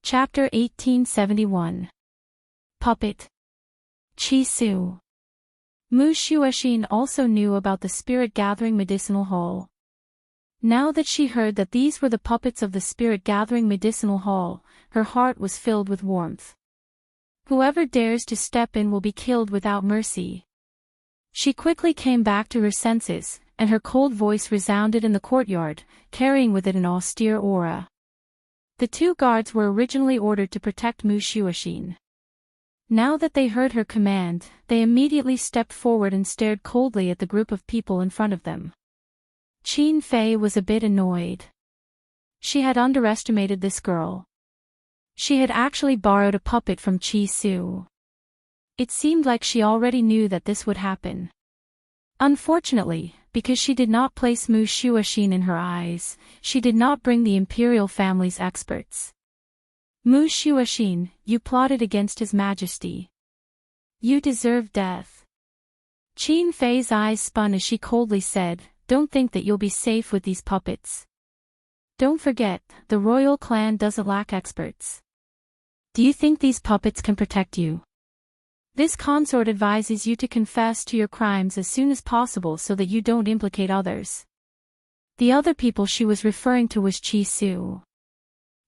Chapter 1871. Puppet. Chi-Su. Mu Shuashin also knew about the spirit-gathering medicinal hall. Now that she heard that these were the puppets of the spirit-gathering medicinal hall, her heart was filled with warmth. Whoever dares to step in will be killed without mercy. She quickly came back to her senses, and her cold voice resounded in the courtyard, carrying with it an austere aura. The two guards were originally ordered to protect Mu Shuashin. Now that they heard her command, they immediately stepped forward and stared coldly at the group of people in front of them. Qin Fei was a bit annoyed. She had underestimated this girl. She had actually borrowed a puppet from Chi-Su. It seemed like she already knew that this would happen. Unfortunately, because she did not place Mu Shuashin in her eyes, she did not bring the imperial family's experts. Mu Shuashin, you plotted against His Majesty. You deserve death. Qin Fei's eyes spun as she coldly said, "Don't think that you'll be safe with these puppets. Don't forget, the royal clan doesn't lack experts. Do you think these puppets can protect you? This consort advises you to confess to your crimes as soon as possible so that you don't implicate others." The other people she was referring to was Chi-Su.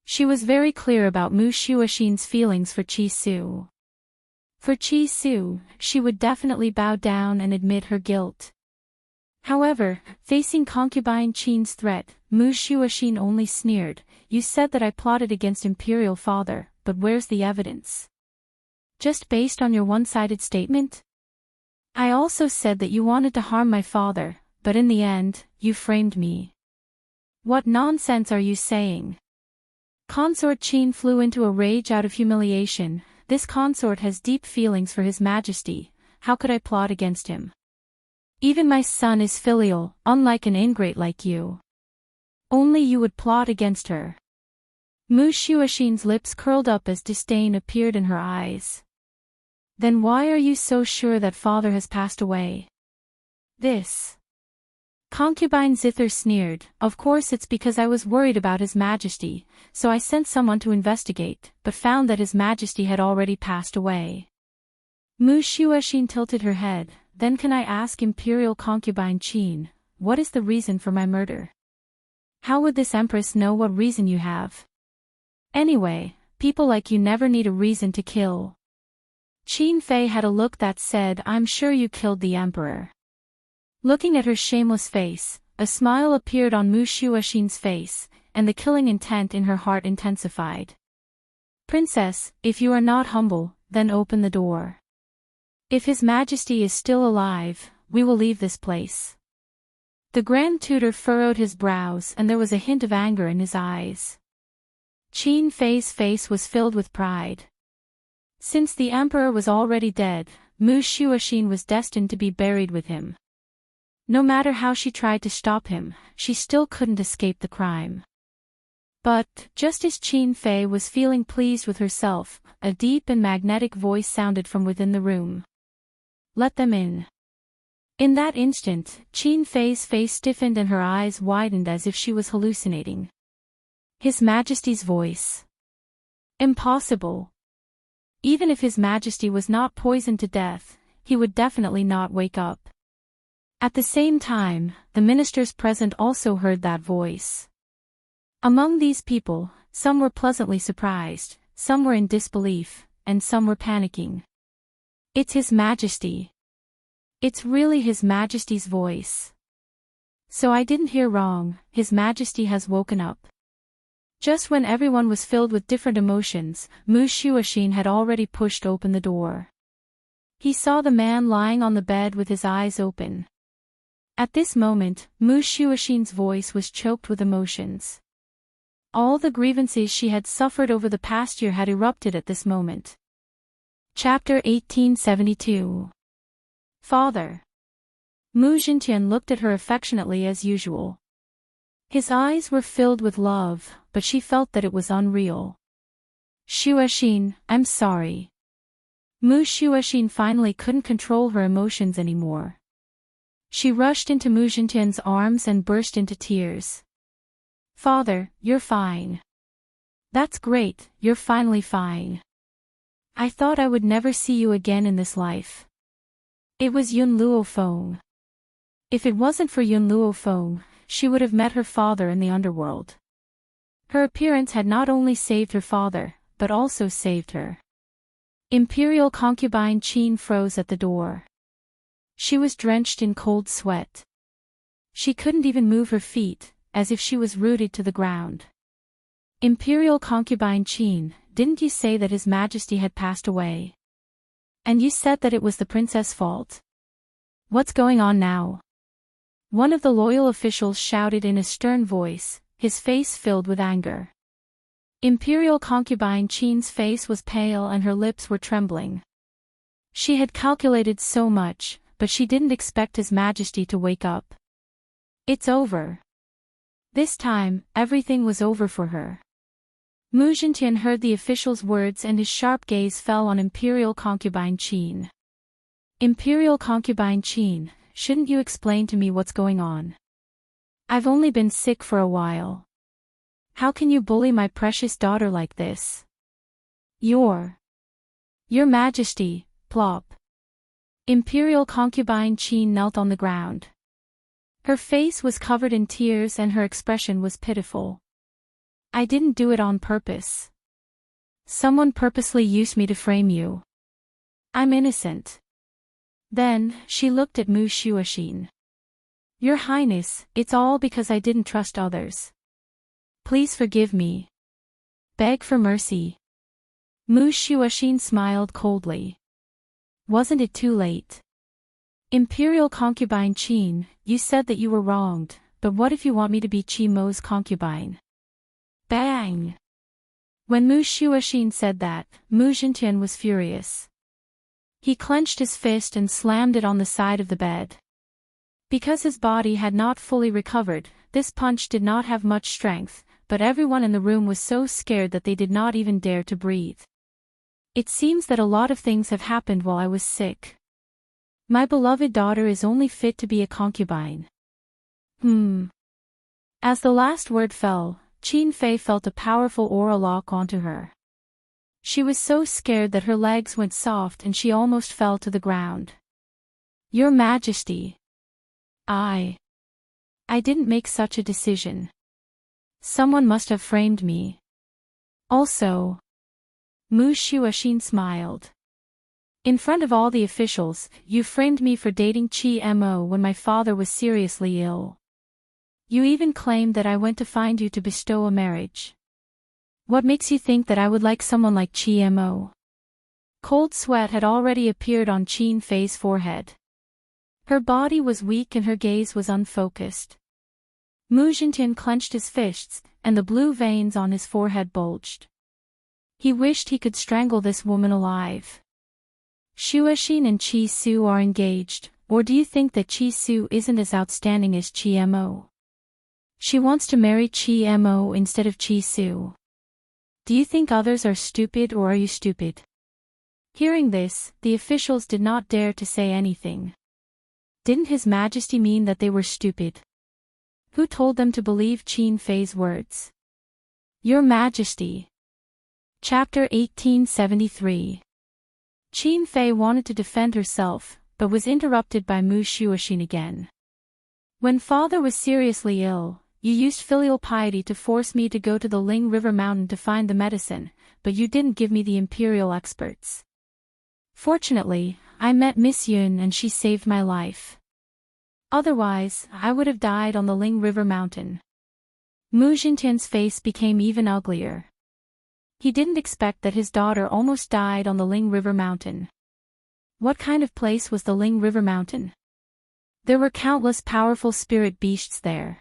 She was very clear about Mu Shuashin's feelings for Chi-Su. For Chi-Su, she would definitely bow down and admit her guilt. However, facing concubine Qin's threat, Mu Shuashin only sneered, "You said that I plotted against Imperial Father, but where's the evidence? Just based on your one-sided statement? I also said that you wanted to harm my father, but in the end, you framed me. What nonsense are you saying?" Consort Qin flew into a rage out of humiliation. This consort has deep feelings for His Majesty. How could I plot against him? Even my son is filial, unlike an ingrate like you. Only you would plot against her. Mu Shuashin's lips curled up as disdain appeared in her eyes. Then why are you so sure that father has passed away? This. Concubine Zither sneered, "Of course it's because I was worried about His Majesty, so I sent someone to investigate, but found that His Majesty had already passed away." Mu Shuashin tilted her head. "Then can I ask Imperial Concubine Qin, what is the reason for my murder? How would this Empress know what reason you have? Anyway, people like you never need a reason to kill." Qin Fei had a look that said, "I'm sure you killed the Emperor." Looking at her shameless face, a smile appeared on Mu Shuashin's face, and the killing intent in her heart intensified. "Princess, if you are not humble, then open the door. If His Majesty is still alive, we will leave this place." The Grand Tutor furrowed his brows and there was a hint of anger in his eyes. Qin Fei's face was filled with pride. Since the Emperor was already dead, Mu Shuashin was destined to be buried with him. No matter how she tried to stop him, she still couldn't escape the crime. But, just as Qin Fei was feeling pleased with herself, a deep and magnetic voice sounded from within the room. "Let them in." In that instant, Qin Fei's face stiffened and her eyes widened as if she was hallucinating. His Majesty's voice. Impossible. Even if His Majesty was not poisoned to death, he would definitely not wake up. At the same time, the ministers present also heard that voice. Among these people, some were pleasantly surprised, some were in disbelief, and some were panicking. It's His Majesty. It's really His Majesty's voice. So I didn't hear wrong, His Majesty has woken up. Just when everyone was filled with different emotions, Mu Shuashin had already pushed open the door. He saw the man lying on the bed with his eyes open. At this moment, Mu Shuashin's voice was choked with emotions. All the grievances she had suffered over the past year had erupted at this moment. Chapter 1872. Father. Mu Xintian looked at her affectionately as usual. His eyes were filled with love, but she felt that it was unreal. "Shuashin, I'm sorry." Mu Shuashin finally couldn't control her emotions anymore. She rushed into Mu Xintian's arms and burst into tears. "Father, you're fine. That's great, you're finally fine. I thought I would never see you again in this life. It was Yun Luo Feng. If it wasn't for Yun Luo Feng, she would have met her father in the underworld. Her appearance had not only saved her father, but also saved her. Imperial concubine Qin froze at the door. She was drenched in cold sweat. She couldn't even move her feet, as if she was rooted to the ground. Imperial concubine Qin, didn't you say that His Majesty had passed away? And you said that it was the princess' fault? What's going on now? One of the loyal officials shouted in a stern voice, his face filled with anger. Imperial concubine Qin's face was pale and her lips were trembling. She had calculated so much, but she didn't expect His Majesty to wake up. It's over. This time, everything was over for her. Mu Zhintian heard the official's words and his sharp gaze fell on Imperial concubine Qin. Imperial concubine Qin, shouldn't you explain to me what's going on? I've only been sick for a while. How can you bully my precious daughter like this? Your Majesty, plop. Imperial concubine Qin knelt on the ground. Her face was covered in tears and her expression was pitiful. I didn't do it on purpose. Someone purposely used me to frame you. I'm innocent. Then, she looked at Mu Shuoxin. Your Highness, it's all because I didn't trust others. Please forgive me. Beg for mercy. Mu Shuoxin smiled coldly. Wasn't it too late? Imperial concubine Qin, you said that you were wronged, but what if you want me to be Qi Mo's concubine? Bang! When Mu Shuoxin said that, Mu Zhintian was furious. He clenched his fist and slammed it on the side of the bed. Because his body had not fully recovered, this punch did not have much strength, but everyone in the room was so scared that they did not even dare to breathe. It seems that a lot of things have happened while I was sick. My beloved daughter is only fit to be a concubine. As the last word fell, Qin Fei felt a powerful aura lock onto her. She was so scared that her legs went soft and she almost fell to the ground. Your Majesty. I didn't make such a decision. Someone must have framed me. Also. Mu Shuoxin smiled. In front of all the officials, you framed me for dating Qi Mo when my father was seriously ill. You even claimed that I went to find you to bestow a marriage. What makes you think that I would like someone like Qi Mo? Cold sweat had already appeared on Qin Fei's forehead. Her body was weak and her gaze was unfocused. Mu Zhintian clenched his fists, and the blue veins on his forehead bulged. He wished he could strangle this woman alive. Shuoxin and Qi Su are engaged, or do you think that Qi Su isn't as outstanding as Qi Mo? She wants to marry Qi Mo instead of Qi Su. Do you think others are stupid or are you stupid? Hearing this, the officials did not dare to say anything. Didn't His Majesty mean that they were stupid? Who told them to believe Qin Fei's words? Your Majesty. Chapter 1873. Qin Fei wanted to defend herself, but was interrupted by Mu Shuoxin again. When father was seriously ill, you used filial piety to force me to go to the Ling River Mountain to find the medicine, but you didn't give me the imperial experts. Fortunately, I met Miss Yun and she saved my life. Otherwise, I would have died on the Ling River Mountain. Mu Zhintian's face became even uglier. He didn't expect that his daughter almost died on the Ling River Mountain. What kind of place was the Ling River Mountain? There were countless powerful spirit beasts there.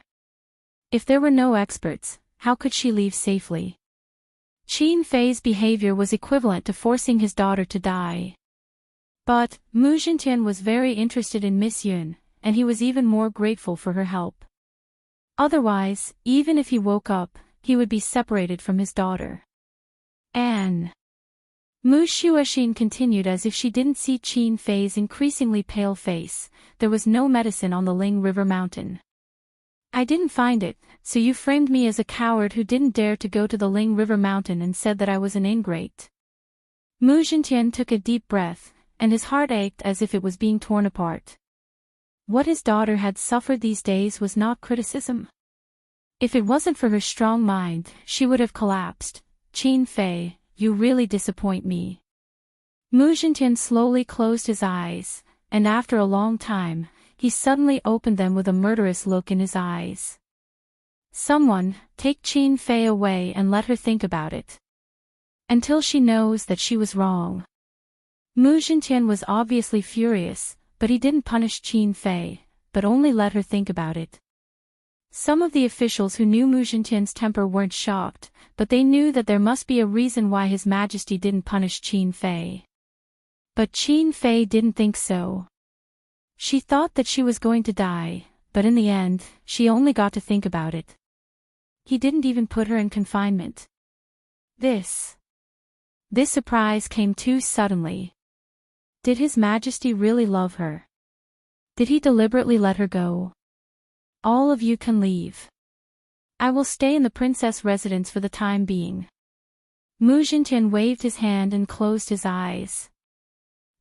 If there were no experts, how could she leave safely? Qin Fei's behavior was equivalent to forcing his daughter to die. But, Mu Zhintian was very interested in Miss Yun, and he was even more grateful for her help. Otherwise, even if he woke up, he would be separated from his daughter. Anne. Mu Shuoxin continued as if she didn't see Qin Fei's increasingly pale face. There was no medicine on the Ling River Mountain. I didn't find it, so you framed me as a coward who didn't dare to go to the Ling River Mountain and said that I was an ingrate. Mu Zhintian took a deep breath, and his heart ached as if it was being torn apart. What his daughter had suffered these days was not criticism. If it wasn't for her strong mind, she would have collapsed. Qin Fei, you really disappoint me. Mu Zhintian slowly closed his eyes, and after a long time, he suddenly opened them with a murderous look in his eyes. Someone, take Qin Fei away and let her think about it. Until she knows that she was wrong. Mu Zhintian was obviously furious, but he didn't punish Qin Fei, but only let her think about it. Some of the officials who knew Mu Zhintian's temper weren't shocked, but they knew that there must be a reason why His Majesty didn't punish Qin Fei. But Qin Fei didn't think so. She thought that she was going to die, but in the end, she only got to think about it. He didn't even put her in confinement. This surprise came too suddenly. Did His Majesty really love her? Did he deliberately let her go? All of you can leave. I will stay in the princess residence for the time being. Mu Zhintian waved his hand and closed his eyes.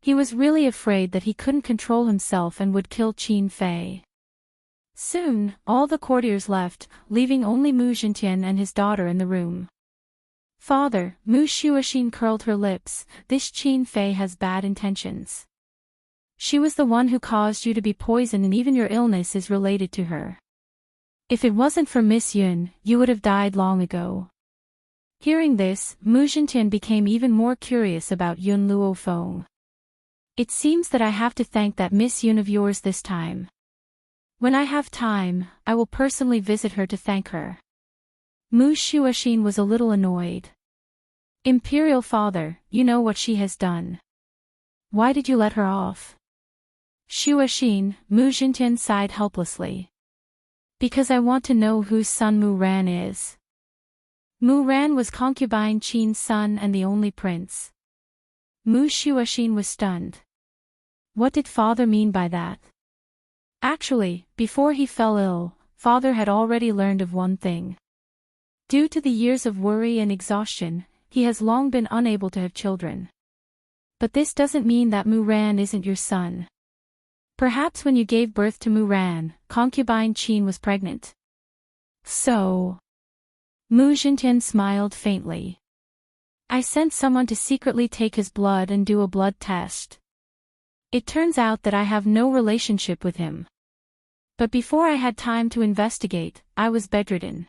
He was really afraid that he couldn't control himself and would kill Qin Fei. Soon, all the courtiers left, leaving only Mu Zhintian and his daughter in the room. Father, Mu Shuoxin curled her lips, this Qin Fei has bad intentions. She was the one who caused you to be poisoned and even your illness is related to her. If it wasn't for Miss Yun, you would have died long ago. Hearing this, Mu Zhintian became even more curious about Yun Luofeng. It seems that I have to thank that Miss Yun of yours this time. When I have time, I will personally visit her to thank her. Mu Shuoxin was a little annoyed. Imperial Father, you know what she has done. Why did you let her off? Shuoxin, Mu Zhintian sighed helplessly. Because I want to know whose son Mu Ran is. Mu Ran was concubine Qin's son and the only prince. Mu Shuoxin was stunned. What did father mean by that? Actually, before he fell ill, father had already learned of one thing. Due to the years of worry and exhaustion, he has long been unable to have children. But this doesn't mean that Mu Ran isn't your son. Perhaps when you gave birth to Mu Ran, concubine Qin was pregnant. So. Mu Zhintian smiled faintly. I sent someone to secretly take his blood and do a blood test. It turns out that I have no relationship with him. But before I had time to investigate, I was bedridden.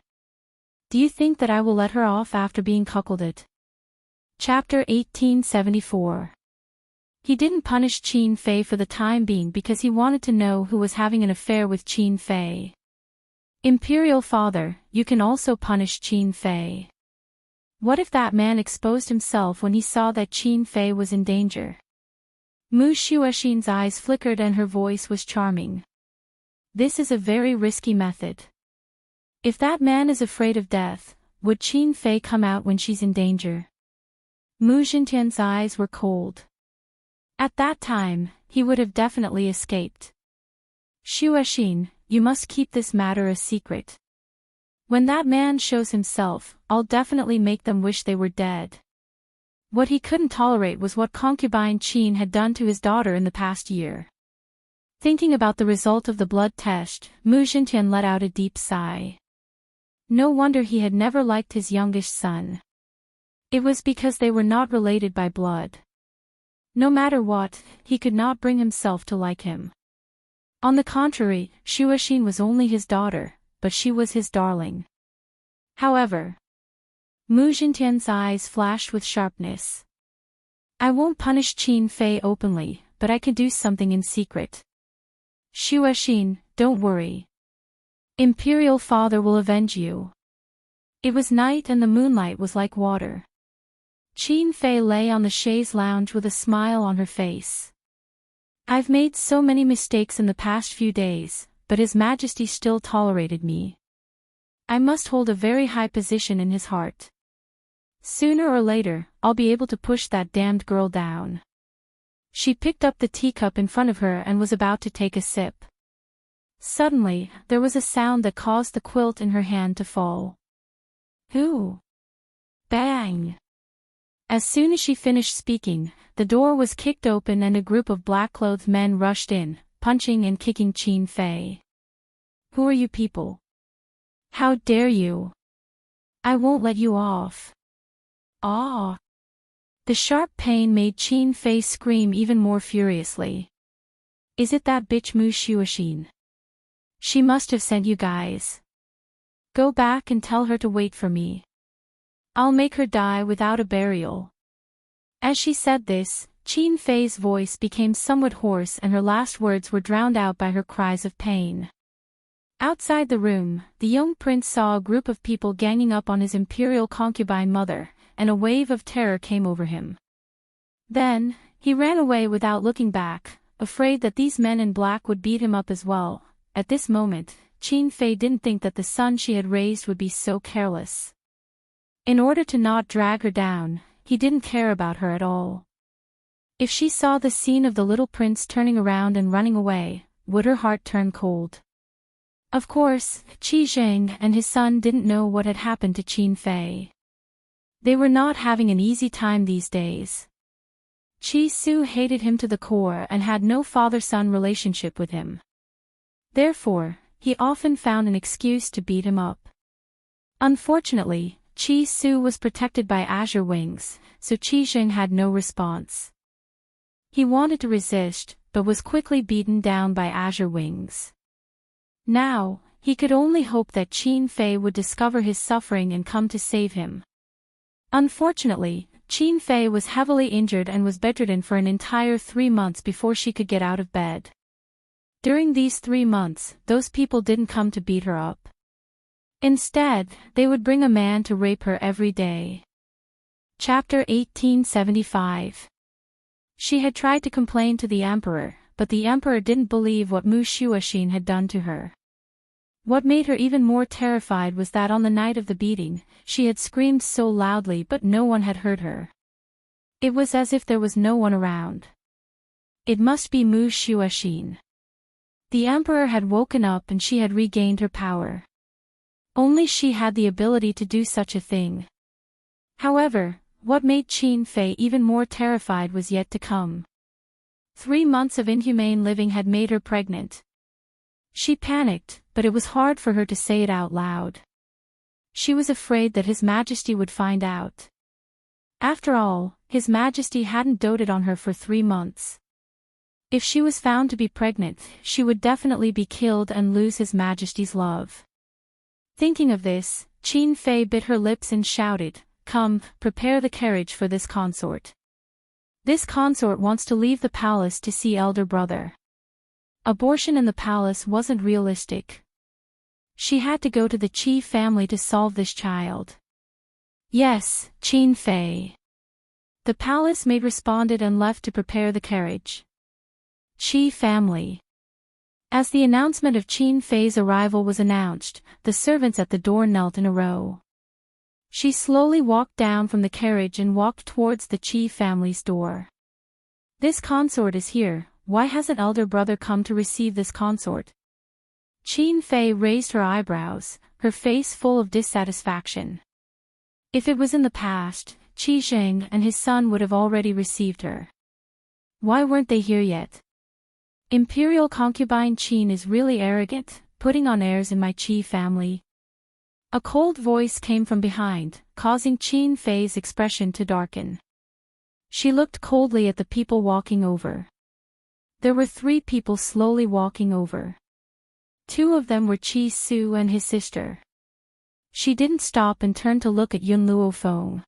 Do you think that I will let her off after being cuckolded? Chapter 1874. He didn't punish Qin Fei for the time being because he wanted to know who was having an affair with Qin Fei. Imperial Father, you can also punish Qin Fei. What if that man exposed himself when he saw that Qin Fei was in danger? Mu Shuoxin's eyes flickered and her voice was charming. This is a very risky method. If that man is afraid of death, would Qin Fei come out when she's in danger? Mu Zhintian's eyes were cold. At that time, he would have definitely escaped. Shuoxin, you must keep this matter a secret. When that man shows himself, I'll definitely make them wish they were dead. What he couldn't tolerate was what concubine Qin had done to his daughter in the past year. Thinking about the result of the blood test, Mu Zhintian let out a deep sigh. No wonder he had never liked his youngest son. It was because they were not related by blood. No matter what, he could not bring himself to like him. On the contrary, Shuoxin was only his daughter, but she was his darling. However, Mu Zhintian's eyes flashed with sharpness. I won't punish Qin Fei openly, but I can do something in secret. Shuoxin, don't worry. Imperial Father will avenge you. It was night and the moonlight was like water. Qin Fei lay on the chaise lounge with a smile on her face. I've made so many mistakes in the past few days, but His Majesty still tolerated me. I must hold a very high position in his heart. Sooner or later, I'll be able to push that damned girl down. She picked up the teacup in front of her and was about to take a sip. Suddenly, there was a sound that caused the quilt in her hand to fall. Who? Bang! As soon as she finished speaking, the door was kicked open and a group of black-clothed men rushed in, punching and kicking Qin Fei. Who are you people? How dare you? I won't let you off. Ah! The sharp pain made Qin Fei scream even more furiously. Is it that bitch Mu Shuoxin? She must have sent you guys. Go back and tell her to wait for me. I'll make her die without a burial. As she said this, Qin Fei's voice became somewhat hoarse and her last words were drowned out by her cries of pain. Outside the room, the young prince saw a group of people ganging up on his imperial concubine mother, and a wave of terror came over him. Then, he ran away without looking back, afraid that these men in black would beat him up as well. At this moment, Qin Fei didn't think that the son she had raised would be so careless. In order to not drag her down, he didn't care about her at all. If she saw the scene of the little prince turning around and running away, would her heart turn cold? Of course, Qi Zheng and his son didn't know what had happened to Qin Fei. They were not having an easy time these days. Qi Su hated him to the core and had no father-son relationship with him. Therefore, he often found an excuse to beat him up. Unfortunately, Qi Su was protected by azure wings, so Qi Zheng had no response. He wanted to resist, but was quickly beaten down by azure wings. Now, he could only hope that Qin Fei would discover his suffering and come to save him. Unfortunately, Qin Fei was heavily injured and was bedridden for an entire 3 months before she could get out of bed. During these 3 months, those people didn't come to beat her up. Instead, they would bring a man to rape her every day. Chapter 1875. She had tried to complain to the emperor, but the emperor didn't believe what Mu Shuoxin had done to her. What made her even more terrified was that on the night of the beating, she had screamed so loudly but no one had heard her. It was as if there was no one around. It must be Mu Shuoxin. The emperor had woken up and she had regained her power. Only she had the ability to do such a thing. However, what made Qin Fei even more terrified was yet to come. 3 months of inhumane living had made her pregnant. She panicked, but it was hard for her to say it out loud. She was afraid that His Majesty would find out. After all, His Majesty hadn't doted on her for 3 months. If she was found to be pregnant, she would definitely be killed and lose His Majesty's love. Thinking of this, Qin Fei bit her lips and shouted, "Come, prepare the carriage for this consort. This consort wants to leave the palace to see elder brother." Abortion in the palace wasn't realistic. She had to go to the Qi family to solve this child. "Yes, Qin Fei." The palace maid responded and left to prepare the carriage. Qi family. As the announcement of Qin Fei's arrival was announced, the servants at the door knelt in a row. She slowly walked down from the carriage and walked towards the Qi family's door. "This consort is here, why hasn't elder brother come to receive this consort?" Qin Fei raised her eyebrows, her face full of dissatisfaction. If it was in the past, Qi Zheng and his son would have already received her. Why weren't they here yet? Imperial concubine Qin is really arrogant, putting on airs in my Qi family. A cold voice came from behind, causing Qin Fei's expression to darken. She looked coldly at the people walking over. There were 3 people slowly walking over. 2 of them were Qi Su and his sister. She didn't stop and turned to look at Yun Luofeng.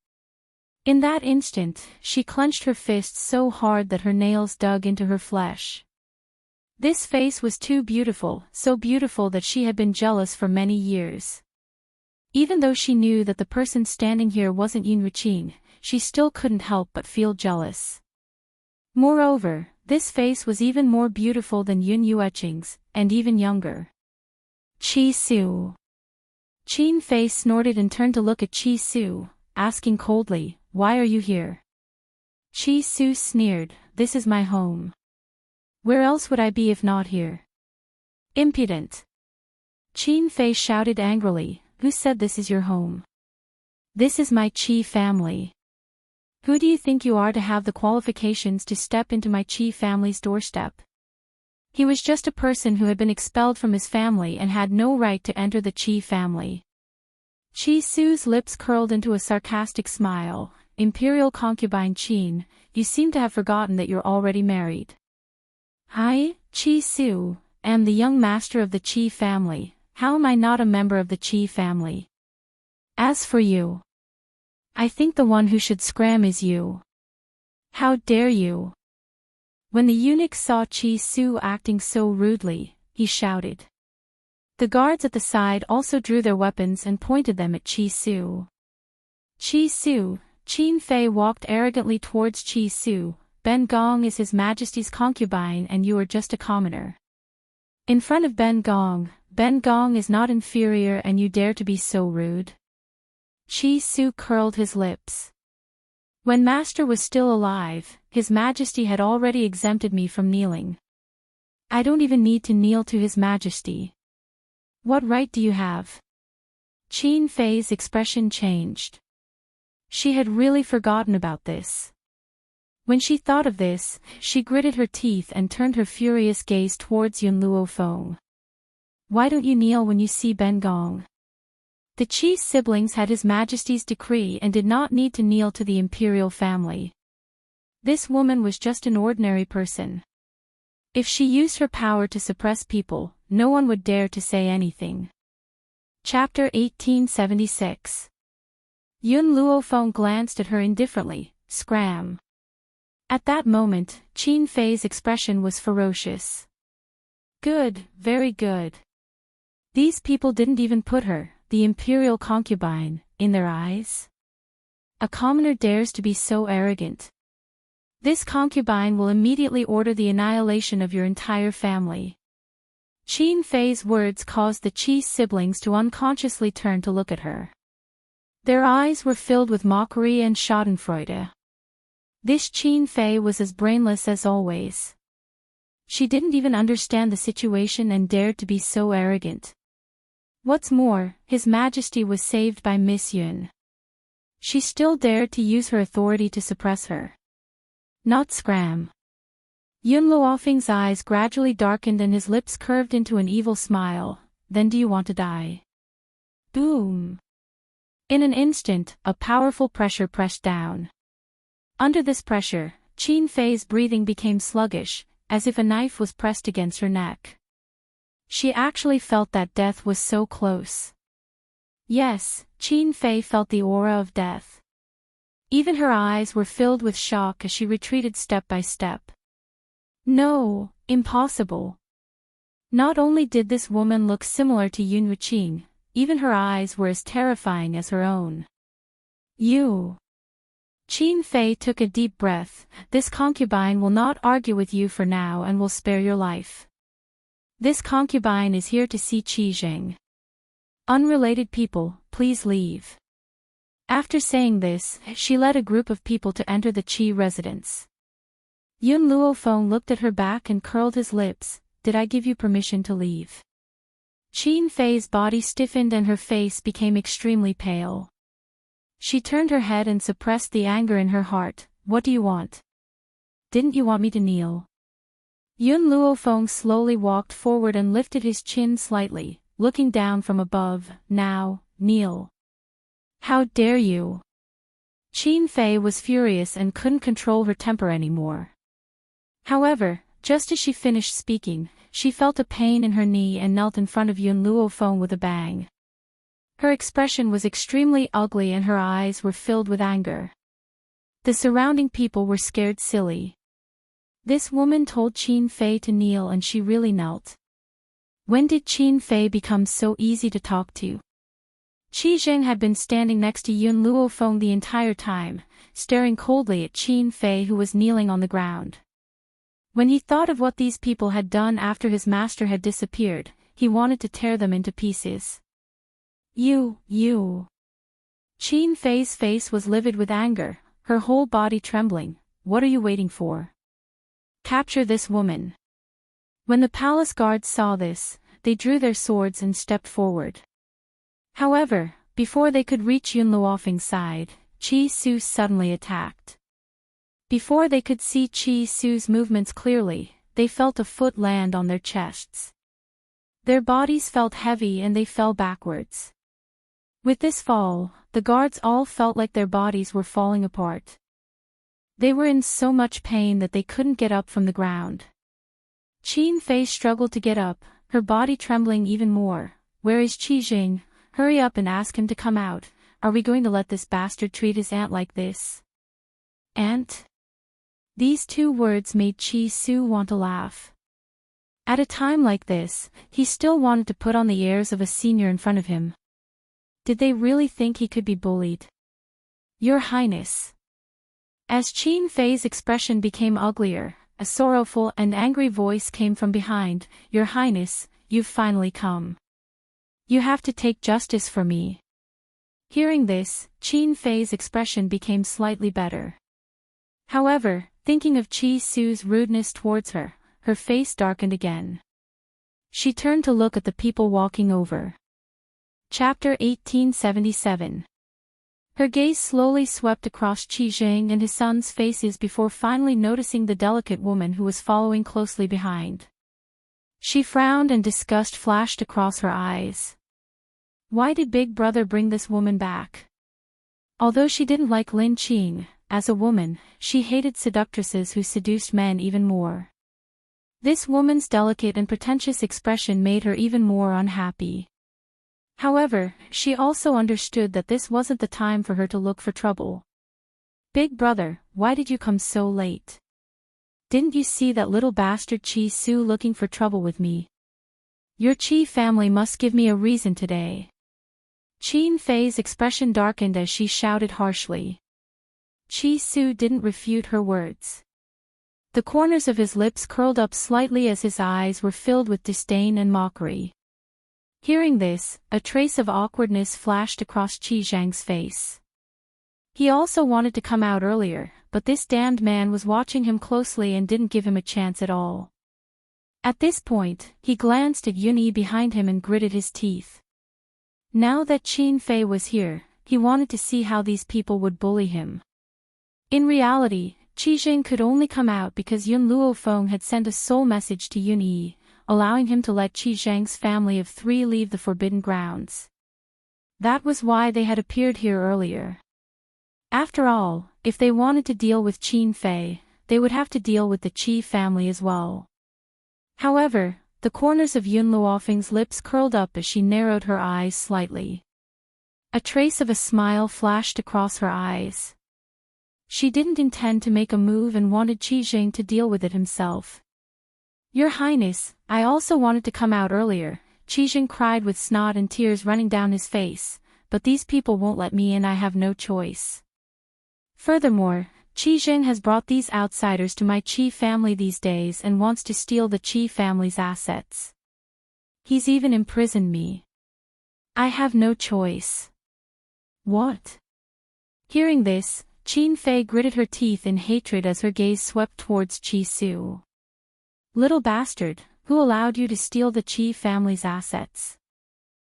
In that instant, she clenched her fists so hard that her nails dug into her flesh. This face was too beautiful, so beautiful that she had been jealous for many years. Even though she knew that the person standing here wasn't Yun Wuqing, she still couldn't help but feel jealous. Moreover, this face was even more beautiful than Yun Yueqing's, and even younger. Qi Su. Qin Fei snorted and turned to look at Qi Su, asking coldly, "Why are you here?" Qi Su sneered, "This is my home. Where else would I be if not here?" Impudent! Qin Fei shouted angrily, who said this is your home? This is my Qi family. Who do you think you are to have the qualifications to step into my Qi family's doorstep? He was just a person who had been expelled from his family and had no right to enter the Qi family. Qi Su's lips curled into a sarcastic smile. Imperial concubine Qin, you seem to have forgotten that you're already married. I, Qi Su, am the young master of the Qi family. How am I not a member of the Qi family? As for you, I think the one who should scram is you. How dare you? When the eunuch saw Qi Su acting so rudely, he shouted. The guards at the side also drew their weapons and pointed them at Qi Su. Qi Su, Qin Fei walked arrogantly towards Qi Su. Ben Gong is His Majesty's concubine and you are just a commoner. In front of Ben Gong is not inferior and you dare to be so rude? Qi Su curled his lips. When Master was still alive, His Majesty had already exempted me from kneeling. I don't even need to kneel to His Majesty. What right do you have? Qin Fei's expression changed. She had really forgotten about this. When she thought of this, she gritted her teeth and turned her furious gaze towards Yun Luofeng. Why don't you kneel when you see Ben Gong? The Qi siblings had His Majesty's decree and did not need to kneel to the imperial family. This woman was just an ordinary person. If she used her power to suppress people, no one would dare to say anything. Chapter 1876. Yun Luofeng glanced at her indifferently. Scram. At that moment, Qin Fei's expression was ferocious. Good, very good. These people didn't even put her, the imperial concubine, in their eyes. A commoner dares to be so arrogant. This concubine will immediately order the annihilation of your entire family. Qin Fei's words caused the Qi siblings to unconsciously turn to look at her. Their eyes were filled with mockery and schadenfreude. This Qin Fei was as brainless as always. She didn't even understand the situation and dared to be so arrogant. What's more, His Majesty was saved by Miss Yun. She still dared to use her authority to suppress her. Not scram. Yun Luofeng's eyes gradually darkened and his lips curved into an evil smile. Then do you want to die? Boom. In an instant, a powerful pressure pressed down. Under this pressure, Qin Fei's breathing became sluggish, as if a knife was pressed against her neck. She actually felt that death was so close. Yes, Qin Fei felt the aura of death. Even her eyes were filled with shock as she retreated step by step. No, impossible. Not only did this woman look similar to Yun Wuqing, even her eyes were as terrifying as her own. You. Qin Fei took a deep breath. This concubine will not argue with you for now and will spare your life. This concubine is here to see Qi Zheng. Unrelated people, please leave. After saying this, she led a group of people to enter the Qi residence. Yun Luofeng looked at her back and curled his lips. Did I give you permission to leave? Qin Fei's body stiffened and her face became extremely pale. She turned her head and suppressed the anger in her heart. What do you want? Didn't you want me to kneel? Yun Luofeng slowly walked forward and lifted his chin slightly, looking down from above. Now, kneel. How dare you? Qin Fei was furious and couldn't control her temper anymore. However, just as she finished speaking, she felt a pain in her knee and knelt in front of Yun Luofeng with a bang. Her expression was extremely ugly and her eyes were filled with anger. The surrounding people were scared silly. This woman told Qin Fei to kneel and she really knelt. When did Qin Fei become so easy to talk to? Qi Zheng had been standing next to Yun Luofeng the entire time, staring coldly at Qin Fei who was kneeling on the ground. When he thought of what these people had done after his master had disappeared, he wanted to tear them into pieces. You. Qin Fei's face was livid with anger, her whole body trembling. What are you waiting for? Capture this woman. When the palace guards saw this, they drew their swords and stepped forward. However, before they could reach Yun Luofeng's side, Chi Su suddenly attacked. Before they could see Chi Su's movements clearly, they felt a foot land on their chests. Their bodies felt heavy and they fell backwards. With this fall, the guards all felt like their bodies were falling apart. They were in so much pain that they couldn't get up from the ground. Qin Fei struggled to get up, her body trembling even more. "Where is Qi Jing? Hurry up and ask him to come out. Are we going to let this bastard treat his aunt like this?" Aunt? These two words made Chi Su want to laugh. At a time like this, he still wanted to put on the airs of a senior in front of him. Did they really think he could be bullied? "Your Highness." As Qin Fei's expression became uglier, a sorrowful and angry voice came from behind. "Your Highness, you've finally come. You have to take justice for me." Hearing this, Qin Fei's expression became slightly better. However, thinking of Chi Su's rudeness towards her, her face darkened again. She turned to look at the people walking over. Chapter 1877. Her gaze slowly swept across Qi Jing and his son's faces before finally noticing the delicate woman who was following closely behind. She frowned and disgust flashed across her eyes. Why did Big Brother bring this woman back? Although she didn't like Lin Qing, as a woman, she hated seductresses who seduced men even more. This woman's delicate and pretentious expression made her even more unhappy. However, she also understood that this wasn't the time for her to look for trouble. "Big Brother, why did you come so late? Didn't you see that little bastard Chi Su looking for trouble with me? Your Chi family must give me a reason today." Qin Fei's expression darkened as she shouted harshly. Chi Su didn't refute her words. The corners of his lips curled up slightly as his eyes were filled with disdain and mockery. Hearing this, a trace of awkwardness flashed across Qi Zhang's face. He also wanted to come out earlier, but this damned man was watching him closely and didn't give him a chance at all. At this point, he glanced at Yun Yi behind him and gritted his teeth. Now that Qin Fei was here, he wanted to see how these people would bully him. In reality, Qi Jing could only come out because Yun Luofeng had sent a soul message to Yun Yi, allowing him to let Qi Zhang's family of 3 leave the Forbidden Grounds. That was why they had appeared here earlier. After all, if they wanted to deal with Qin Fei, they would have to deal with the Qi family as well. However, the corners of Yun Luofeng's lips curled up as she narrowed her eyes slightly. A trace of a smile flashed across her eyes. She didn't intend to make a move and wanted Qi Jing to deal with it himself. "Your Highness, I also wanted to come out earlier," Qi Jing cried with snot and tears running down his face, "but these people won't let me in. I have no choice. Furthermore, Qi Jing has brought these outsiders to my Qi family these days and wants to steal the Qi family's assets. He's even imprisoned me. I have no choice." "What?" Hearing this, Qin Fei gritted her teeth in hatred as her gaze swept towards Qi Su. "Little bastard, who allowed you to steal the Qi family's assets?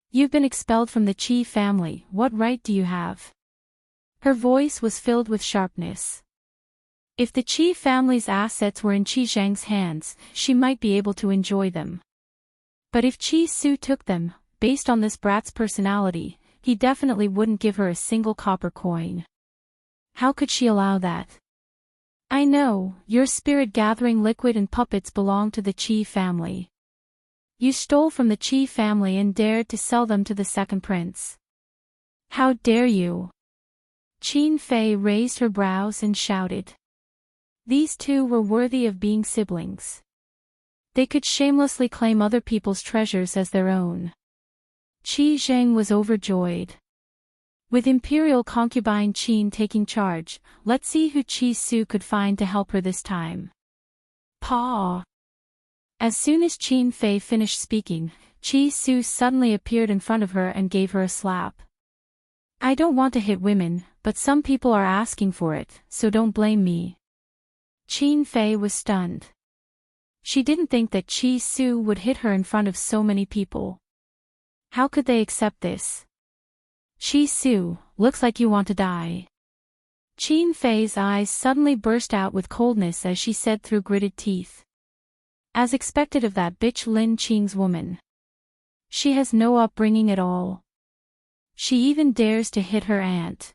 You've been expelled from the Qi family. What right do you have?" Her voice was filled with sharpness. If the Qi family's assets were in Qi Zhang's hands, she might be able to enjoy them. But if Qi Su took them, based on this brat's personality, he definitely wouldn't give her a single copper coin. How could she allow that? "I know, your spirit-gathering liquid and puppets belong to the Qi family. You stole from the Qi family and dared to sell them to the second prince. How dare you?" Qin Fei raised her brows and shouted. These two were worthy of being siblings. They could shamelessly claim other people's treasures as their own. Qi Zhang was overjoyed. With imperial concubine Qin taking charge, let's see who Qi Su could find to help her this time. Paw! As soon as Qin Fei finished speaking, Qi Su suddenly appeared in front of her and gave her a slap. "I don't want to hit women, but some people are asking for it, so don't blame me." Qin Fei was stunned. She didn't think that Chi Su would hit her in front of so many people. How could they accept this? Chi Su, looks like you want to die. Qin Fei's eyes suddenly burst out with coldness as she said through gritted teeth. As expected of that bitch Lin Qing's woman. She has no upbringing at all. She even dares to hit her aunt.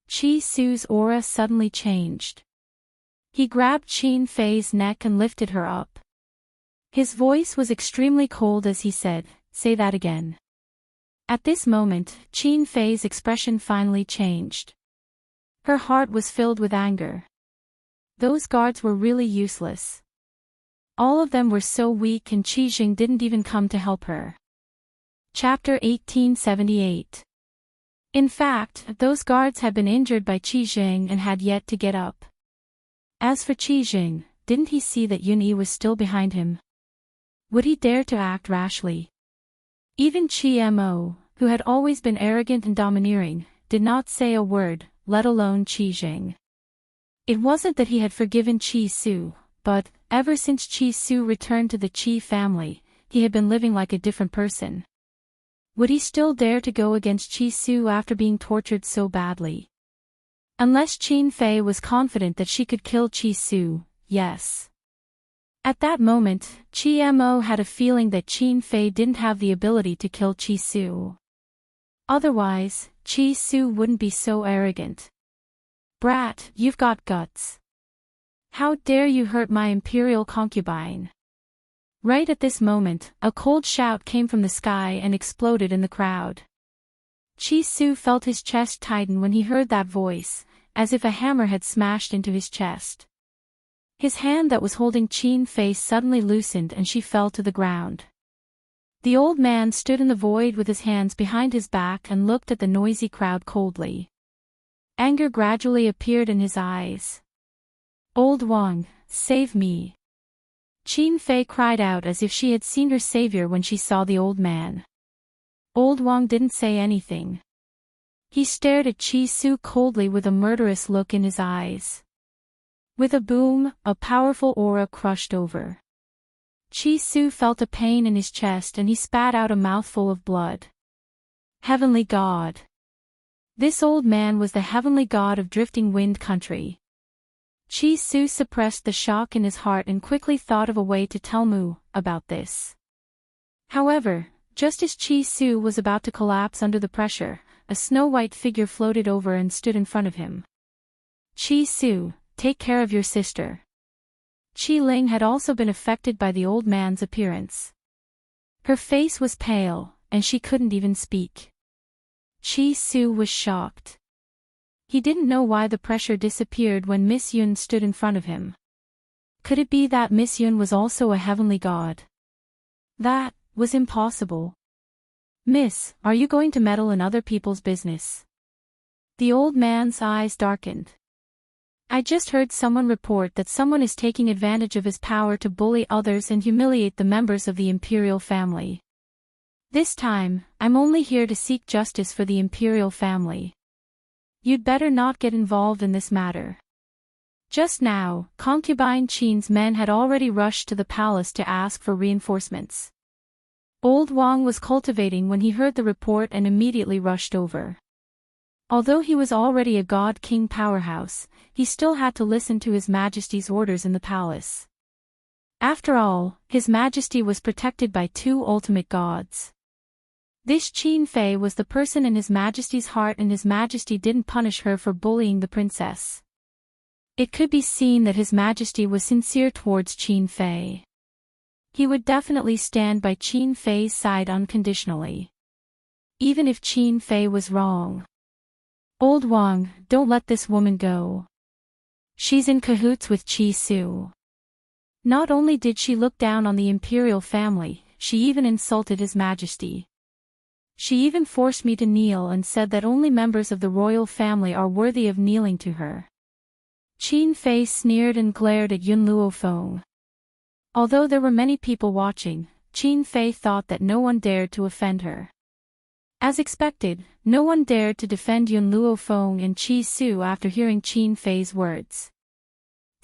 Chi Su's aura suddenly changed. He grabbed Qin Fei's neck and lifted her up. His voice was extremely cold as he said, "Say that again." At this moment, Qin Fei's expression finally changed. Her heart was filled with anger. Those guards were really useless. All of them were so weak and Qi Jing didn't even come to help her. Chapter 1878. In fact, those guards had been injured by Qi Jing and had yet to get up. As for Qi Jing, didn't he see that Yun Yi was still behind him? Would he dare to act rashly? Even Qi Mo, who had always been arrogant and domineering, did not say a word, let alone Qi Jing. It wasn't that he had forgiven Qi Su, but, ever since Qi Su returned to the Qi family, he had been living like a different person. Would he still dare to go against Qi Su after being tortured so badly? Unless Qin Fei was confident that she could kill Qi Su, yes. At that moment, Qi Mo had a feeling that Qin Fei didn't have the ability to kill Qi Su. Otherwise, Qi Su wouldn't be so arrogant. Brat, you've got guts. How dare you hurt my imperial concubine? Right at this moment, a cold shout came from the sky and exploded in the crowd. Qi Su felt his chest tighten when he heard that voice, as if a hammer had smashed into his chest. His hand that was holding Qin Fei suddenly loosened and she fell to the ground. The old man stood in the void with his hands behind his back and looked at the noisy crowd coldly. Anger gradually appeared in his eyes. "Old Wang, save me." Qin Fei cried out as if she had seen her savior when she saw the old man. Old Wang didn't say anything. He stared at Qi Su coldly with a murderous look in his eyes. With a boom, a powerful aura crushed over. Qi Su felt a pain in his chest and he spat out a mouthful of blood. Heavenly God. This old man was the heavenly god of drifting wind country. Qi Su suppressed the shock in his heart and quickly thought of a way to tell Mu about this. However, just as Qi Su was about to collapse under the pressure, a snow-white figure floated over and stood in front of him. Qi Su, take care of your sister. Qi Ling had also been affected by the old man's appearance. Her face was pale, and she couldn't even speak. Qi Su was shocked. He didn't know why the pressure disappeared when Miss Yun stood in front of him. Could it be that Miss Yun was also a heavenly god? That was impossible. Miss, are you going to meddle in other people's business? The old man's eyes darkened. I just heard someone report that someone is taking advantage of his power to bully others and humiliate the members of the imperial family. This time, I'm only here to seek justice for the imperial family. You'd better not get involved in this matter. Just now, concubine Qin's men had already rushed to the palace to ask for reinforcements. Old Wang was cultivating when he heard the report and immediately rushed over. Although he was already a god-king powerhouse, he still had to listen to His Majesty's orders in the palace. After all, His Majesty was protected by two ultimate gods. This Qin Fei was the person in His Majesty's heart and His Majesty didn't punish her for bullying the princess. It could be seen that His Majesty was sincere towards Qin Fei. He would definitely stand by Qin Fei's side unconditionally. Even if Qin Fei was wrong. Old Wang, don't let this woman go. She's in cahoots with Qi Su. Not only did she look down on the imperial family, she even insulted His Majesty. She even forced me to kneel and said that only members of the royal family are worthy of kneeling to her. Qin Fei sneered and glared at Yun Luofeng. Although there were many people watching, Qin Fei thought that no one dared to offend her. As expected, no one dared to defend Yun Luofeng and Qi Su after hearing Qin Fei's words.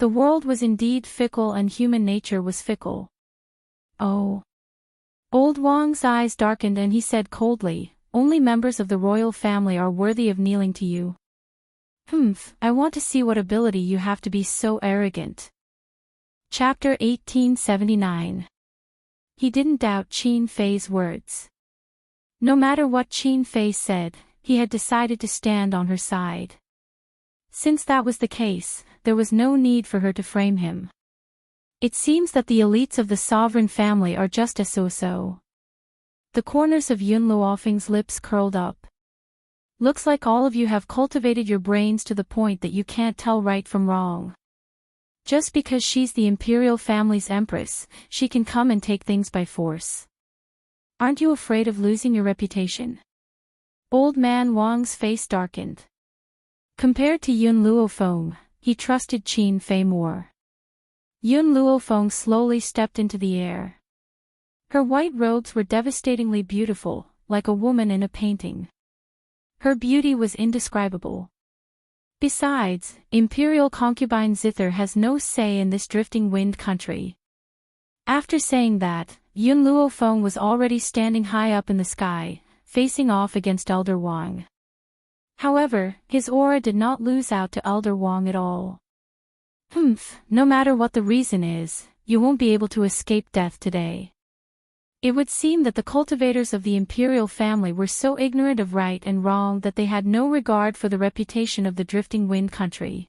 The world was indeed fickle and human nature was fickle. Oh. Old Wang's eyes darkened and he said coldly, "Only members of the royal family are worthy of kneeling to you." I want to see what ability you have to be so arrogant. Chapter 1879. He didn't doubt Qin Fei's words. No matter what Qin Fei said, he had decided to stand on her side. Since that was the case, there was no need for her to frame him. It seems that the elites of the sovereign family are just as so. The corners of Yun Luofeng's lips curled up. Looks like all of you have cultivated your brains to the point that you can't tell right from wrong. Just because she's the imperial family's empress, she can come and take things by force. Aren't you afraid of losing your reputation? Old man Wang's face darkened. Compared to Yun Luofeng, he trusted Qin Fei more. Yun Luofeng slowly stepped into the air. Her white robes were devastatingly beautiful, like a woman in a painting. Her beauty was indescribable. Besides, imperial concubine Zither has no say in this drifting wind country. After saying that, Yun Luofeng was already standing high up in the sky, facing off against Elder Wang. However, his aura did not lose out to Elder Wang at all. No matter what the reason is, you won't be able to escape death today. It would seem that the cultivators of the imperial family were so ignorant of right and wrong that they had no regard for the reputation of the drifting wind country.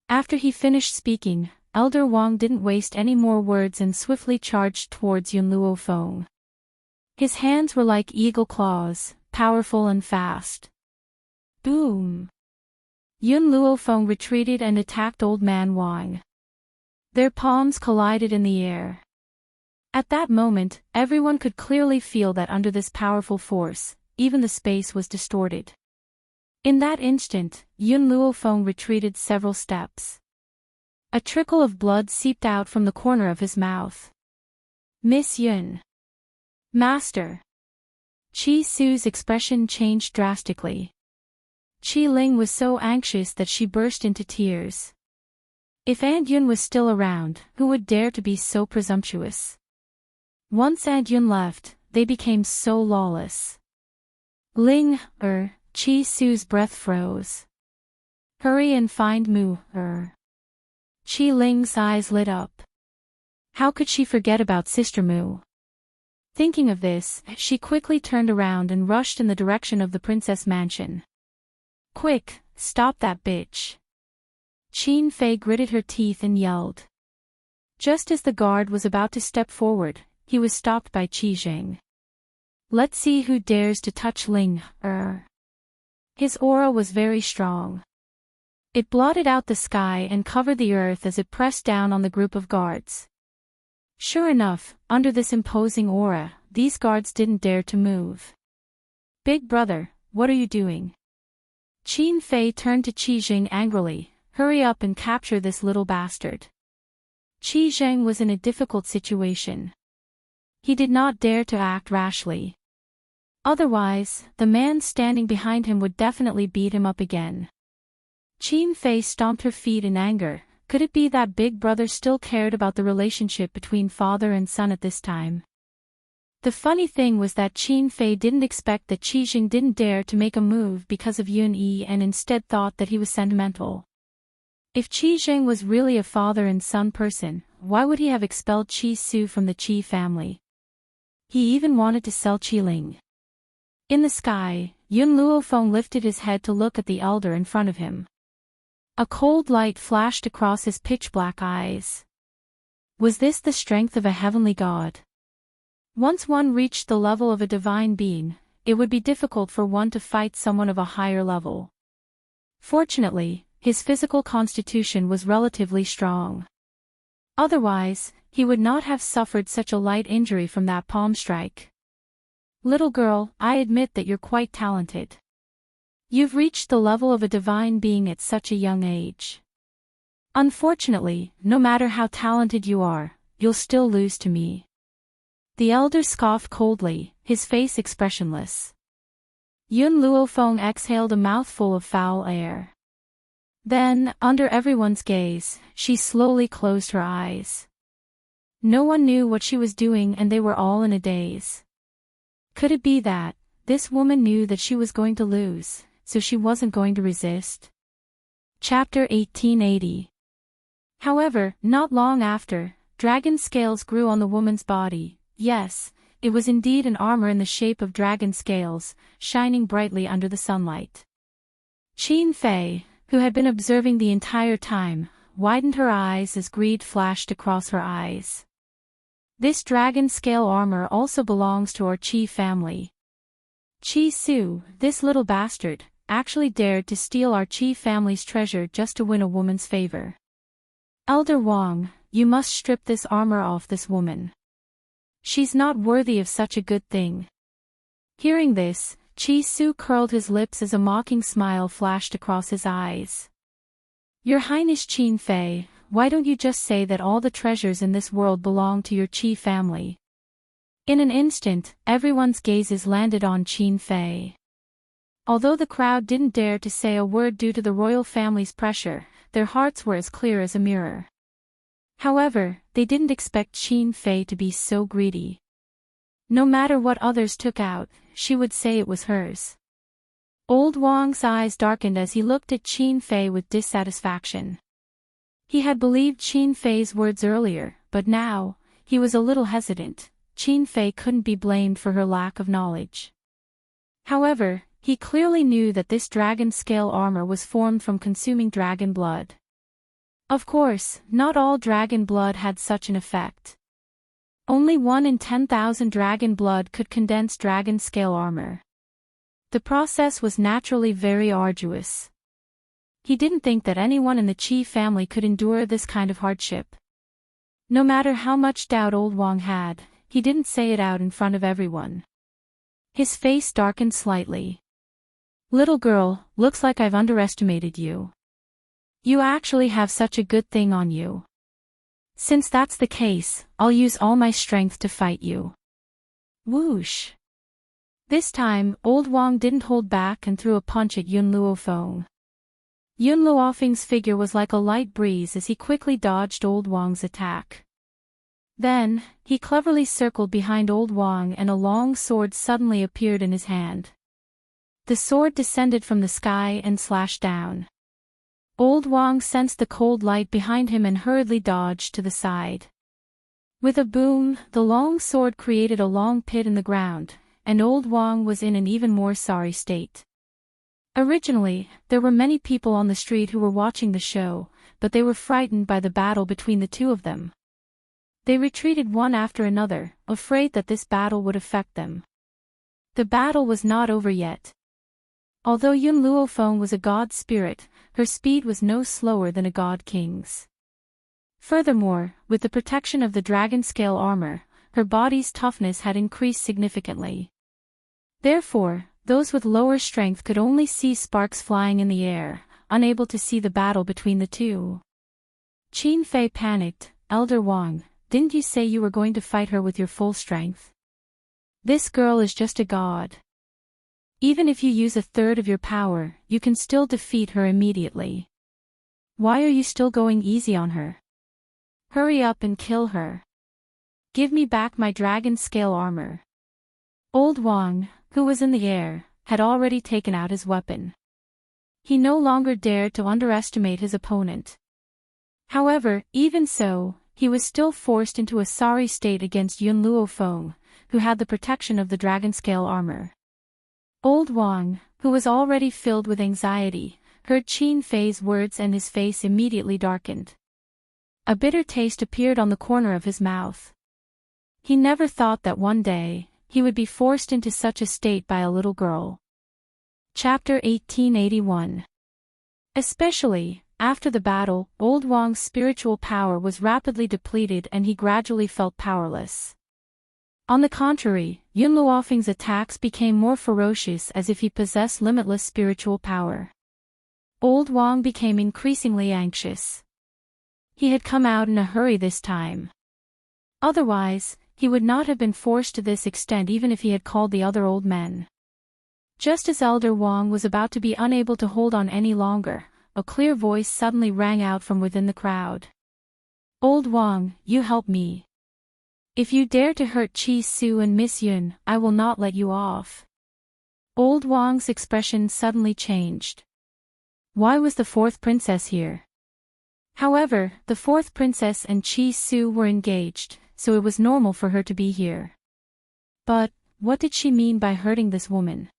After he finished speaking, Elder Wang didn't waste any more words and swiftly charged towards Yun Luofeng. His hands were like eagle claws, powerful and fast. Boom! Yun Luofeng retreated and attacked Old Man Wang. Their palms collided in the air. At that moment, everyone could clearly feel that under this powerful force, even the space was distorted. In that instant, Yun Luofeng retreated several steps. A trickle of blood seeped out from the corner of his mouth. "Miss Yun." "Master." Qi Su's expression changed drastically. Qi Ling was so anxious that she burst into tears. If Aunt Yun was still around, who would dare to be so presumptuous? Once Aunt Yun left, they became so lawless. Qi Su's breath froze. "Hurry and find Mu, Qi Ling's eyes lit up. How could she forget about Sister Mu? Thinking of this, she quickly turned around and rushed in the direction of the princess mansion. "Quick, stop that bitch." Qin Fei gritted her teeth and yelled. Just as the guard was about to step forward, he was stopped by Qi Zheng. "Let's see who dares to touch Ling, His aura was very strong. It blotted out the sky and covered the earth as it pressed down on the group of guards. Sure enough, under this imposing aura, these guards didn't dare to move. "Big brother, what are you doing?" Qin Fei turned to Qi Zheng angrily. "Hurry up and capture this little bastard." Qi Zheng was in a difficult situation. He did not dare to act rashly. Otherwise, the man standing behind him would definitely beat him up again. Qin Fei stomped her feet in anger. Could it be that Big Brother still cared about the relationship between father and son at this time? The funny thing was that Qin Fei didn't expect that Qi Zheng didn't dare to make a move because of Yun Yi and instead thought that he was sentimental. If Qi Zheng was really a father and son person, why would he have expelled Qi Su from the Qi family? He even wanted to sell Qi Ling. In the sky, Yun Luofeng lifted his head to look at the elder in front of him. A cold light flashed across his pitch-black eyes. Was this the strength of a heavenly god? Once one reached the level of a divine being, it would be difficult for one to fight someone of a higher level. Fortunately, his physical constitution was relatively strong. Otherwise, he would not have suffered such a light injury from that palm strike. "Little girl, I admit that you're quite talented. You've reached the level of a divine being at such a young age. Unfortunately, no matter how talented you are, you'll still lose to me." The elder scoffed coldly, his face expressionless. Yun Luofeng exhaled a mouthful of foul air. Then, under everyone's gaze, she slowly closed her eyes. No one knew what she was doing and they were all in a daze. Could it be that this woman knew that she was going to lose, so she wasn't going to resist? Chapter 1880. However, not long after, dragon scales grew on the woman's body. Yes, it was indeed an armor in the shape of dragon scales, shining brightly under the sunlight. Qin Fei, who had been observing the entire time, widened her eyes as greed flashed across her eyes. This dragon scale armor also belongs to our Qi family. Qi Su, this little bastard, actually dared to steal our Qi family's treasure just to win a woman's favor. Elder Wang, you must strip this armor off this woman. She's not worthy of such a good thing. Hearing this, Qi Su curled his lips as a mocking smile flashed across his eyes. Your Highness Qin Fei, why don't you just say that all the treasures in this world belong to your Qi family? In an instant, everyone's gazes landed on Qin Fei. Although the crowd didn't dare to say a word due to the royal family's pressure, their hearts were as clear as a mirror. However, they didn't expect Qin Fei to be so greedy. No matter what others took out, she would say it was hers. Old Wang's eyes darkened as he looked at Qin Fei with dissatisfaction. He had believed Qin Fei's words earlier, but now, he was a little hesitant. Qin Fei couldn't be blamed for her lack of knowledge. However, he clearly knew that this dragon scale armor was formed from consuming dragon blood. Of course, not all dragon blood had such an effect. Only 1 in 10,000 dragon blood could condense dragon scale armor. The process was naturally very arduous. He didn't think that anyone in the Qi family could endure this kind of hardship. No matter how much doubt old Wang had, he didn't say it out in front of everyone. His face darkened slightly. Little girl, looks like I've underestimated you. You actually have such a good thing on you. Since that's the case, I'll use all my strength to fight you. Whoosh! This time, old Wang didn't hold back and threw a punch at Yun Luofeng. Yun Luofeng's figure was like a light breeze as he quickly dodged old Wang's attack. Then, he cleverly circled behind old Wang and a long sword suddenly appeared in his hand. The sword descended from the sky and slashed down. Old Wang sensed the cold light behind him and hurriedly dodged to the side. With a boom, the long sword created a long pit in the ground, and old Wang was in an even more sorry state. Originally, there were many people on the street who were watching the show, but they were frightened by the battle between the two of them. They retreated one after another, afraid that this battle would affect them. The battle was not over yet. Although Yun Luofeng was a god spirit, her speed was no slower than a god king's. Furthermore, with the protection of the dragon scale armor, her body's toughness had increased significantly. Therefore, those with lower strength could only see sparks flying in the air, unable to see the battle between the two. Qin Fei panicked. Elder Wang, didn't you say you were going to fight her with your full strength? This girl is just a god. Even if you use a third of your power, you can still defeat her immediately. Why are you still going easy on her? Hurry up and kill her. Give me back my dragon scale armor. Old Wang, who was in the air, had already taken out his weapon. He no longer dared to underestimate his opponent. However, even so, he was still forced into a sorry state against Yun Luofeng, who had the protection of the dragon scale armor. Old Wang, who was already filled with anxiety, heard Qin Fei's words and his face immediately darkened. A bitter taste appeared on the corner of his mouth. He never thought that one day, he would be forced into such a state by a little girl. Chapter 1881. Especially, after the battle, old Wang's spiritual power was rapidly depleted and he gradually felt powerless. On the contrary, Yun Luofeng's attacks became more ferocious as if he possessed limitless spiritual power. Old Wang became increasingly anxious. He had come out in a hurry this time. Otherwise, he would not have been forced to this extent even if he had called the other old men. Just as Elder Wang was about to be unable to hold on any longer, a clear voice suddenly rang out from within the crowd. "Old Wang, you help me. If you dare to hurt Chi Su and Miss Yun, I will not let you off." Old Wang's expression suddenly changed. Why was the fourth princess here? However, the fourth princess and Chi Su were engaged, so it was normal for her to be here. But, what did she mean by hurting this woman?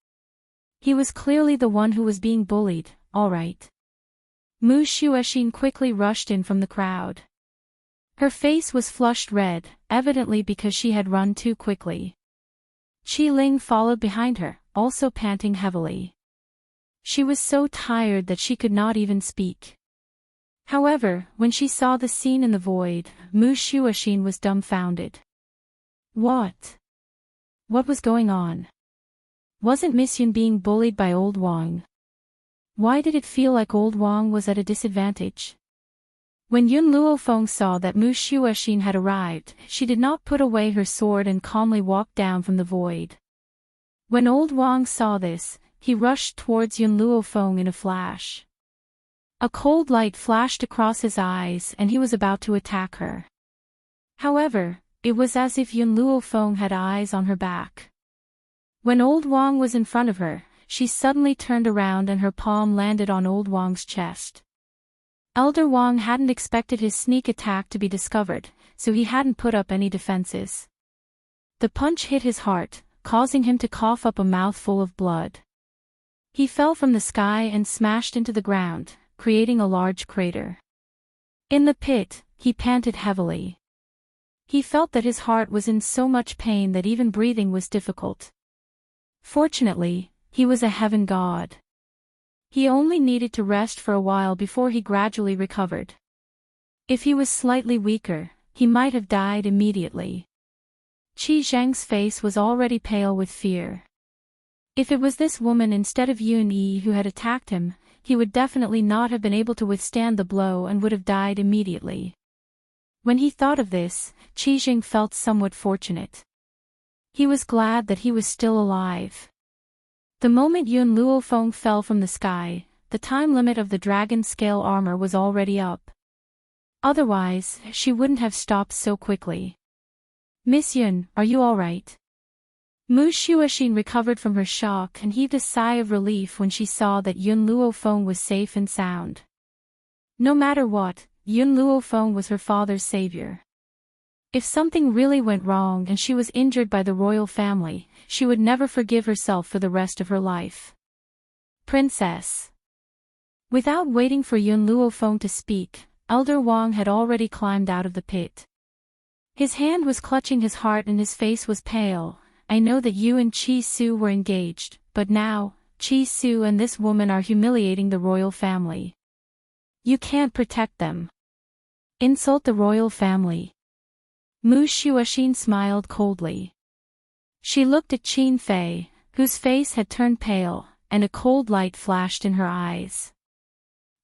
He was clearly the one who was being bullied, alright. Mu Shuexin quickly rushed in from the crowd. Her face was flushed red, evidently because she had run too quickly. Qi Ling followed behind her, also panting heavily. She was so tired that she could not even speak. However, when she saw the scene in the void, Mu Shuexin was dumbfounded. What? What was going on? Wasn't Miss Yun being bullied by Old Wang? Why did it feel like Old Wang was at a disadvantage? When Yun Luofeng saw that Mu Shuexin had arrived, she did not put away her sword and calmly walked down from the void. When Old Wang saw this, he rushed towards Yun Luofeng in a flash. A cold light flashed across his eyes and he was about to attack her. However, it was as if Yun Luofeng had eyes on her back. When Old Wang was in front of her, she suddenly turned around and her palm landed on Old Wang's chest. Elder Wang hadn't expected his sneak attack to be discovered, so he hadn't put up any defenses. The punch hit his heart, causing him to cough up a mouthful of blood. He fell from the sky and smashed into the ground, creating a large crater. In the pit, he panted heavily. He felt that his heart was in so much pain that even breathing was difficult. Fortunately, he was a heaven god. He only needed to rest for a while before he gradually recovered. If he was slightly weaker, he might have died immediately. Qi Zheng's face was already pale with fear. If it was this woman instead of Yun Yi who had attacked him, he would definitely not have been able to withstand the blow and would have died immediately. When he thought of this, Qi Zheng felt somewhat fortunate. He was glad that he was still alive. The moment Yun Luofeng fell from the sky, the time limit of the dragon scale armor was already up. Otherwise, she wouldn't have stopped so quickly. "Miss Yun, are you alright?" Mu Shuexin recovered from her shock and heaved a sigh of relief when she saw that Yun Luofeng was safe and sound. No matter what, Yun Luofeng was her father's savior. If something really went wrong and she was injured by the royal family, she would never forgive herself for the rest of her life. "Princess." Without waiting for Yun Luofeng to speak, Elder Wang had already climbed out of the pit. His hand was clutching his heart and his face was pale. "I know that you and Chi Su were engaged, but now, Chi Su and this woman are humiliating the royal family. You can't protect them. Insult the royal family." Mu Shuexin smiled coldly. She looked at Qin Fei, whose face had turned pale, and a cold light flashed in her eyes.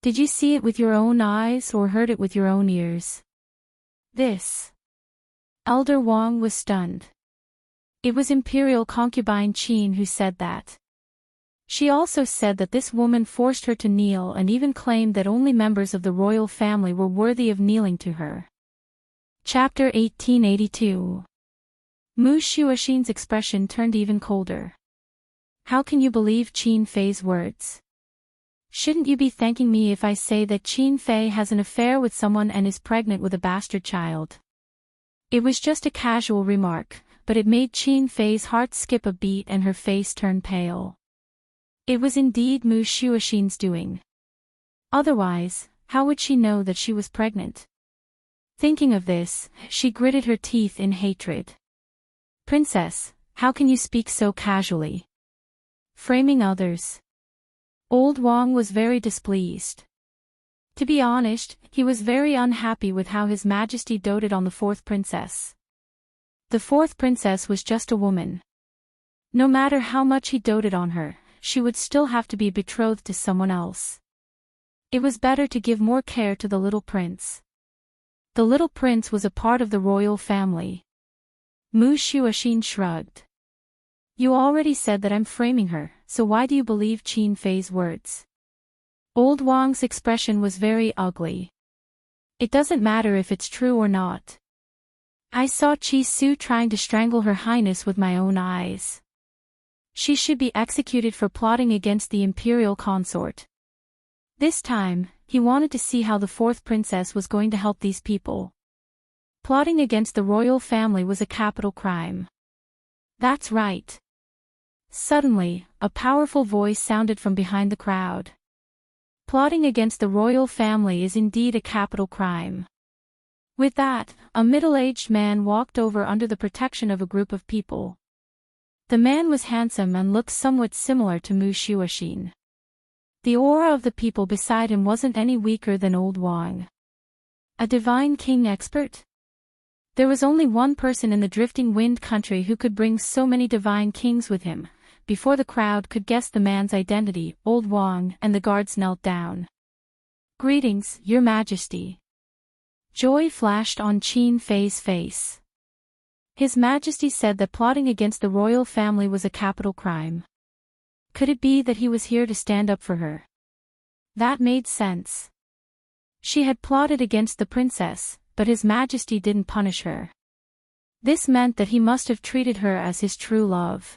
"Did you see it with your own eyes or heard it with your own ears?" This. Elder Wang was stunned. It was Imperial concubine Qin who said that. She also said that this woman forced her to kneel and even claimed that only members of the royal family were worthy of kneeling to her. Chapter 1882. Mu Shuexin's expression turned even colder. "How can you believe Qin Fei's words? Shouldn't you be thanking me if I say that Qin Fei has an affair with someone and is pregnant with a bastard child?" It was just a casual remark, but it made Qin Fei's heart skip a beat and her face turn pale. It was indeed Mu Shuexin's doing. Otherwise, how would she know that she was pregnant? Thinking of this, she gritted her teeth in hatred. "Princess, how can you speak so casually? Framing others." Old Wang was very displeased. To be honest, he was very unhappy with how His Majesty doted on the fourth princess. The fourth princess was just a woman. No matter how much he doted on her, she would still have to be betrothed to someone else. It was better to give more care to the little prince. The little prince was a part of the royal family. Mu Shuexin shrugged. "You already said that I'm framing her, so why do you believe Qin Fei's words?" Old Wang's expression was very ugly. It doesn't matter if it's true or not. I saw Chi Su trying to strangle Her Highness with my own eyes. She should be executed for plotting against the imperial consort. This time, he wanted to see how the fourth princess was going to help these people. Plotting against the royal family was a capital crime. That's right. Suddenly, a powerful voice sounded from behind the crowd. Plotting against the royal family is indeed a capital crime. With that, a middle-aged man walked over under the protection of a group of people. The man was handsome and looked somewhat similar to Mu Shuoxin. The aura of the people beside him wasn't any weaker than Old Wang. A divine king expert? There was only one person in the Drifting Wind country who could bring so many divine kings with him. Before the crowd could guess the man's identity, Old Wang and the guards knelt down. "Greetings, Your Majesty." Joy flashed on Qin Fei's face. His Majesty said that plotting against the royal family was a capital crime. Could it be that he was here to stand up for her? That made sense. She had plotted against the princess, but His Majesty didn't punish her. This meant that he must have treated her as his true love.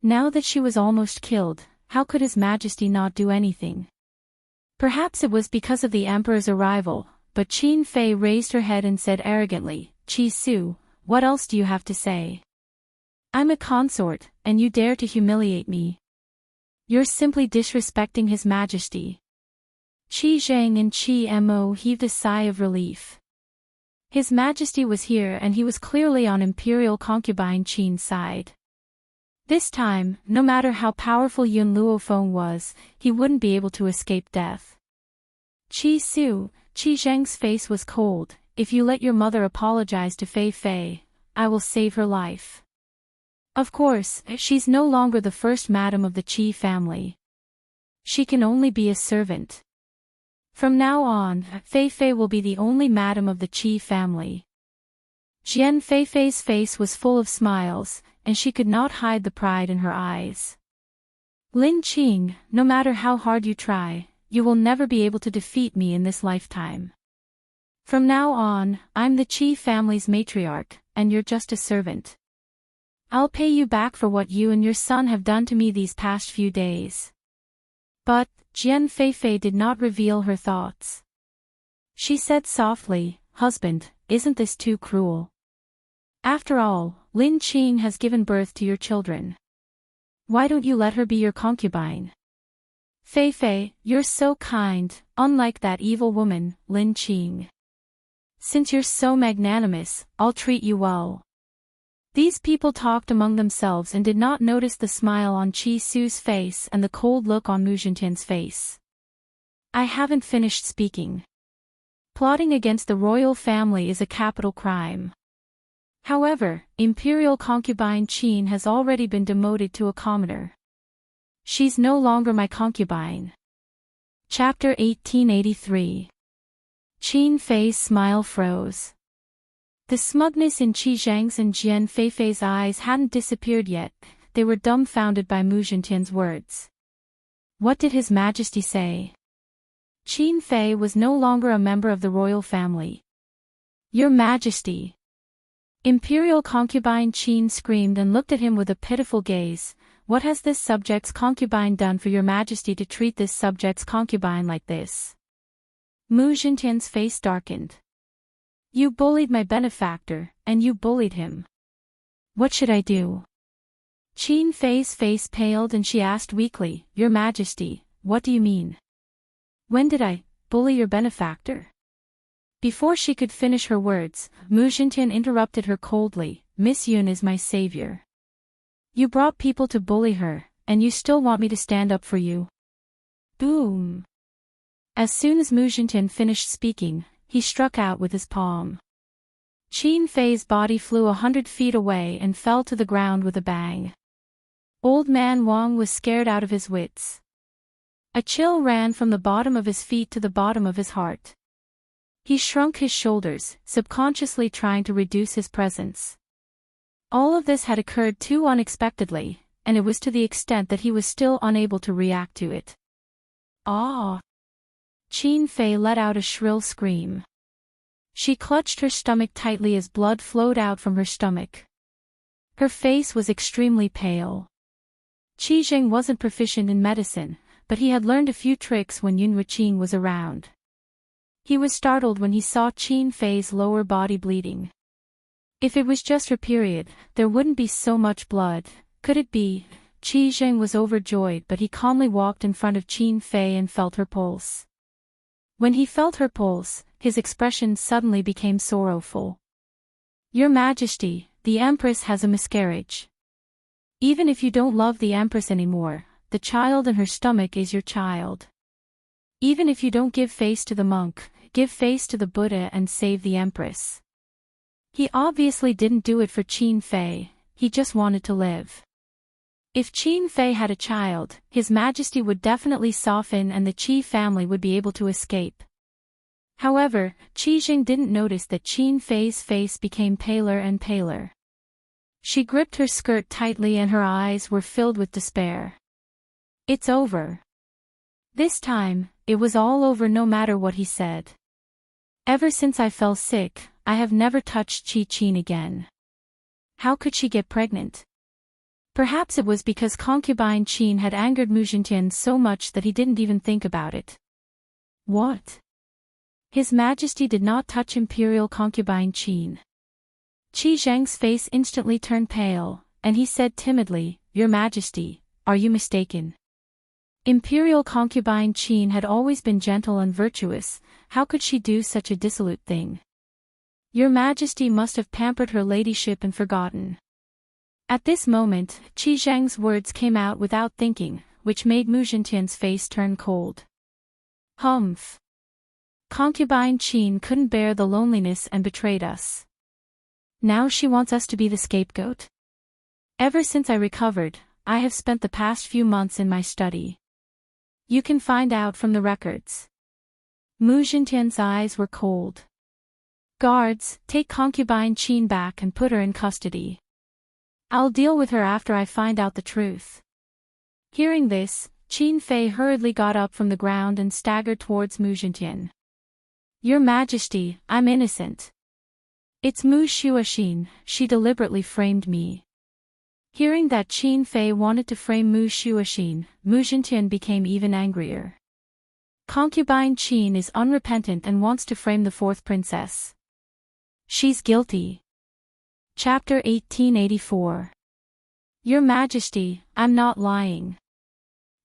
Now that she was almost killed, how could His Majesty not do anything? Perhaps it was because of the Emperor's arrival, but Qin Fei raised her head and said arrogantly, "Chi Su, what else do you have to say? I'm a consort, and you dare to humiliate me. You're simply disrespecting His Majesty." Qi Zhang and Qi Mo heaved a sigh of relief. His Majesty was here and he was clearly on Imperial concubine Qin's side. This time, no matter how powerful Yun Luofeng was, he wouldn't be able to escape death. "Qi Su," Qi Zhang's face was cold, "if you let your mother apologize to Fei Fei, I will save her life." Of course, she's no longer the first madam of the Qi family. She can only be a servant. From now on, Fei Fei will be the only madam of the Qi family. Jian Fei Fei's face was full of smiles, and she could not hide the pride in her eyes. "Lin Qing, no matter how hard you try, you will never be able to defeat me in this lifetime. From now on, I'm the Qi family's matriarch, and you're just a servant. I'll pay you back for what you and your son have done to me these past few days." But, Jian Fei Fei did not reveal her thoughts. She said softly, "Husband, isn't this too cruel? After all, Lin Qing has given birth to your children. Why don't you let her be your concubine? Fei Fei, you're so kind, unlike that evil woman, Lin Qing. Since you're so magnanimous, I'll treat you well." These people talked among themselves and did not notice the smile on Qi Su's face and the cold look on Mu Zhintian's face. "I haven't finished speaking. Plotting against the royal family is a capital crime. However, Imperial concubine Qin has already been demoted to a commoner. She's no longer my concubine." Chapter 1883. Qin Fei's smile froze. The smugness in Qi Zhang's and Jian Fei Fei's eyes hadn't disappeared yet, they were dumbfounded by Mu Zhintian's words. What did His Majesty say? Qin Fei was no longer a member of the royal family. "Your Majesty!" Imperial concubine Qin screamed and looked at him with a pitiful gaze. "What has this subject's concubine done for your Majesty to treat this subject's concubine like this?" Mu Zhintian's face darkened. "You bullied my benefactor, and you bullied him. What should I do?" Qin Fei's face paled and she asked weakly, "Your Majesty, what do you mean? When did I bully your benefactor?" Before she could finish her words, Mu Zhintian interrupted her coldly, "Miss Yun is my savior. You brought people to bully her, and you still want me to stand up for you?" Boom! As soon as Mu Zhintian finished speaking, he struck out with his palm. Qin Fei's body flew 100 feet away and fell to the ground with a bang. Old man Wang was scared out of his wits. A chill ran from the bottom of his feet to the bottom of his heart. He shrunk his shoulders, subconsciously trying to reduce his presence. All of this had occurred too unexpectedly, and it was to the extent that he was still unable to react to it. Ah! Qin Fei let out a shrill scream. She clutched her stomach tightly as blood flowed out from her stomach. Her face was extremely pale. Qi Zheng wasn't proficient in medicine, but he had learned a few tricks when Yun Wuqing was around. He was startled when he saw Qin Fei's lower body bleeding. If it was just her period, there wouldn't be so much blood, could it be? Qi Zheng was overjoyed, but he calmly walked in front of Qin Fei and felt her pulse. When he felt her pulse, his expression suddenly became sorrowful. Your Majesty, the Empress has a miscarriage. Even if you don't love the Empress anymore, the child in her stomach is your child. Even if you don't give face to the monk, give face to the Buddha and save the Empress. He obviously didn't do it for Qin Fei, he just wanted to live. If Qin Fei had a child, His Majesty would definitely soften and the Qi family would be able to escape. However, Qi Zheng didn't notice that Qin Fei's face became paler and paler. She gripped her skirt tightly and her eyes were filled with despair. It's over. This time, it was all over no matter what he said. Ever since I fell sick, I have never touched Qi Qin again. How could she get pregnant? Perhaps it was because concubine Qin had angered Mu Xintian so much that he didn't even think about it. What? His Majesty did not touch imperial concubine Qin. Qi Zheng's face instantly turned pale, and he said timidly, Your Majesty, are you mistaken? Imperial concubine Qin had always been gentle and virtuous, how could she do such a dissolute thing? Your Majesty must have pampered her ladyship and forgotten. At this moment, Qi Zheng's words came out without thinking, which made Mu Xintian's face turn cold. Humph. Concubine Qin couldn't bear the loneliness and betrayed us. Now she wants us to be the scapegoat? Ever since I recovered, I have spent the past few months in my study. You can find out from the records. Mu Xintian's eyes were cold. Guards, take concubine Qin back and put her in custody. I'll deal with her after I find out the truth. Hearing this, Qin Fei hurriedly got up from the ground and staggered towards Mu Xintian. Your Majesty, I'm innocent. It's Mu Xuexin, she deliberately framed me. Hearing that Qin Fei wanted to frame Mu Xuexin, Mu Xintian became even angrier. Concubine Qin is unrepentant and wants to frame the fourth princess. She's guilty. Chapter 1884. Your Majesty, I'm not lying.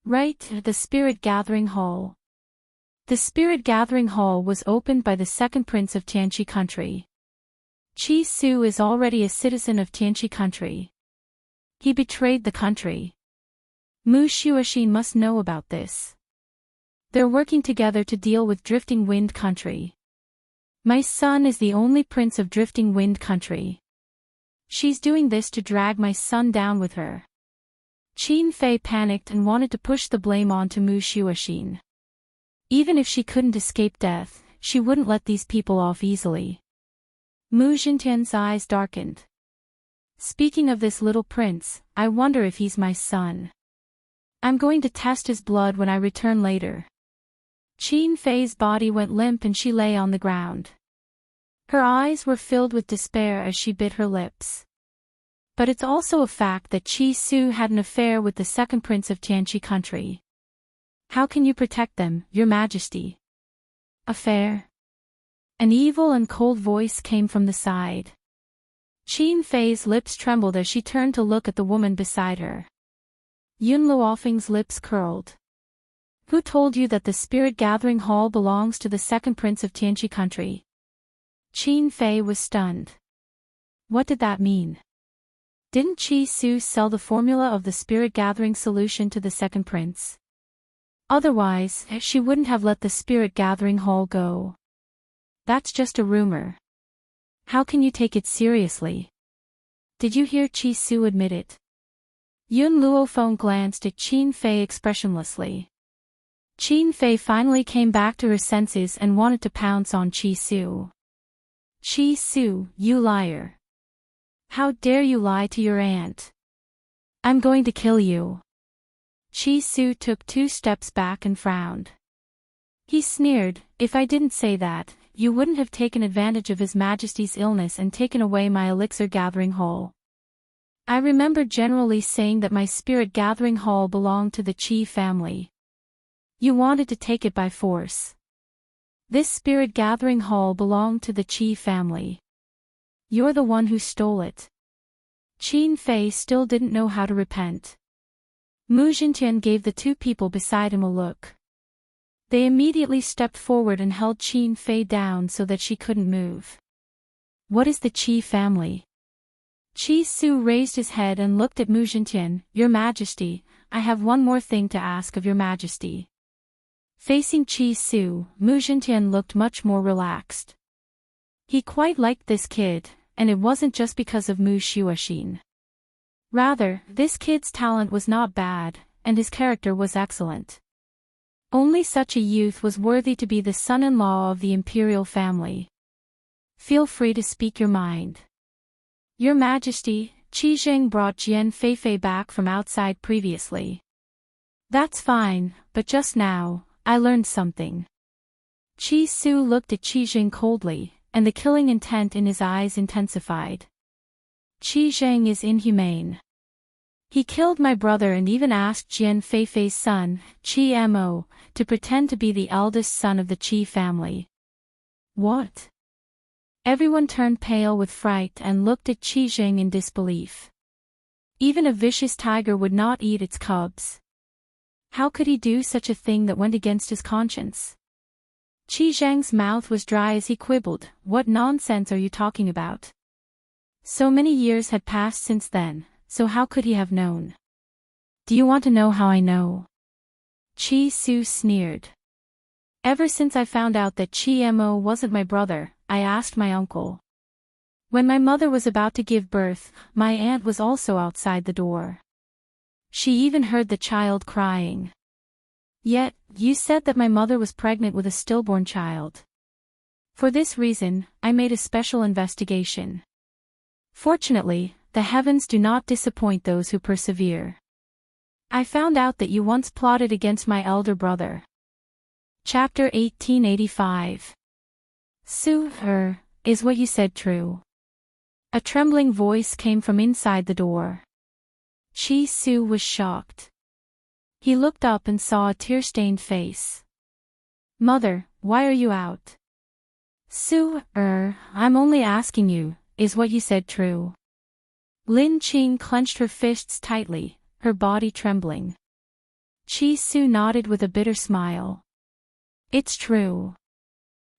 Right, the Spirit Gathering Hall. The Spirit Gathering Hall was opened by the second prince of Tianqi country. Qi Su is already a citizen of Tianqi country. He betrayed the country. Mu Xuexin must know about this. They're working together to deal with Drifting Wind country. My son is the only prince of Drifting Wind country. She's doing this to drag my son down with her. Qin Fei panicked and wanted to push the blame onto Mu Xuexin. Even if she couldn't escape death, she wouldn't let these people off easily. Mu Xintian's eyes darkened. Speaking of this little prince, I wonder if he's my son. I'm going to test his blood when I return later. Qin Fei's body went limp and she lay on the ground. Her eyes were filled with despair as she bit her lips. But it's also a fact that Qi Su had an affair with the second prince of Tianqi country. How can you protect them, Your Majesty? Affair? An evil and cold voice came from the side. Qin Fei's lips trembled as she turned to look at the woman beside her. Yun Luofeng's lips curled. Who told you that the Spirit Gathering Hall belongs to the second prince of Tianqi country? Qin Fei was stunned. What did that mean? Didn't Qi Su sell the formula of the Spirit Gathering solution to the second prince? Otherwise, she wouldn't have let the Spirit Gathering Hall go. That's just a rumor. How can you take it seriously? Did you hear Qi Su admit it? Yun Luofeng glanced at Qin Fei expressionlessly. Qin Fei finally came back to her senses and wanted to pounce on Qi Su. Qi Su, you liar. How dare you lie to your aunt? I'm going to kill you. Chi Su took 2 steps back and frowned. He sneered, "If I didn't say that, you wouldn't have taken advantage of His Majesty's illness and taken away my elixir-gathering hole. I remember generally saying that my spirit-gathering hall belonged to the Qi family. You wanted to take it by force. This spirit-gathering hall belonged to the Qi family. You're the one who stole it." Qin Fei still didn't know how to repent. Mu Xintian gave the 2 people beside him a look. They immediately stepped forward and held Qin Fei down so that she couldn't move. "What is the Qi family?" Chi Su raised his head and looked at Mu Xintian. "Your Majesty, I have one more thing to ask of Your Majesty." Facing Chi Su, Mu Xintian looked much more relaxed. He quite liked this kid, and it wasn't just because of Mu Xuexin. Rather, this kid's talent was not bad, and his character was excellent. Only such a youth was worthy to be the son-in-law of the imperial family. "Feel free to speak your mind." "Your Majesty, Qi Zheng brought Jian Feifei back from outside previously." "That's fine, but just now, I learned something." Chi Su looked at Qi Zheng coldly, and the killing intent in his eyes intensified. "Qi Zheng is inhumane. He killed my brother and even asked Jian Feifei's son, Qi Mo, to pretend to be the eldest son of the Qi family." "What?" Everyone turned pale with fright and looked at Qi Zheng in disbelief. Even a vicious tiger would not eat its cubs. How could he do such a thing that went against his conscience? Qi Zheng's mouth was dry as he quibbled. "What nonsense are you talking about? So many years had passed since then, so how could he have known?" "Do you want to know how I know?" Chi Su sneered. "Ever since I found out that Qi Mo wasn't my brother, I asked my uncle. When my mother was about to give birth, my aunt was also outside the door. She even heard the child crying. Yet, you said that my mother was pregnant with a stillborn child. For this reason, I made a special investigation. Fortunately, the heavens do not disappoint those who persevere. I found out that you once plotted against my elder brother." Chapter 1885. Su, is what you said true?" A trembling voice came from inside the door. Chi Su was shocked. He looked up and saw a tear-stained face. "Mother, why are you out?" "Su, I'm only asking you, is what you said true?" Lin Qing clenched her fists tightly, her body trembling. Chi Su nodded with a bitter smile. "It's true."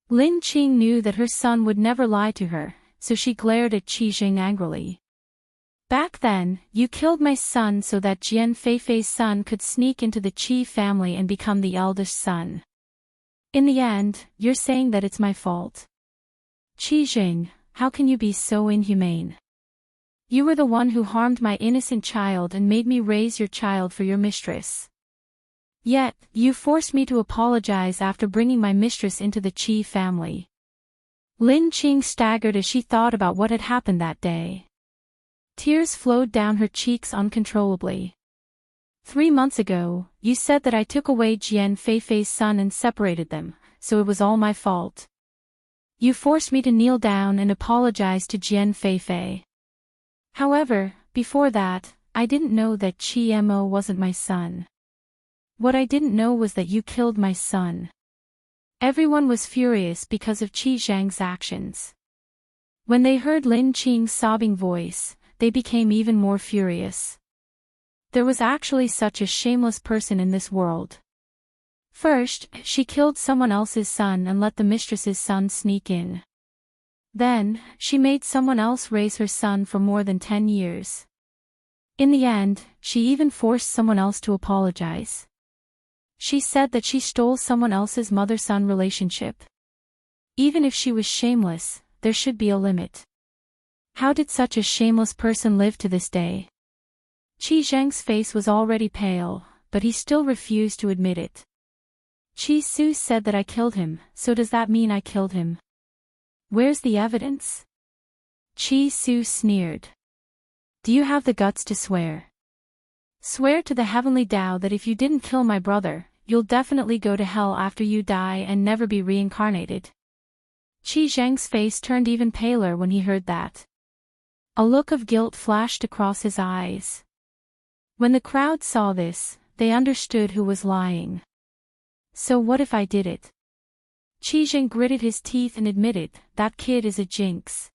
Lin Qing knew that her son would never lie to her, so she glared at Qi Zheng angrily. "Back then, you killed my son so that Jian Feifei's son could sneak into the Qi family and become the eldest son. In the end, you're saying that it's my fault. Qi Zheng, how can you be so inhumane? You were the one who harmed my innocent child and made me raise your child for your mistress. Yet, you forced me to apologize after bringing my mistress into the Qi family." Lin Qing staggered as she thought about what had happened that day. Tears flowed down her cheeks uncontrollably. 3 months ago, you said that I took away Jian Feifei's son and separated them, so it was all my fault. You forced me to kneel down and apologize to Jian Feifei. However, before that, I didn't know that Qi Mo wasn't my son. What I didn't know was that you killed my son. Everyone was furious because of Qi Zheng's actions. When they heard Lin Qing's sobbing voice, they became even more furious. There was actually such a shameless person in this world. First, she killed someone else's son and let the mistress's son sneak in. Then, she made someone else raise her son for more than 10 years. In the end, she even forced someone else to apologize. She said that she stole someone else's mother-son relationship. Even if she was shameless, there should be a limit. How did such a shameless person live to this day? Qi Zheng's face was already pale, but he still refused to admit it. Qi Su said that I killed him, so does that mean I killed him? Where's the evidence? Qi Su sneered. Do you have the guts to swear? Swear to the heavenly Tao that if you didn't kill my brother, you'll definitely go to hell after you die and never be reincarnated. Qi Zheng's face turned even paler when he heard that. A look of guilt flashed across his eyes. When the crowd saw this, they understood who was lying. So what if I did it? Qi Zheng gritted his teeth and admitted, that kid is a jinx.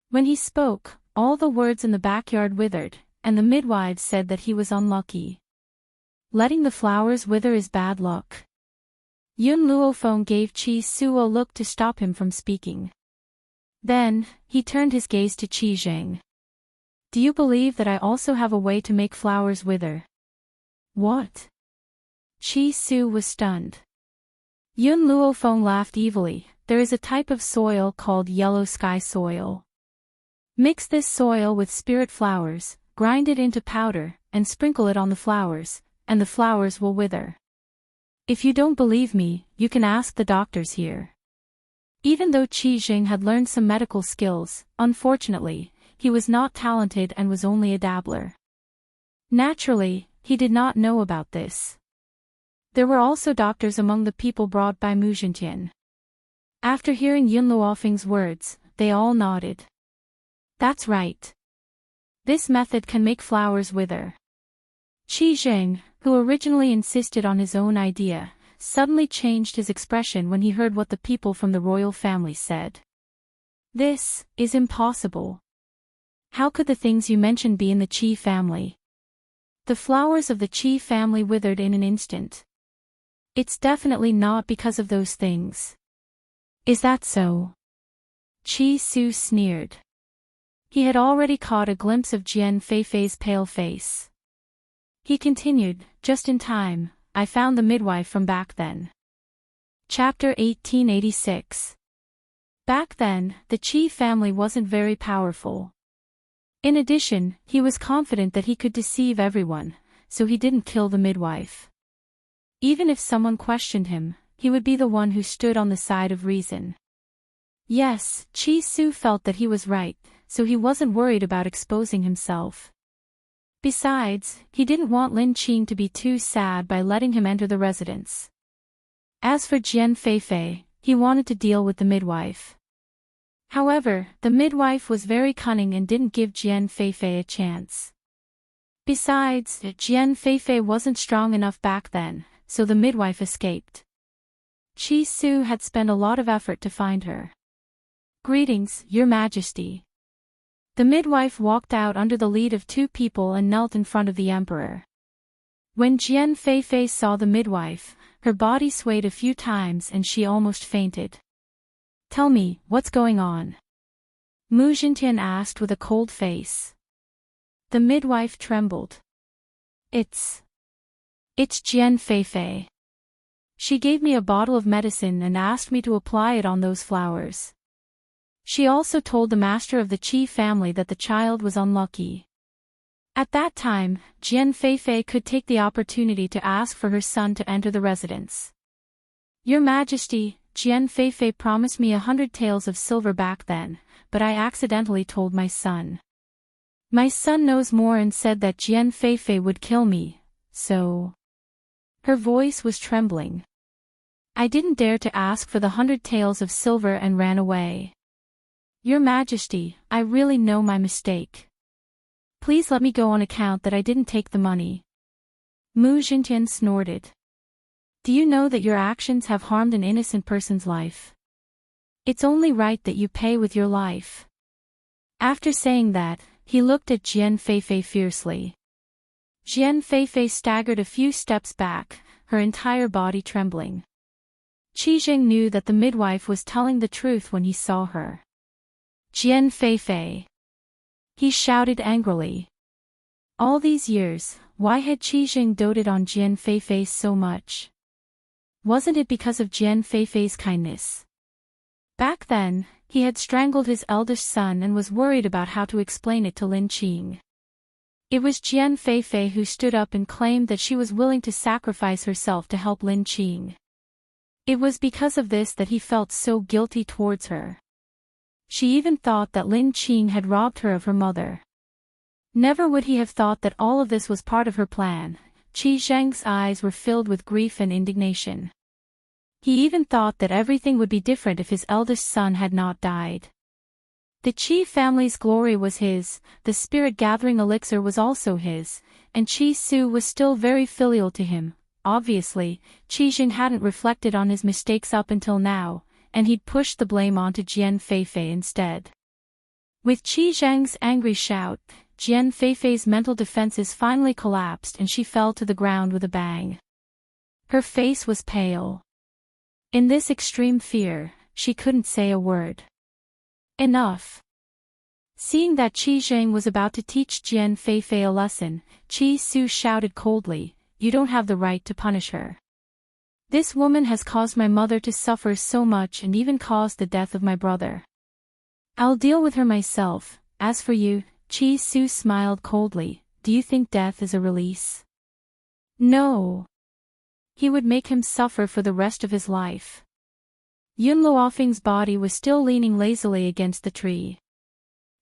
When he spoke, all the words in the backyard withered, and the midwives said that he was unlucky. Letting the flowers wither is bad luck. Yun Luofeng gave Qi Su a look to stop him from speaking. Then, he turned his gaze to Qi Zheng. Do you believe that I also have a way to make flowers wither? What? Qi Su was stunned. Yun Luofeng laughed evilly. There is a type of soil called yellow sky soil. Mix this soil with spirit flowers, grind it into powder, and sprinkle it on the flowers, and the flowers will wither. If you don't believe me, you can ask the doctors here. Even though Qi Zheng had learned some medical skills, unfortunately, he was not talented and was only a dabbler. Naturally, he did not know about this. There were also doctors among the people brought by Mu Zhintian. After hearing Yun Luofeng's words, they all nodded. That's right. This method can make flowers wither. Qi Zheng, who originally insisted on his own idea, suddenly changed his expression when he heard what the people from the royal family said. This is impossible. How could the things you mentioned be in the Qi family? The flowers of the Qi family withered in an instant. It's definitely not because of those things. Is that so? Qi Su sneered. He had already caught a glimpse of Jian Feifei's pale face. He continued, just in time, I found the midwife from back then. Chapter 1886. Back then, the Qi family wasn't very powerful. In addition, he was confident that he could deceive everyone, so he didn't kill the midwife. Even if someone questioned him, he would be the one who stood on the side of reason. Yes, Qi Su felt that he was right, so he wasn't worried about exposing himself. Besides, he didn't want Lin Qing to be too sad by letting him enter the residence. As for Jian Feifei, he wanted to deal with the midwife. However, the midwife was very cunning and didn't give Jian Feifei a chance. Besides, Jian Feifei wasn't strong enough back then, so the midwife escaped. Qi Su had spent a lot of effort to find her. Greetings, Your Majesty. The midwife walked out under the lead of two people and knelt in front of the emperor. When Jian Feifei saw the midwife, her body swayed a few times and she almost fainted. Tell me, what's going on? Mu Zhintian asked with a cold face. The midwife trembled. It's Jian Feifei. She gave me a bottle of medicine and asked me to apply it on those flowers. She also told the master of the Qi family that the child was unlucky. At that time, Jian Feifei could take the opportunity to ask for her son to enter the residence. Your Majesty, Jian Feifei promised me 100 taels of silver back then, but I accidentally told my son. My son knows more and said that Jian Feifei would kill me, so... Her voice was trembling. I didn't dare to ask for the 100 taels of silver and ran away. Your Majesty, I really know my mistake. Please let me go on account that I didn't take the money. Mu Zhintian snorted. Do you know that your actions have harmed an innocent person's life? It's only right that you pay with your life. After saying that, he looked at Jian Feifei fiercely. Jian Feifei staggered a few steps back, her entire body trembling. Qi Zheng knew that the midwife was telling the truth when he saw her. Jian Feifei! He shouted angrily. All these years, why had Qi Zheng doted on Jian Feifei so much? Wasn't it because of Jian Feifei's kindness? Back then, he had strangled his eldest son and was worried about how to explain it to Lin Qing. It was Jian Feifei who stood up and claimed that she was willing to sacrifice herself to help Lin Qing. It was because of this that he felt so guilty towards her. She even thought that Lin Qing had robbed her of her mother. Never would he have thought that all of this was part of her plan. Qi Zheng's eyes were filled with grief and indignation. He even thought that everything would be different if his eldest son had not died. The Qi family's glory was his, the spirit-gathering elixir was also his, and Qi Su was still very filial to him. Obviously, Qi Zheng hadn't reflected on his mistakes up until now, and he'd pushed the blame onto Jian Feifei instead. With Qi Zheng's angry shout, Jian Feifei's mental defenses finally collapsed and she fell to the ground with a bang. Her face was pale. In this extreme fear, she couldn't say a word. Enough. Seeing that Qi Zheng was about to teach Jian Feifei a lesson, Qi Su shouted coldly, "You don't have the right to punish her. This woman has caused my mother to suffer so much and even caused the death of my brother. I'll deal with her myself. As for you," Qi Su smiled coldly, "do you think death is a release? No. He would make him suffer for the rest of his life." Yun Luofeng's body was still leaning lazily against the tree.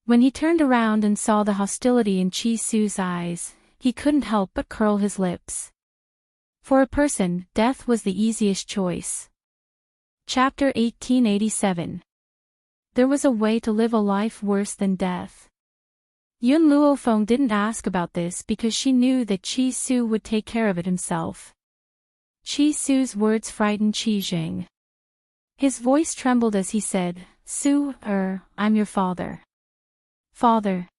When he turned around and saw the hostility in Qi Su's eyes, he couldn't help but curl his lips. For a person, death was the easiest choice. Chapter 1887. There was a way to live a life worse than death. Yun Luofeng didn't ask about this because she knew that Qi Su would take care of it himself. Qi Su's words frightened Qi Zheng. His voice trembled as he said, I'm your father." "Father?"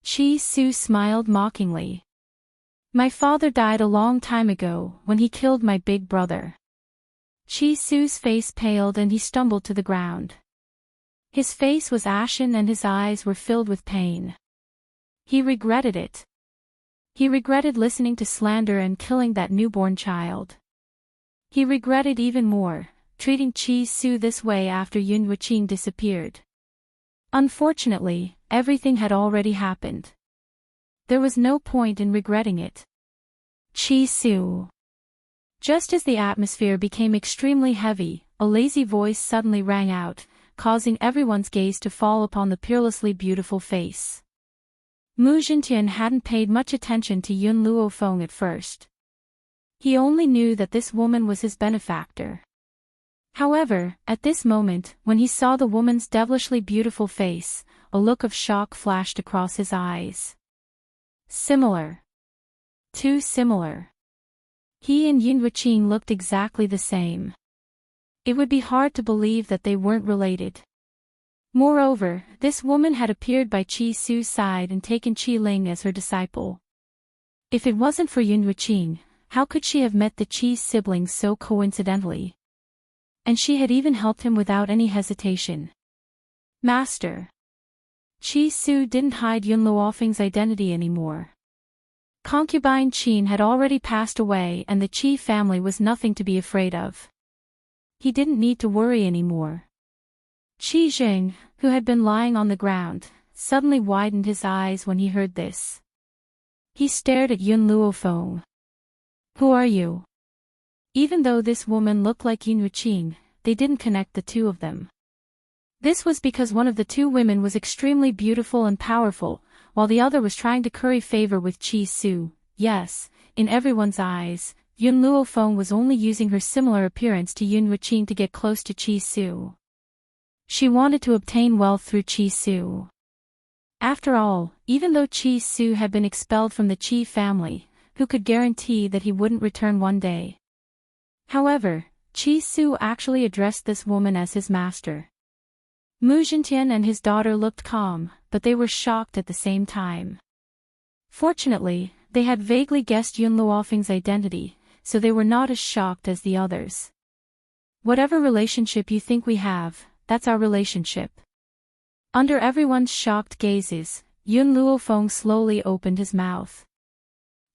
Qi Su smiled mockingly. "My father died a long time ago, when he killed my big brother." Qi Su's face paled and he stumbled to the ground. His face was ashen and his eyes were filled with pain. He regretted it. He regretted listening to slander and killing that newborn child. He regretted even more treating Qi Su this way after Yun Wuqing disappeared. Unfortunately, everything had already happened. There was no point in regretting it. Qi Su. Just as the atmosphere became extremely heavy, a lazy voice suddenly rang out, causing everyone's gaze to fall upon the peerlessly beautiful face. Mu Xintian hadn't paid much attention to Yun Luofeng at first. He only knew that this woman was his benefactor. However, at this moment, when he saw the woman's devilishly beautiful face, a look of shock flashed across his eyes. Similar. Too similar. He and Yun Wuqing looked exactly the same. It would be hard to believe that they weren't related. Moreover, this woman had appeared by Qi Su's side and taken Qi Ling as her disciple. If it wasn't for Yun Wuqing, how could she have met the Qi siblings so coincidentally? And she had even helped him without any hesitation. Master. Qi Su didn't hide Yun Luofeng's identity anymore. Concubine Qin had already passed away and the Qi family was nothing to be afraid of. He didn't need to worry anymore. Qi Zheng, who had been lying on the ground, suddenly widened his eyes when he heard this. He stared at Yun Luofeng. "Who are you?" Even though this woman looked like Yun Wuqing, they didn't connect the two of them. This was because one of the two women was extremely beautiful and powerful, while the other was trying to curry favor with Qi Su. Yes, in everyone's eyes, Yun Luofeng was only using her similar appearance to Yun Wuqing to get close to Qi Su. She wanted to obtain wealth through Qi Su. After all, even though Qi Su had been expelled from the Qi family, who could guarantee that he wouldn't return one day? However, Qi Su actually addressed this woman as his master. Mu Xintian and his daughter looked calm, but they were shocked at the same time. Fortunately, they had vaguely guessed Yun Luofeng's identity, so they were not as shocked as the others. "Whatever relationship you think we have, that's our relationship." Under everyone's shocked gazes, Yun Luofeng slowly opened his mouth.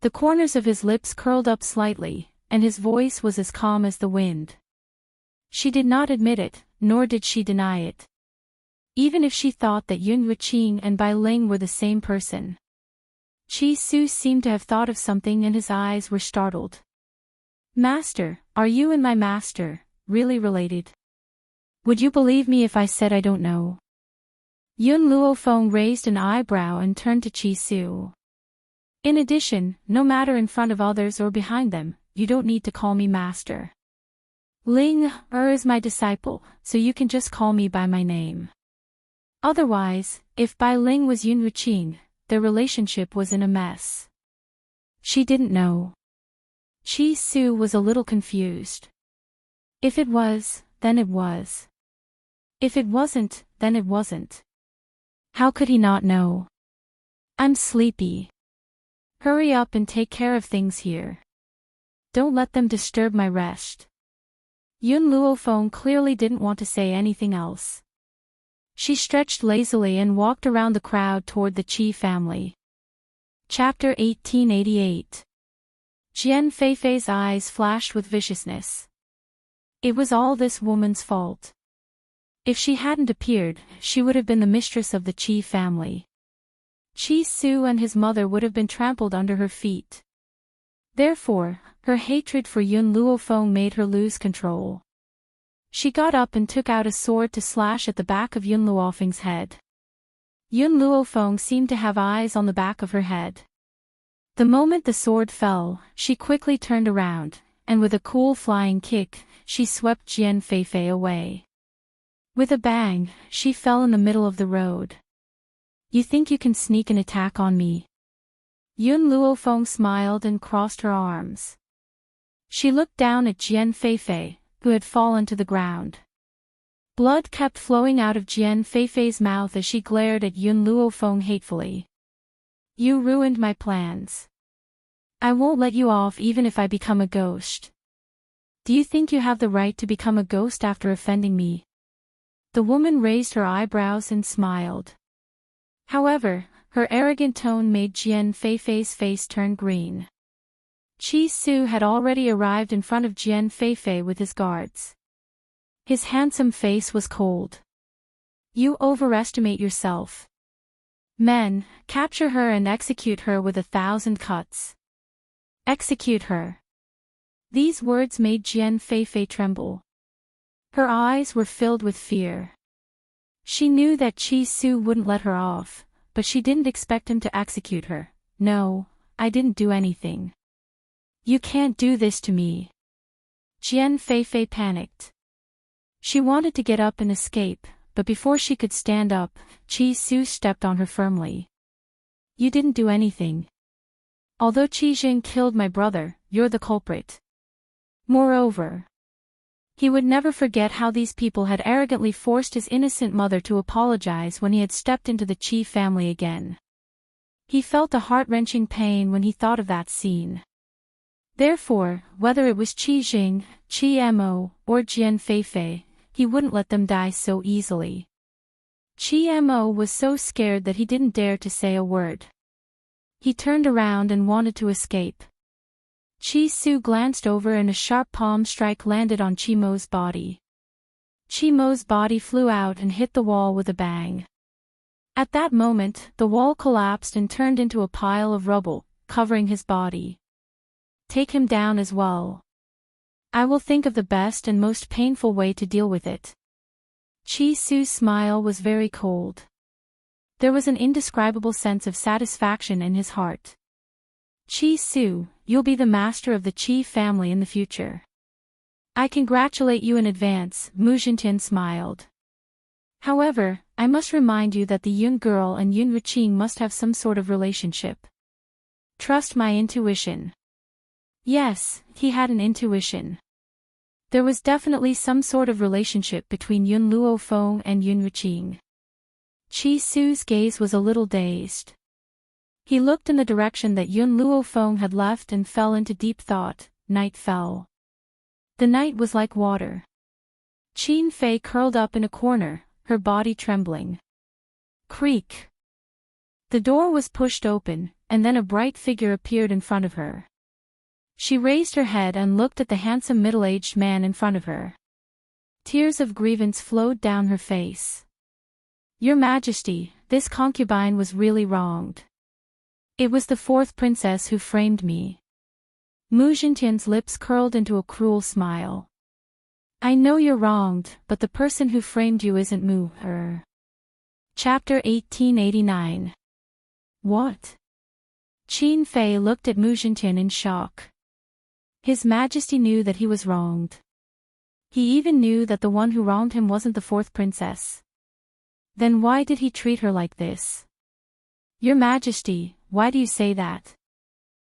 The corners of his lips curled up slightly, and his voice was as calm as the wind. She did not admit it, nor did she deny it. Even if she thought that Yun Wuqing and Bai Ling were the same person. Qi Su seemed to have thought of something and his eyes were startled. "Master, are you and my master really related? Would you believe me if I said I don't know?" Yun Luofeng raised an eyebrow and turned to Chi Su. In addition, no matter in front of others or behind them, you don't need to call me master. Ling is my disciple, so you can just call me by my name. Otherwise, if Bai Ling was Yun Wuqing, their relationship was in a mess. She didn't know. Chi Su was a little confused. If it was, then it was. If it wasn't, then it wasn't. How could he not know? I'm sleepy. Hurry up and take care of things here. Don't let them disturb my rest. Yun Luofeng clearly didn't want to say anything else. She stretched lazily and walked around the crowd toward the Qi family. Chapter 1888. Jian Feifei's eyes flashed with viciousness. It was all this woman's fault. If she hadn't appeared, she would have been the mistress of the Qi family. Chi Su and his mother would have been trampled under her feet. Therefore, her hatred for Yun Luofeng made her lose control. She got up and took out a sword to slash at the back of Yun Luofeng's head. Yun Luofeng seemed to have eyes on the back of her head. The moment the sword fell, she quickly turned around, and with a cool flying kick, she swept Jian Feifei away. With a bang, she fell in the middle of the road. You think you can sneak an attack on me? Yun Luofeng smiled and crossed her arms. She looked down at Jian Feifei, who had fallen to the ground. Blood kept flowing out of Jian Feifei's mouth as she glared at Yun Luofeng hatefully. You ruined my plans. I won't let you off even if I become a ghost. Do you think you have the right to become a ghost after offending me? The woman raised her eyebrows and smiled. However, her arrogant tone made Jian Feifei's face turn green. Chi Su had already arrived in front of Jian Feifei with his guards. His handsome face was cold. You overestimate yourself. Men, capture her and execute her with 1,000 cuts. Execute her. These words made Jian Feifei tremble. Her eyes were filled with fear. She knew that Chi Su wouldn't let her off, but she didn't expect him to execute her. No, I didn't do anything. You can't do this to me. Jian Feifei panicked. She wanted to get up and escape, but before she could stand up, Chi Su stepped on her firmly. You didn't do anything. Although Qi Jing killed my brother, you're the culprit. Moreover, he would never forget how these people had arrogantly forced his innocent mother to apologize when he had stepped into the Qi family again. He felt a heart-wrenching pain when he thought of that scene. Therefore, whether it was Qi Jing, Qi Mo, or Jian Feifei, he wouldn't let them die so easily. Qi Mo was so scared that he didn't dare to say a word. He turned around and wanted to escape. Chi Su glanced over and a sharp palm strike landed on Chi Mo's body. Chi Mo's body flew out and hit the wall with a bang. At that moment, the wall collapsed and turned into a pile of rubble, covering his body. Take him down as well. I will think of the best and most painful way to deal with it. Chi Su's smile was very cold. There was an indescribable sense of satisfaction in his heart. Chi Su, you'll be the master of the Qi family in the future. I congratulate you in advance, Mu Jintian smiled. However, I must remind you that the Yun girl and Yun Wuqing must have some sort of relationship. Trust my intuition. Yes, he had an intuition. There was definitely some sort of relationship between Yun Luofeng and Yun Wuqing. Chi Su's gaze was a little dazed. He looked in the direction that Yun Luofeng had left and fell into deep thought. Night fell. The night was like water. Qin Fei curled up in a corner, her body trembling. Creak. The door was pushed open, and then a bright figure appeared in front of her. She raised her head and looked at the handsome middle-aged man in front of her. Tears of grievance flowed down her face. Your Majesty, this concubine was really wronged. It was the fourth princess who framed me. Mu Jintian's lips curled into a cruel smile. I know you're wronged, but the person who framed you isn't Mu. Chapter 1889. What? Qin Fei looked at Mu Xintian in shock. His Majesty knew that he was wronged. He even knew that the one who wronged him wasn't the fourth princess. Then why did he treat her like this? Your Majesty, why do you say that?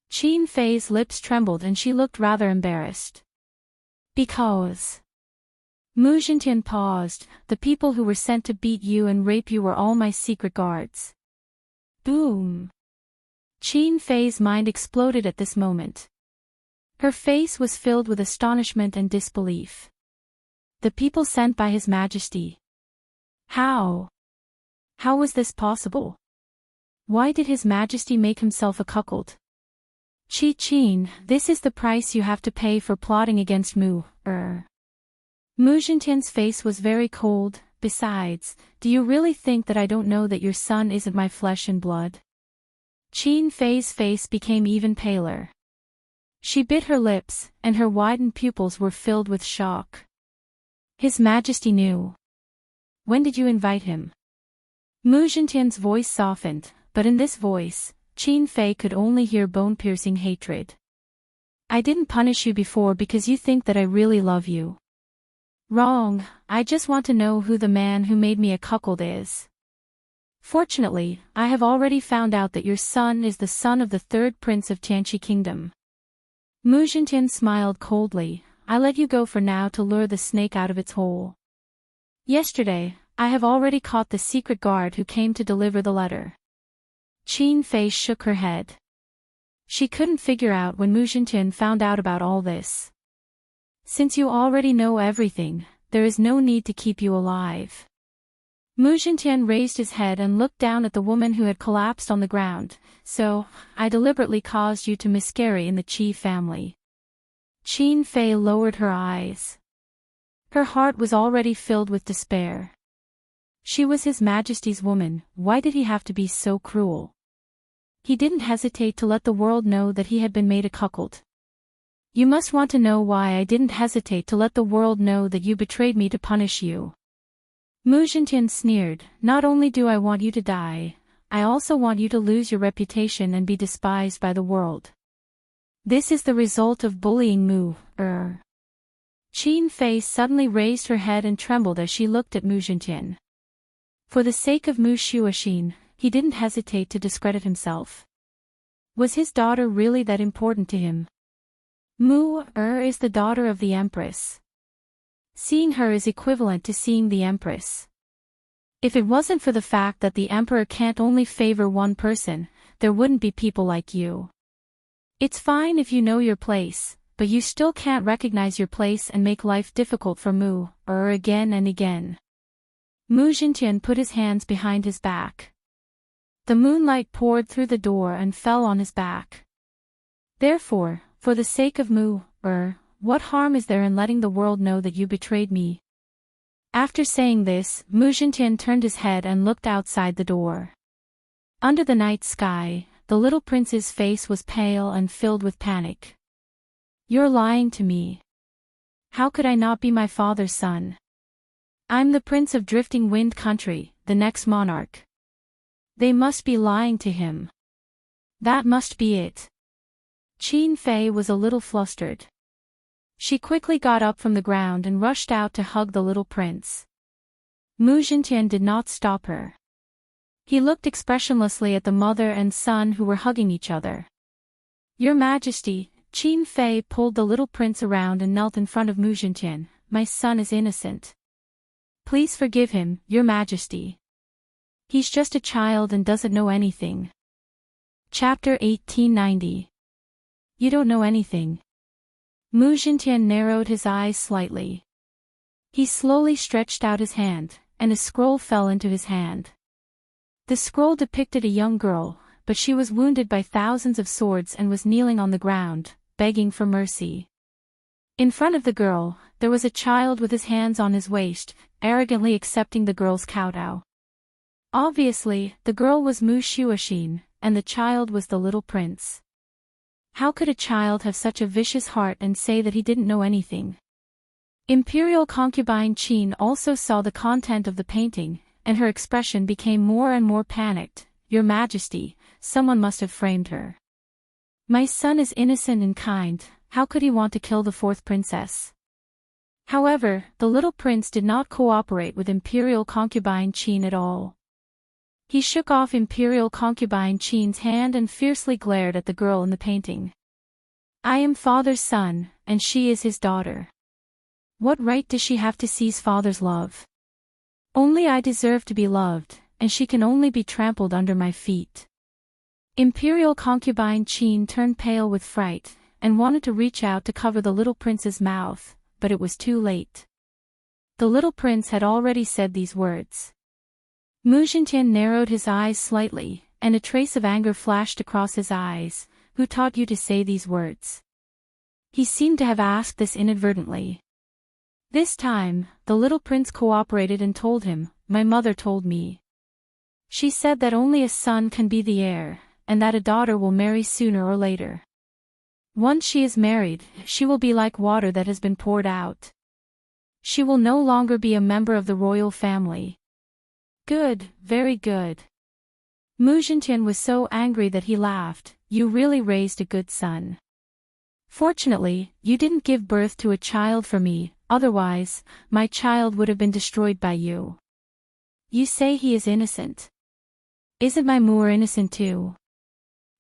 Qin Fei's lips trembled and she looked rather embarrassed. Because. Mu Xintian paused. The people who were sent to beat you and rape you were all my secret guards. Boom. Qin Fei's mind exploded at this moment. Her face was filled with astonishment and disbelief. The people sent by His Majesty. How? How was this possible? Why did His Majesty make himself a cuckold? Qin, this is the price you have to pay for plotting against Mu Xintian's face was very cold. Besides, do you really think that I don't know that your son isn't my flesh and blood? Qin Fei's face became even paler. She bit her lips, and her widened pupils were filled with shock. His Majesty knew. When did you invite him? Mu Xintian's voice softened, but in this voice, Qin Fei could only hear bone-piercing hatred. I didn't punish you before because you think that I really love you. Wrong, I just want to know who the man who made me a cuckold is. Fortunately, I have already found out that your son is the son of the third prince of Tianqi Kingdom. Mu Xintian smiled coldly. I let you go for now to lure the snake out of its hole. Yesterday, I have already caught the secret guard who came to deliver the letter. Qin Fei shook her head. She couldn't figure out when Mu Xintian found out about all this. Since you already know everything, there is no need to keep you alive. Mu Xintian raised his head and looked down at the woman who had collapsed on the ground. So, I deliberately caused you to miscarry in the Qi family. Qin Fei lowered her eyes. Her heart was already filled with despair. She was His Majesty's woman. Why did he have to be so cruel? He didn't hesitate to let the world know that he had been made a cuckold. You must want to know why I didn't hesitate to let the world know that you betrayed me to punish you. Mu Xintian sneered. Not only do I want you to die, I also want you to lose your reputation and be despised by the world. This is the result of bullying Mu. Qin Fei suddenly raised her head and trembled as she looked at Mu Xintian. For the sake of Mu Xuexin, he didn't hesitate to discredit himself. Was his daughter really that important to him? Mu is the daughter of the Empress. Seeing her is equivalent to seeing the Empress. If it wasn't for the fact that the Emperor can't only favor one person, there wouldn't be people like you. It's fine if you know your place, but you still can't recognize your place and make life difficult for Mu again and again. Mu Xintian put his hands behind his back. The moonlight poured through the door and fell on his back. Therefore, for the sake of Mu what harm is there in letting the world know that you betrayed me? After saying this, Mu Xintian turned his head and looked outside the door. Under the night sky, the little prince's face was pale and filled with panic. You're lying to me. How could I not be my father's son? I'm the prince of Drifting Wind Country, the next monarch. They must be lying to him. That must be it. Qin Fei was a little flustered. She quickly got up from the ground and rushed out to hug the little prince. Mu Xintian did not stop her. He looked expressionlessly at the mother and son who were hugging each other. Your Majesty, Qin Fei pulled the little prince around and knelt in front of Mu Xintian. My son is innocent. Please forgive him, Your Majesty. He's just a child and doesn't know anything. Chapter 1890. You don't know anything. Mu Xintian narrowed his eyes slightly. He slowly stretched out his hand, and a scroll fell into his hand. The scroll depicted a young girl, but she was wounded by thousands of swords and was kneeling on the ground, begging for mercy. In front of the girl, there was a child with his hands on his waist, arrogantly accepting the girl's kowtow. Obviously, the girl was Mu Xuexin, and the child was the little prince. How could a child have such a vicious heart and say that he didn't know anything? Imperial concubine Qin also saw the content of the painting, and her expression became more and more panicked. "Your Majesty, someone must have framed her. My son is innocent and kind, how could he want to kill the fourth princess?" However, the little prince did not cooperate with Imperial Concubine Qin at all. He shook off Imperial Concubine Qin's hand and fiercely glared at the girl in the painting. "I am father's son, and she is his daughter. What right does she have to seize father's love? Only I deserve to be loved, and she can only be trampled under my feet." Imperial Concubine Qin turned pale with fright, and wanted to reach out to cover the little prince's mouth, but it was too late. The little prince had already said these words. Muzhintian narrowed his eyes slightly, and a trace of anger flashed across his eyes. "Who taught you to say these words?" He seemed to have asked this inadvertently. This time, the little prince cooperated and told him, "My mother told me. She said that only a son can be the heir, and that a daughter will marry sooner or later. Once she is married, she will be like water that has been poured out. She will no longer be a member of the royal family." "Good, very good." Muzhintian was so angry that he laughed. "You really raised a good son. Fortunately, you didn't give birth to a child for me, otherwise, my child would have been destroyed by you. You say he is innocent. Isn't my Moor innocent too?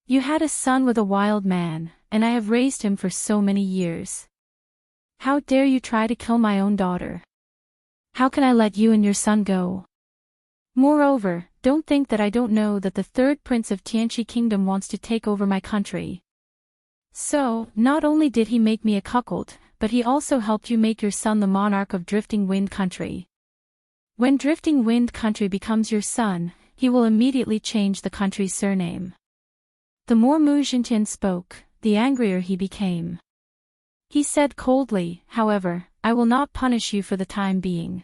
You had a son with a wild man, and I have raised him for so many years. How dare you try to kill my own daughter? How can I let you and your son go? Moreover, don't think that I don't know that the third prince of Tianqi Kingdom wants to take over my country. So, not only did he make me a cuckold, but he also helped you make your son the monarch of Drifting Wind Country. When Drifting Wind Country becomes your son, he will immediately change the country's surname." The more Muzhintian spoke, the angrier he became. He said coldly, "However, I will not punish you for the time being.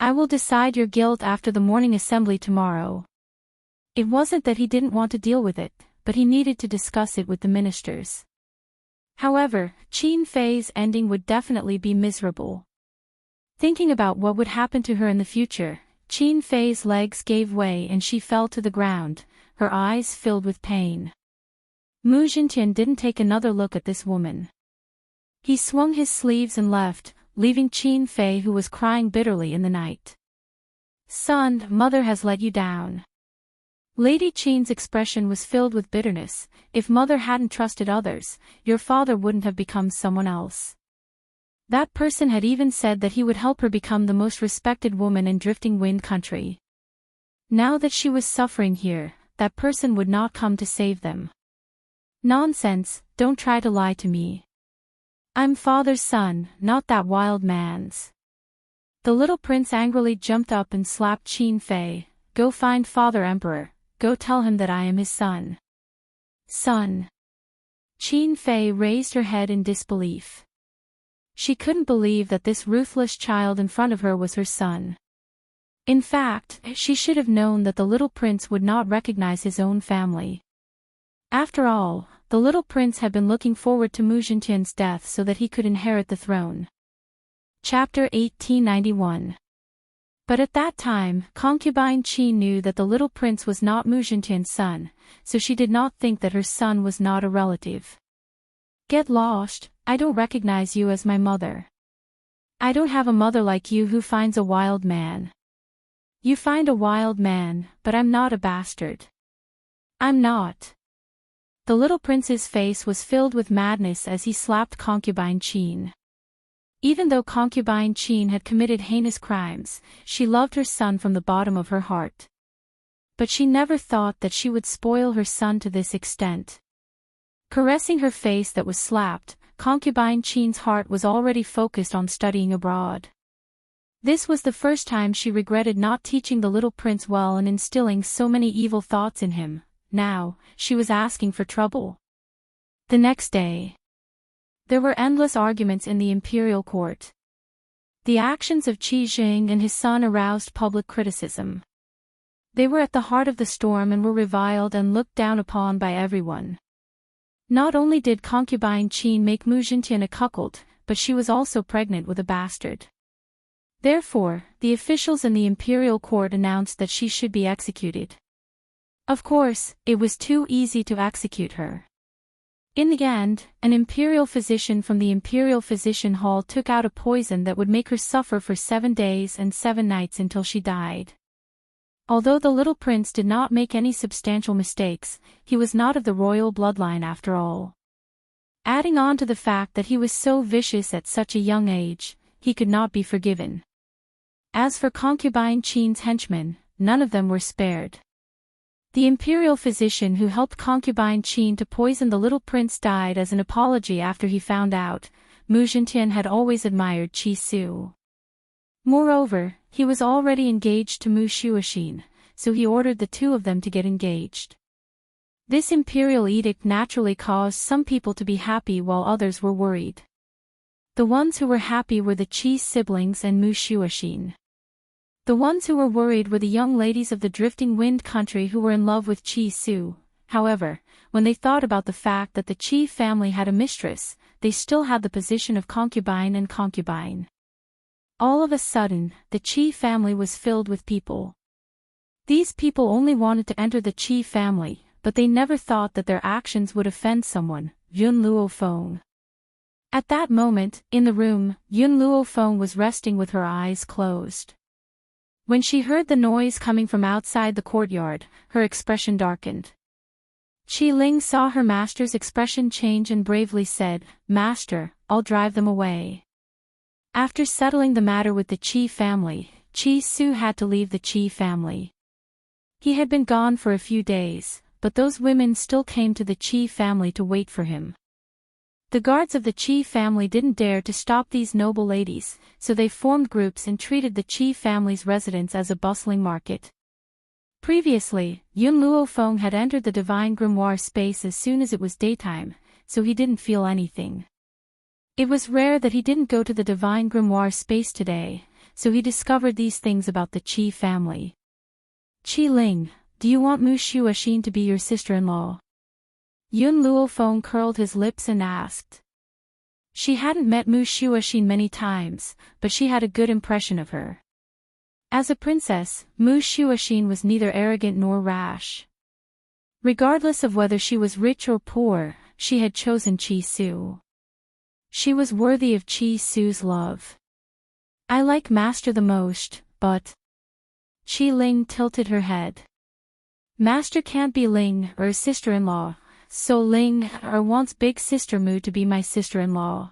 I will decide your guilt after the morning assembly tomorrow." It wasn't that he didn't want to deal with it, but he needed to discuss it with the ministers. However, Qin Fei's ending would definitely be miserable. Thinking about what would happen to her in the future, Qin Fei's legs gave way and she fell to the ground, her eyes filled with pain. Muzhintian didn't take another look at this woman. He swung his sleeves and left, leaving Qin Fei who was crying bitterly in the night. "Son, mother has let you down." Lady Qin's expression was filled with bitterness. "If mother hadn't trusted others, your father wouldn't have become someone else. That person had even said that he would help her become the most respected woman in Drifting Wind Country. Now that she was suffering here, that person would not come to save them. Nonsense, don't try to lie to me. I'm father's son, not that wild man's." The little prince angrily jumped up and slapped Qin Fei. "Go find Father Emperor, go tell him that I am his son." "Son?" Qin Fei raised her head in disbelief. She couldn't believe that this ruthless child in front of her was her son. In fact, she should have known that the little prince would not recognize his own family. After all, the little prince had been looking forward to Muzhintian's death so that he could inherit the throne. Chapter 1891. But at that time, Concubine Qin knew that the little prince was not Muzhintian's son, so she did not think that her son was not a relative. "Get lost, I don't recognize you as my mother. I don't have a mother like you who finds a wild man. You find a wild man, but I'm not a bastard. I'm not." The little prince's face was filled with madness as he slapped Concubine Qin. Even though Concubine Qin had committed heinous crimes, she loved her son from the bottom of her heart. But she never thought that she would spoil her son to this extent. Caressing her face that was slapped, Concubine Qin's heart was already focused on studying abroad. This was the first time she regretted not teaching the little prince well and instilling so many evil thoughts in him. Now, she was asking for trouble. The next day, there were endless arguments in the imperial court. The actions of Qi Jing and his son aroused public criticism. They were at the heart of the storm and were reviled and looked down upon by everyone. Not only did Concubine Qin make Muzhintian a cuckold, but she was also pregnant with a bastard. Therefore, the officials in the imperial court announced that she should be executed. Of course, it was too easy to execute her. In the end, an imperial physician from the imperial physician hall took out a poison that would make her suffer for 7 days and 7 nights until she died. Although the little prince did not make any substantial mistakes, he was not of the royal bloodline after all. Adding on to the fact that he was so vicious at such a young age, he could not be forgiven. As for concubine Qin's henchmen, none of them were spared. The imperial physician who helped concubine Qin to poison the little prince died as an apology after he found out. Mu Zhentian had always admired Qi Su. Moreover, he was already engaged to Mu Shuoxin, so he ordered the two of them to get engaged. This imperial edict naturally caused some people to be happy while others were worried. The ones who were happy were the Qi siblings and Mu Shuoxin. The ones who were worried were the young ladies of the Drifting Wind country who were in love with Qi Su. However, when they thought about the fact that the Qi family had a mistress, they still had the position of concubine and concubine. All of a sudden, the Qi family was filled with people. These people only wanted to enter the Qi family, but they never thought that their actions would offend someone. Yun Luofeng. At that moment, in the room, Yun Luofeng was resting with her eyes closed. When she heard the noise coming from outside the courtyard, her expression darkened. Qi Ling saw her master's expression change and bravely said, "Master, I'll drive them away." After settling the matter with the Qi family, Qi Su had to leave the Qi family. He had been gone for a few days, but those women still came to the Qi family to wait for him. The guards of the Qi family didn't dare to stop these noble ladies, so they formed groups and treated the Qi family's residence as a bustling market. Previously, Yun Luofeng had entered the divine grimoire space as soon as it was daytime, so he didn't feel anything. It was rare that he didn't go to the divine grimoire space today, so he discovered these things about the Qi family. "Qi Ling, do you want Mu Shuoxin to be your sister-in-law?" Yun Luofeng curled his lips and asked. She hadn't met Mu Shuoxin many times, but she had a good impression of her. As a princess, Mu Shuoxin was neither arrogant nor rash. Regardless of whether she was rich or poor, she had chosen Qi Su. She was worthy of Qi Su's love. "I like Master the most, but..." Qi Ling tilted her head. "Master can't be Ling or sister-in-law. So Ling wants big sister Mu to be my sister-in-law."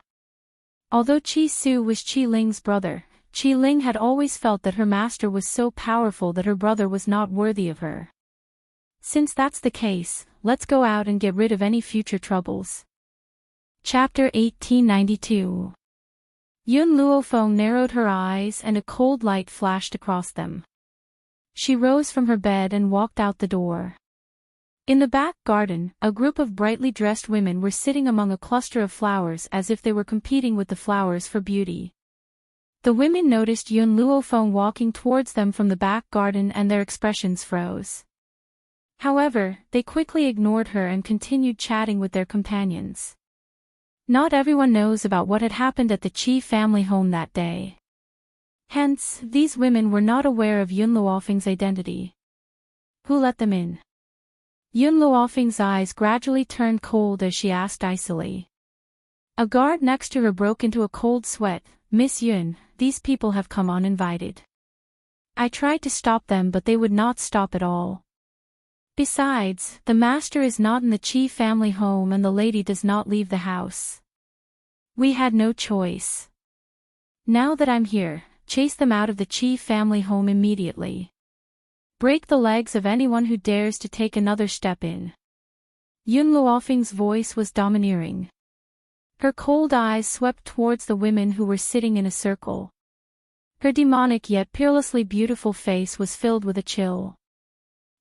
Although Qi Su was Qi Ling's brother, Qi Ling had always felt that her master was so powerful that her brother was not worthy of her. Since that's the case, let's go out and get rid of any future troubles. Chapter 1892. Yun Luofeng narrowed her eyes and a cold light flashed across them. She rose from her bed and walked out the door. In the back garden, a group of brightly dressed women were sitting among a cluster of flowers as if they were competing with the flowers for beauty. The women noticed Yun Luofeng walking towards them from the back garden and their expressions froze. However, they quickly ignored her and continued chatting with their companions. Not everyone knows about what had happened at the Qi family home that day. Hence, these women were not aware of Yun Luofeng's identity. Who let them in? Yun Luofeng's eyes gradually turned cold as she asked icily. A guard next to her broke into a cold sweat. "Miss Yun, these people have come uninvited. I tried to stop them but they would not stop at all. Besides, the master is not in the Qi family home and the lady does not leave the house. We had no choice. Now that I'm here, chase them out of the Qi family home immediately. Break the legs of anyone who dares to take another step in." Yun Luofeng's voice was domineering. Her cold eyes swept towards the women who were sitting in a circle. Her demonic yet peerlessly beautiful face was filled with a chill.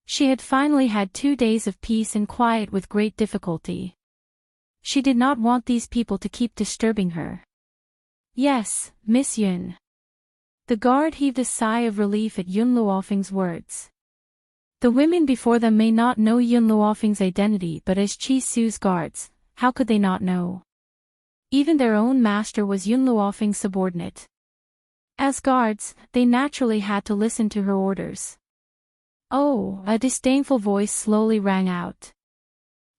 She had finally had 2 days of peace and quiet with great difficulty. She did not want these people to keep disturbing her. "Yes, Miss Yun." The guard heaved a sigh of relief at Yun Luofeng's words. The women before them may not know Yun Luofeng's identity, but as Qi Su's guards, how could they not know? Even their own master was Yun Luofeng's subordinate. As guards, they naturally had to listen to her orders. Oh, a disdainful voice slowly rang out.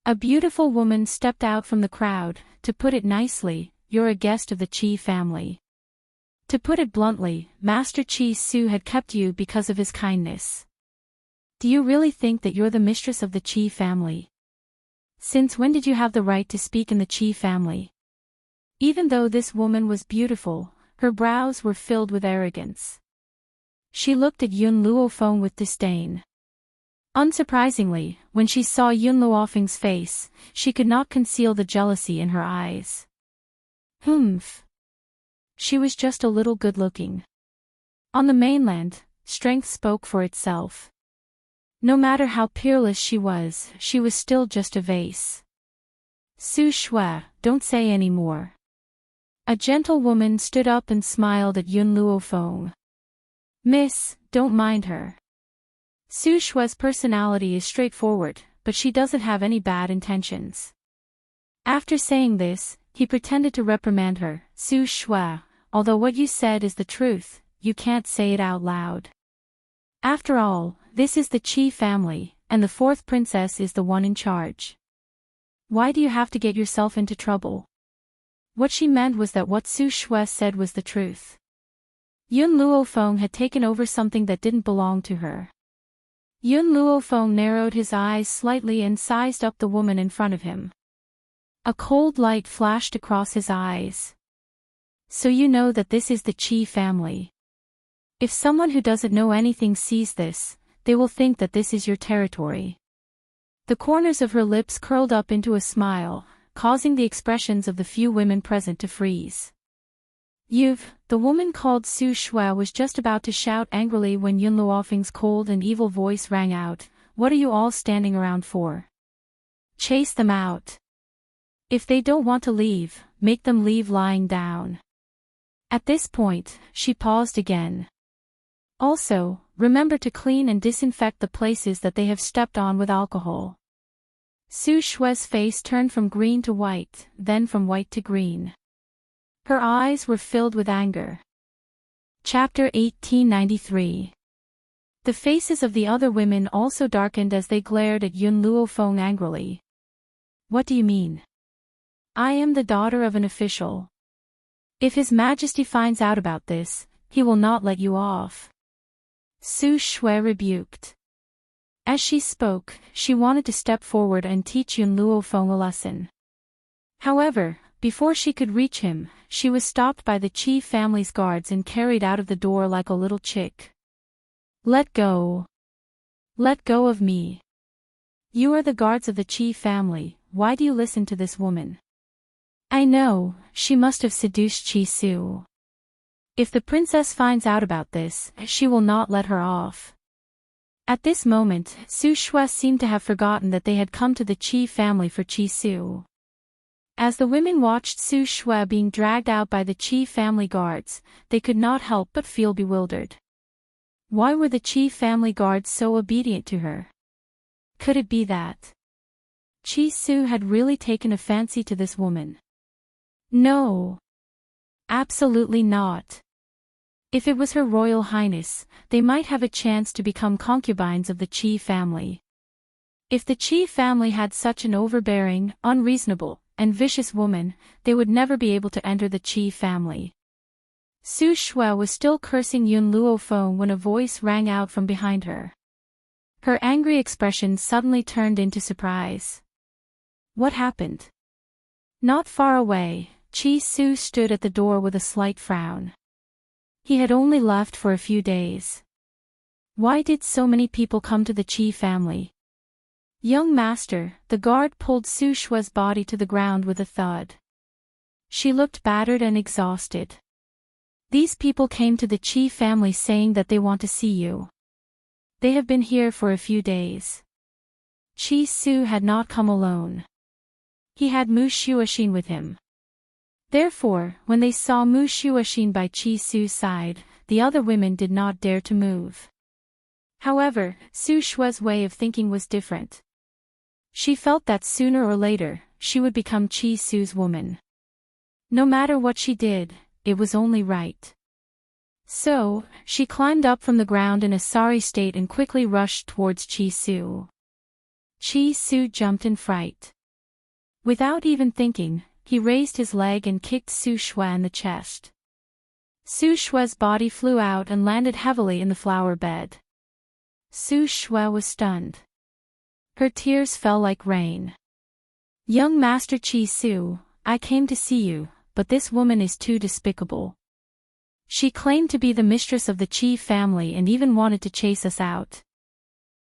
A beautiful woman stepped out from the crowd. To put it nicely, you're a guest of the Chi family. To put it bluntly, Master Chi Su had kept you because of his kindness. Do you really think that you're the mistress of the Chi family? Since when did you have the right to speak in the Chi family? Even though this woman was beautiful, her brows were filled with arrogance. She looked at Yun Luofeng with disdain. Unsurprisingly, when she saw Yun Luofeng's face, she could not conceal the jealousy in her eyes. Humph. She was just a little good-looking. On the mainland, strength spoke for itself. No matter how peerless she was still just a vase. Su Shui, don't say any more. A gentle woman stood up and smiled at Yun Luofeng. Miss, don't mind her. Su Shui's personality is straightforward, but she doesn't have any bad intentions. After saying this, he pretended to reprimand her. Su Shui, although what you said is the truth, you can't say it out loud. After all, this is the Chi family, and the fourth princess is the one in charge. Why do you have to get yourself into trouble? What she meant was that what Su Shui said was the truth. Yun Luofeng had taken over something that didn't belong to her. Yun Luofeng narrowed his eyes slightly and sized up the woman in front of him. A cold light flashed across his eyes. So you know that this is the Chi family. If someone who doesn't know anything sees this, they will think that this is your territory. The corners of her lips curled up into a smile, causing the expressions of the few women present to freeze. The woman called Su Shui was just about to shout angrily when Yun Luofeng's cold and evil voice rang out. What are you all standing around for? Chase them out. If they don't want to leave, make them leave lying down. At this point, she paused again. Also, remember to clean and disinfect the places that they have stepped on with alcohol. Su Shui's face turned from green to white, then from white to green. Her eyes were filled with anger. Chapter 1893. The faces of the other women also darkened as they glared at Yun Luofeng angrily. What do you mean? I am the daughter of an official. If His Majesty finds out about this, he will not let you off. Su Shui rebuked. As she spoke, she wanted to step forward and teach Yun Luofeng a lesson. However, before she could reach him, she was stopped by the Chi family's guards and carried out of the door like a little chick. Let go. Let go of me. You are the guards of the Chi family, why do you listen to this woman? I know, she must have seduced Chi Su. If the princess finds out about this, she will not let her off. At this moment, Su Shui seemed to have forgotten that they had come to the Chi family for Chi Su. As the women watched Su Shui being dragged out by the Chi family guards, they could not help but feel bewildered. Why were the Chi family guards so obedient to her? Could it be that Chi Su had really taken a fancy to this woman? No. Absolutely not. If it was Her Royal Highness, they might have a chance to become concubines of the Chi family. If the Chi family had such an overbearing, unreasonable, and vicious woman, they would never be able to enter the Chi family. Su Shui was still cursing Yun Luofeng when a voice rang out from behind her. Her angry expression suddenly turned into surprise. What happened? Not far away, Chi Su stood at the door with a slight frown. He had only left for a few days. Why did so many people come to the Chi family? Young master, the guard pulled Su Shui's body to the ground with a thud. She looked battered and exhausted. These people came to the Chi family saying that they want to see you. They have been here for a few days. Chi Su had not come alone. He had Mu Shuoxin with him. Therefore, when they saw Mu Shuoxin by Chi Su's side, the other women did not dare to move. However, Su Shui's way of thinking was different. She felt that sooner or later, she would become Chi Su's woman. No matter what she did, it was only right. So, she climbed up from the ground in a sorry state and quickly rushed towards Chi-Su. Chi-Su jumped in fright. Without even thinking, he raised his leg and kicked Su Shui in the chest. Su Shui's body flew out and landed heavily in the flower bed. Su Shui was stunned. Her tears fell like rain. "Young Master Chi-Su, I came to see you, but this woman is too despicable. She claimed to be the mistress of the Chi family and even wanted to chase us out."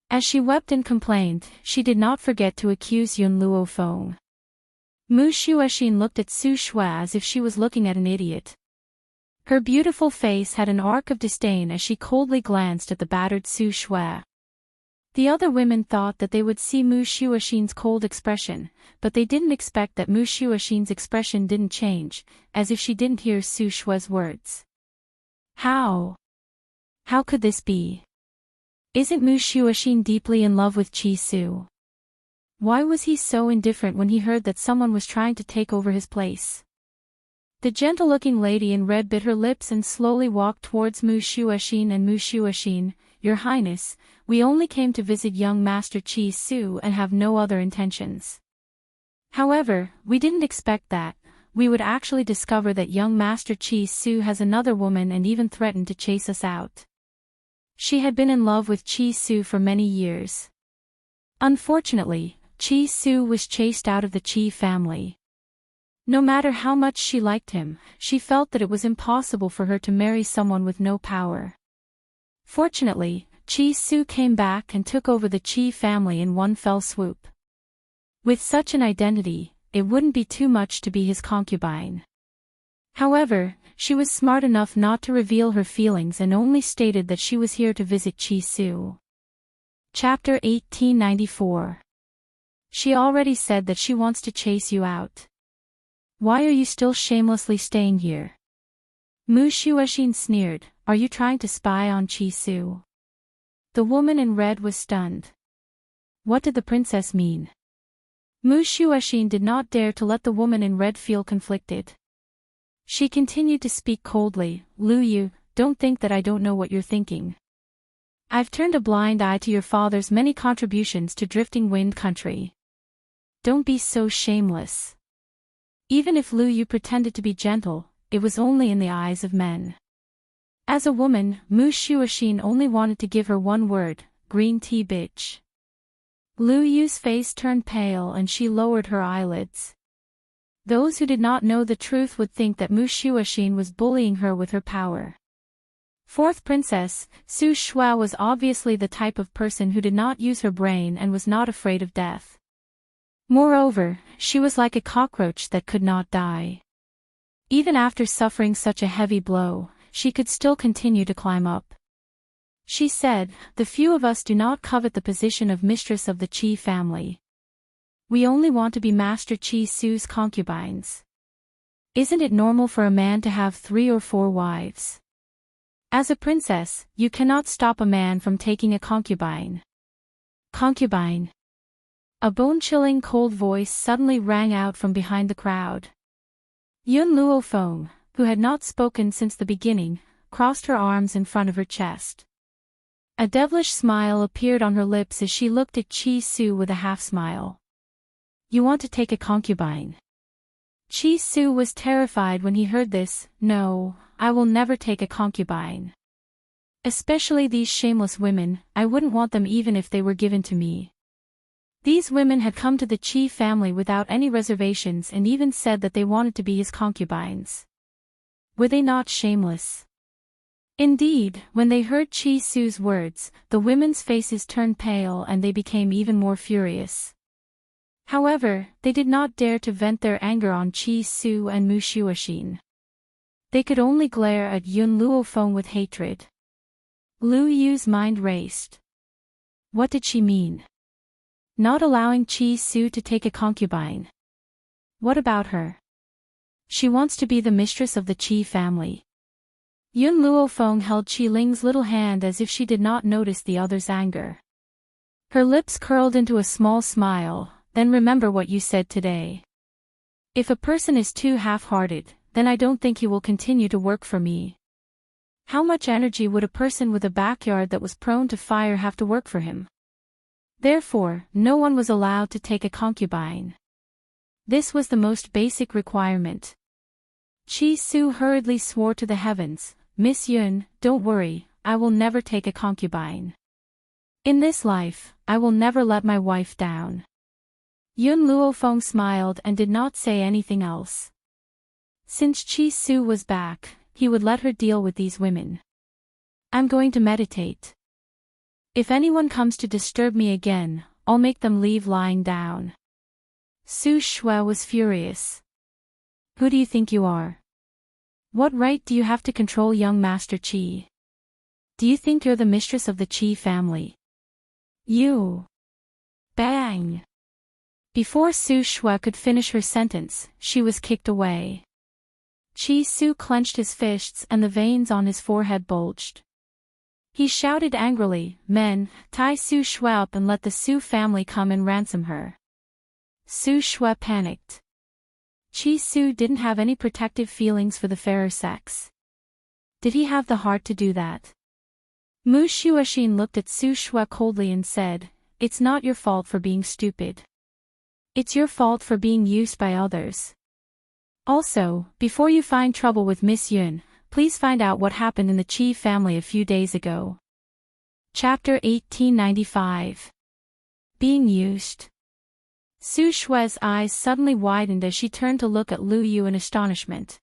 As she wept and complained, she did not forget to accuse Yun Luofeng. Mu Shuoxin looked at Su Shui as if she was looking at an idiot. Her beautiful face had an arc of disdain as she coldly glanced at the battered Su Shui. The other women thought that they would see Mu Shuoxin's cold expression, but they didn't expect that Mu Shuoxin's expression didn't change, as if she didn't hear Su Shui's words. How could this be? Isn't Mu Shuoxin deeply in love with Chi-Su? Why was he so indifferent when he heard that someone was trying to take over his place? The gentle-looking lady in red bit her lips and slowly walked towards Mu Shuoxin and Mu Shuoxin. "Your Highness, we only came to visit young Master Chi-Su and have no other intentions. However, we didn't expect that we would actually discover that young Master Chi-Su has another woman and even threatened to chase us out." She had been in love with Chi-Su for many years. Unfortunately, Chi-Su was chased out of the Chi family. No matter how much she liked him, she felt that it was impossible for her to marry someone with no power. Fortunately, Chi-Su came back and took over the Chi family in one fell swoop. With such an identity, it wouldn't be too much to be his concubine. However, she was smart enough not to reveal her feelings and only stated that she was here to visit Chi-Su. Chapter 1894. She already said that she wants to chase you out. Why are you still shamelessly staying here? Mu Shuoxin sneered, "Are you trying to spy on Chi-Su?" The woman in red was stunned. What did the princess mean? Mu Shuoxin did not dare to let the woman in red feel conflicted. She continued to speak coldly, "Lu Yu, don't think that I don't know what you're thinking. I've turned a blind eye to your father's many contributions to Drifting Wind Country. Don't be so shameless." Even if Lu Yu pretended to be gentle, it was only in the eyes of men. As a woman, Mu Shuoxin only wanted to give her one word: green tea bitch. Lu Yu's face turned pale and she lowered her eyelids. Those who did not know the truth would think that Mu Shuoxin was bullying her with her power. Fourth princess, Su Shui was obviously the type of person who did not use her brain and was not afraid of death. Moreover, she was like a cockroach that could not die. Even after suffering such a heavy blow, she could still continue to climb up. She said, "The few of us do not covet the position of mistress of the Chi family. We only want to be Master Chi-Su's concubines. Isn't it normal for a man to have 3 or 4 wives? As a princess, you cannot stop a man from taking a concubine." Concubine. A bone-chilling cold voice suddenly rang out from behind the crowd. Yun Luofeng, who had not spoken since the beginning, crossed her arms in front of her chest. A devilish smile appeared on her lips as she looked at Chi-Su with a half-smile. "You want to take a concubine?" Chi-Su was terrified when he heard this. "No, I will never take a concubine. Especially these shameless women, I wouldn't want them even if they were given to me." These women had come to the Chi family without any reservations and even said that they wanted to be his concubines. Were they not shameless? Indeed, when they heard Chi-Su's words, the women's faces turned pale and they became even more furious. However, they did not dare to vent their anger on Chi-Su and Mu Shuoxin. They could only glare at Yun Luofeng with hatred. Lu Yu's mind raced. What did she mean? Not allowing Chi-Su to take a concubine. What about her? She wants to be the mistress of the Chi family. Yun Luofeng held Qi Ling's little hand as if she did not notice the other's anger. Her lips curled into a small smile. "Then remember what you said today. If a person is too half-hearted, then I don't think he will continue to work for me." How much energy would a person with a backyard that was prone to fire have to work for him? Therefore, no one was allowed to take a concubine. This was the most basic requirement. Chi-Su hurriedly swore to the heavens, "Miss Yun, don't worry, I will never take a concubine. In this life, I will never let my wife down." Yun Luofeng smiled and did not say anything else. Since Chi-Su was back, he would let her deal with these women. "I'm going to meditate. If anyone comes to disturb me again, I'll make them leave lying down." Su Shui was furious. "Who do you think you are? What right do you have to control young Master Qi? Do you think you're the mistress of the Qi family? You!" Bang! Before Su Shui could finish her sentence, she was kicked away. Chi-Su clenched his fists and the veins on his forehead bulged. He shouted angrily, "Men, tie Su Shui up and let the Su family come and ransom her." Su Shui panicked. Chi-Su didn't have any protective feelings for the fairer sex. Did he have the heart to do that? Mu Shuoxin looked at Su Shui coldly and said, "It's not your fault for being stupid. It's your fault for being used by others. Also, before you find trouble with Miss Yun, please find out what happened in the Qi family a few days ago." Chapter 1895. Being used. Su Shui's eyes suddenly widened as she turned to look at Lu Yu in astonishment.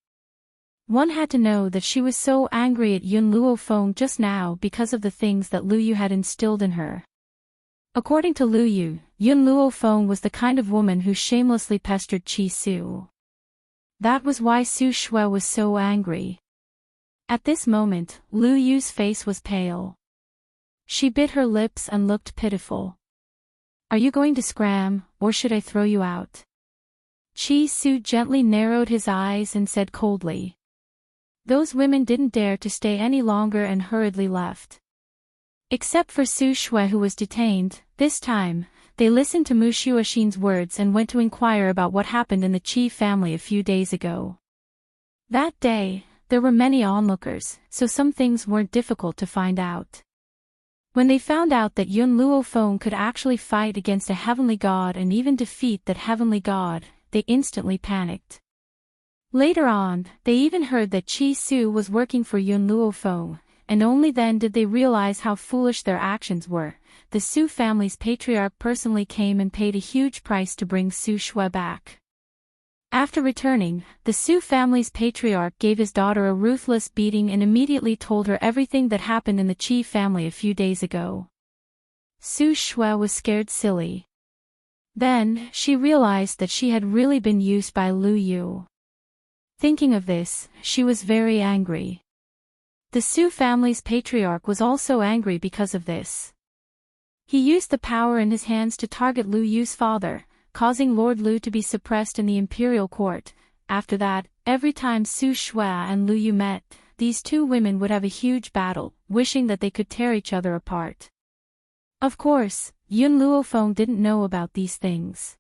One had to know that she was so angry at Yun Luofeng just now because of the things that Lu Yu had instilled in her. According to Lu Yu, Yun Luofeng was the kind of woman who shamelessly pestered Chi-Su. That was why Su Shui was so angry. At this moment, Lu Yu's face was pale. She bit her lips and looked pitiful. "Are you going to scram, or should I throw you out?" Chi-Su gently narrowed his eyes and said coldly. Those women didn't dare to stay any longer and hurriedly left. Except for Su Shui, who was detained. This time, they listened to Mu Shuoxin's words and went to inquire about what happened in the Qi family a few days ago. That day, there were many onlookers, so some things weren't difficult to find out. When they found out that Yun Luofeng could actually fight against a heavenly god and even defeat that heavenly god, they instantly panicked. Later on, they even heard that Chi-Su was working for Yun Luofeng, and only then did they realize how foolish their actions were. The Su family's patriarch personally came and paid a huge price to bring Su Shui back. After returning, the Su family's patriarch gave his daughter a ruthless beating and immediately told her everything that happened in the Qi family a few days ago. Su Shui was scared silly. Then, she realized that she had really been used by Lu Yu. Thinking of this, she was very angry. The Su family's patriarch was also angry because of this. He used the power in his hands to target Lu Yu's father, causing Lord Lu to be suppressed in the imperial court. After that, every time Su Shui and Lu Yu met, these two women would have a huge battle, wishing that they could tear each other apart. Of course, Yun Luofeng didn't know about these things.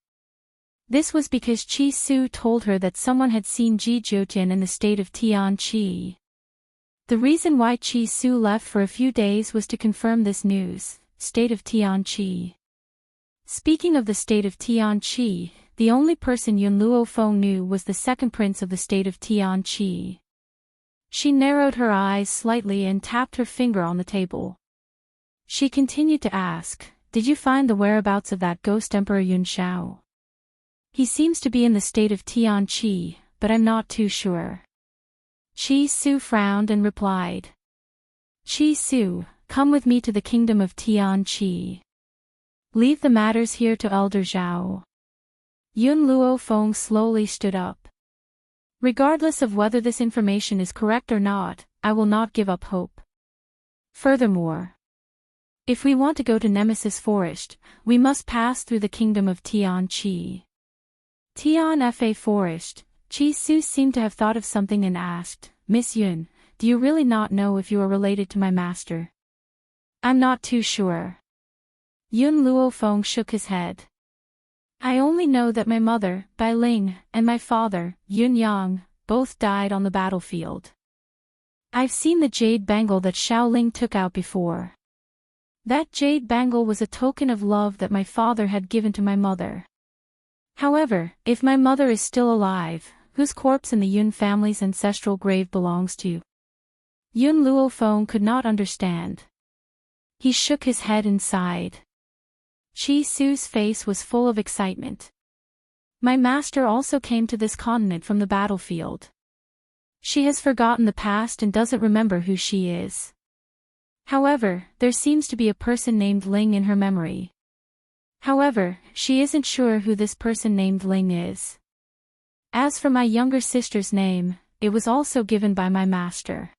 This was because Chi-Su told her that someone had seen Ji Jiutian in the state of Tianqi. The reason why Chi-Su left for a few days was to confirm this news, state of Tianqi. Speaking of the state of Tianqi, the only person Yun Luofeng knew was the second prince of the state of Tianqi. She narrowed her eyes slightly and tapped her finger on the table. She continued to ask, "Did you find the whereabouts of that ghost Emperor Yun Shao? He seems to be in the state of Tianqi, but I'm not too sure." Chi-Su frowned and replied, "Chi-Su, come with me to the kingdom of Tianqi. Leave the matters here to Elder Zhao." Yun Luofeng slowly stood up. "Regardless of whether this information is correct or not, I will not give up hope. Furthermore, if we want to go to Nemesis Forest, we must pass through the kingdom of Tianqi." Tianfa Forest. Chi-Su seemed to have thought of something and asked, "Miss Yun, do you really not know if you are related to my master?" "I'm not too sure." Yun Luofeng shook his head. "I only know that my mother, Bai Ling, and my father, Yun Yang, both died on the battlefield." I've seen the jade bangle that Xiaoling took out before. That jade bangle was a token of love that my father had given to my mother. However, if my mother is still alive, whose corpse in the Yun family's ancestral grave belongs to? Yun Luofeng could not understand. He shook his head and sighed. Qi Su's face was full of excitement. My master also came to this continent from the battlefield. She has forgotten the past and doesn't remember who she is. However, there seems to be a person named Ling in her memory. However, she isn't sure who this person named Ling is. As for my younger sister's name, it was also given by my master.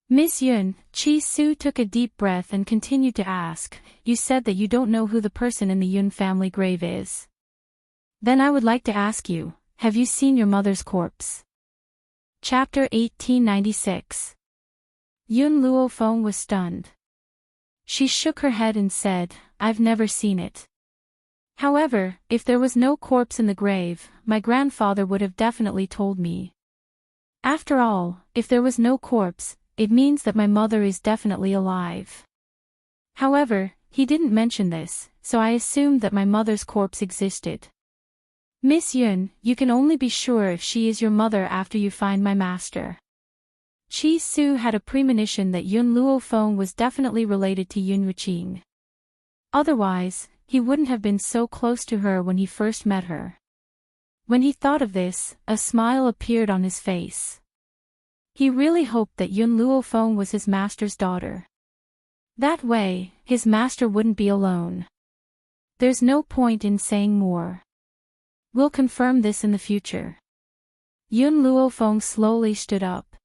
Miss Yun, Qi Su took a deep breath and continued to ask, you said that you don't know who the person in the Yun family grave is. Then I would like to ask you, have you seen your mother's corpse? Chapter 1896. Yun Luofeng was stunned. She shook her head and said, I've never seen it. However, if there was no corpse in the grave, my grandfather would have definitely told me. After all, if there was no corpse, it means that my mother is definitely alive. However, he didn't mention this, so I assumed that my mother's corpse existed. Miss Yun, you can only be sure if she is your mother after you find my master. Qi Su had a premonition that Yun Luofeng was definitely related to Yun Wuqing. Otherwise, he wouldn't have been so close to her when he first met her. When he thought of this, a smile appeared on his face. He really hoped that Yun Luofeng was his master's daughter. That way, his master wouldn't be alone. There's no point in saying more. We'll confirm this in the future. Yun Luofeng slowly stood up.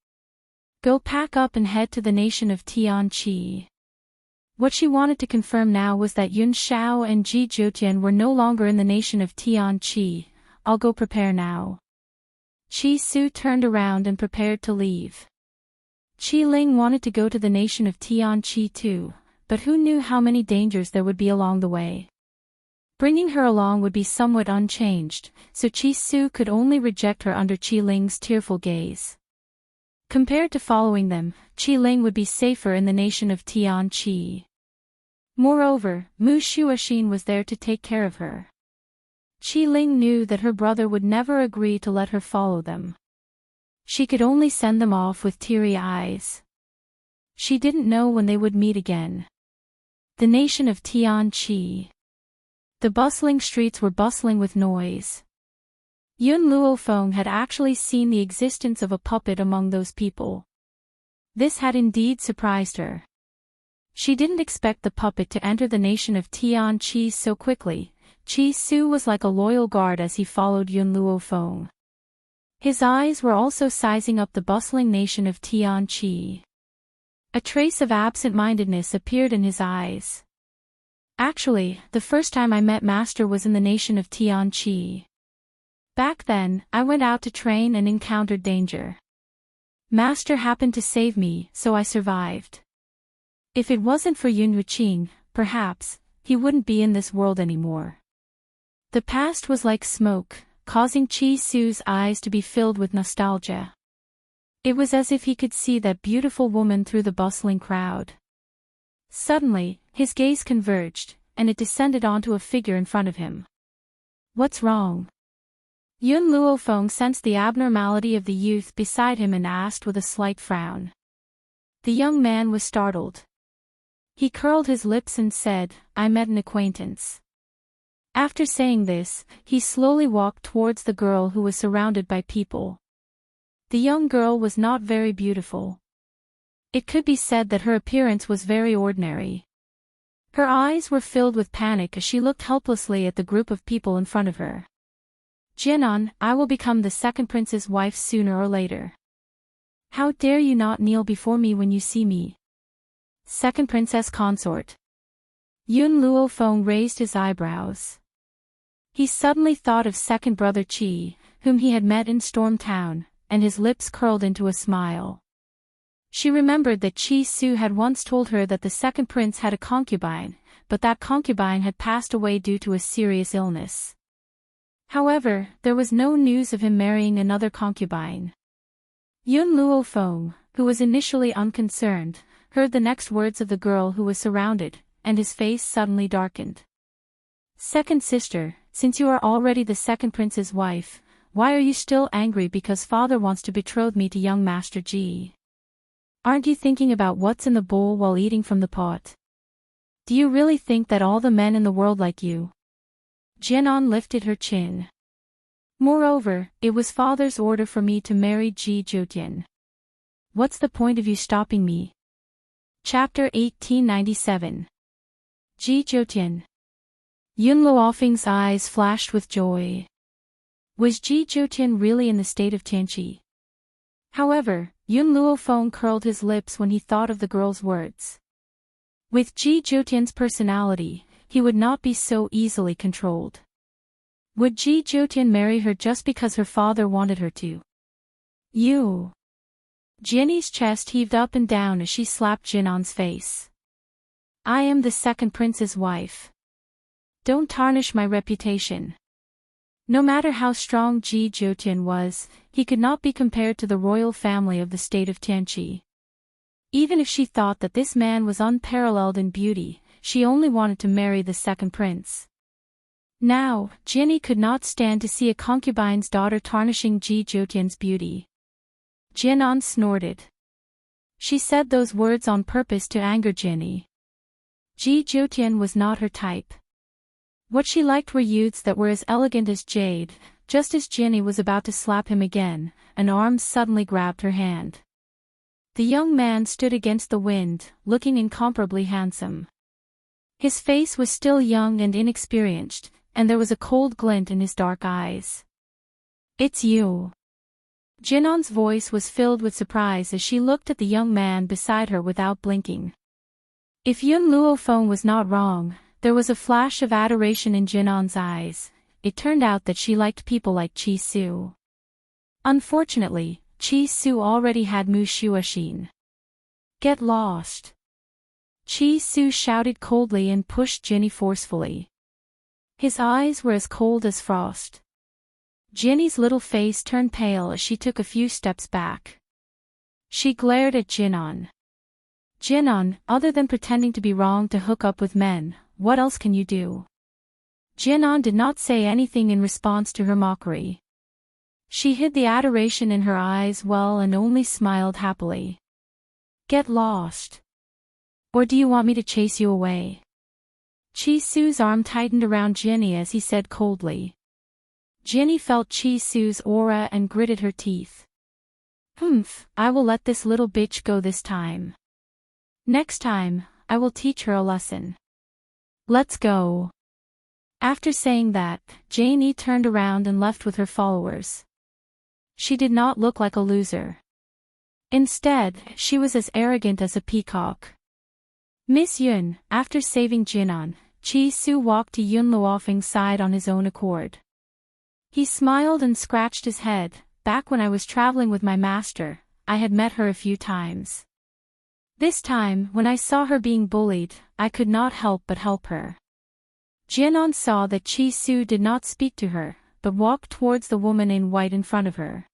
Go pack up and head to the nation of Tianqi. What she wanted to confirm now was that Yun Xiao and Ji Zhoutian were no longer in the nation of Tianqi. I'll go prepare now. Qi Su turned around and prepared to leave. Qi Ling wanted to go to the nation of Tianqi too, but who knew how many dangers there would be along the way. Bringing her along would be somewhat unchanged, so Qi Su could only reject her under Qi Ling's tearful gaze. Compared to following them, Qi Ling would be safer in the nation of Tianqi. Moreover, Mu Shuoxin was there to take care of her. Qi Ling knew that her brother would never agree to let her follow them. She could only send them off with teary eyes. She didn't know when they would meet again. The nation of Tianqi. The bustling streets were bustling with noise. Yun Luofeng had actually seen the existence of a puppet among those people. This had indeed surprised her. She didn't expect the puppet to enter the nation of Tianqi so quickly. Qi Su was like a loyal guard as he followed Yun Luofeng. His eyes were also sizing up the bustling nation of Tianqi. A trace of absent-mindedness appeared in his eyes. Actually, the first time I met Master was in the nation of Tianqi. Back then, I went out to train and encountered danger. Master happened to save me, so I survived. If it wasn't for Yun Wuqing, perhaps, he wouldn't be in this world anymore. The past was like smoke, causing Qi Su's eyes to be filled with nostalgia. It was as if he could see that beautiful woman through the bustling crowd. Suddenly, his gaze converged, and it descended onto a figure in front of him. What's wrong? Yun Luofeng sensed the abnormality of the youth beside him and asked with a slight frown. The young man was startled. He curled his lips and said, I met an acquaintance. After saying this, he slowly walked towards the girl who was surrounded by people. The young girl was not very beautiful. It could be said that her appearance was very ordinary. Her eyes were filled with panic as she looked helplessly at the group of people in front of her. Jianan, I will become the second prince's wife sooner or later. How dare you not kneel before me when you see me? Second princess consort. Yun Luofeng raised his eyebrows. He suddenly thought of second brother Qi, whom he had met in Storm Town, and his lips curled into a smile. She remembered that Qi Su had once told her that the second prince had a concubine, but that concubine had passed away due to a serious illness. However, there was no news of him marrying another concubine. Yun Luofeng, who was initially unconcerned, heard the next words of the girl who was surrounded, and his face suddenly darkened. Second sister, since you are already the second prince's wife, why are you still angry because father wants to betroth me to young Master G? Aren't you thinking about what's in the bowl while eating from the pot? Do you really think that all the men in the world like you? Jinan lifted her chin. Moreover, it was father's order for me to marry Ji Jotian. What's the point of you stopping me? Chapter 1897. Ji Jotian. Yun Luofeng's eyes flashed with joy. Was Ji Jotian really in the state of Tianqi? However, Yun Luofeng curled his lips when he thought of the girl's words. With Ji Jotian's personality, he would not be so easily controlled. Would Ji Jotian marry her just because her father wanted her to? You. Jenny's chest heaved up and down as she slapped Jinan's face. I am the second prince's wife. Don't tarnish my reputation. No matter how strong Ji Jotian was, he could not be compared to the royal family of the state of Tianqi. Even if she thought that this man was unparalleled in beauty, she only wanted to marry the second prince. Now, Jenny could not stand to see a concubine's daughter tarnishing Ji Jotian's beauty. Jinan snorted. She said those words on purpose to anger Jenny. Ji Jotian was not her type. What she liked were youths that were as elegant as jade. Just as Jenny was about to slap him again, an arm suddenly grabbed her hand. The young man stood against the wind, looking incomparably handsome. His face was still young and inexperienced, and there was a cold glint in his dark eyes. It's you. Jinan's voice was filled with surprise as she looked at the young man beside her without blinking. If Yun Luofeng was not wrong, there was a flash of adoration in Jinan's eyes. It turned out that she liked people like Chi Su. Unfortunately, Chi Su already had Mu Shuashin. Get lost. Chi Su shouted coldly and pushed Jinny forcefully. His eyes were as cold as frost. Jinny's little face turned pale as she took a few steps back. She glared at Jinan. Jinan, other than pretending to be wrong to hook up with men, what else can you do? Jinan did not say anything in response to her mockery. She hid the adoration in her eyes well and only smiled happily. Get lost. Or do you want me to chase you away? Chi Su's arm tightened around Jinny as he said coldly. Jinny felt Chi Su's aura and gritted her teeth. I will let this little bitch go this time. Next time, I will teach her a lesson. Let's go. After saying that, Janey turned around and left with her followers. She did not look like a loser. Instead, she was as arrogant as a peacock. Miss Yun, after saving Jinan, Chi Su walked to Yun Luofeng's side on his own accord. He smiled and scratched his head. Back when I was traveling with my master, I had met her a few times. This time, when I saw her being bullied, I could not help but help her. Jinan saw that Chi Su did not speak to her, but walked towards the woman in white in front of her.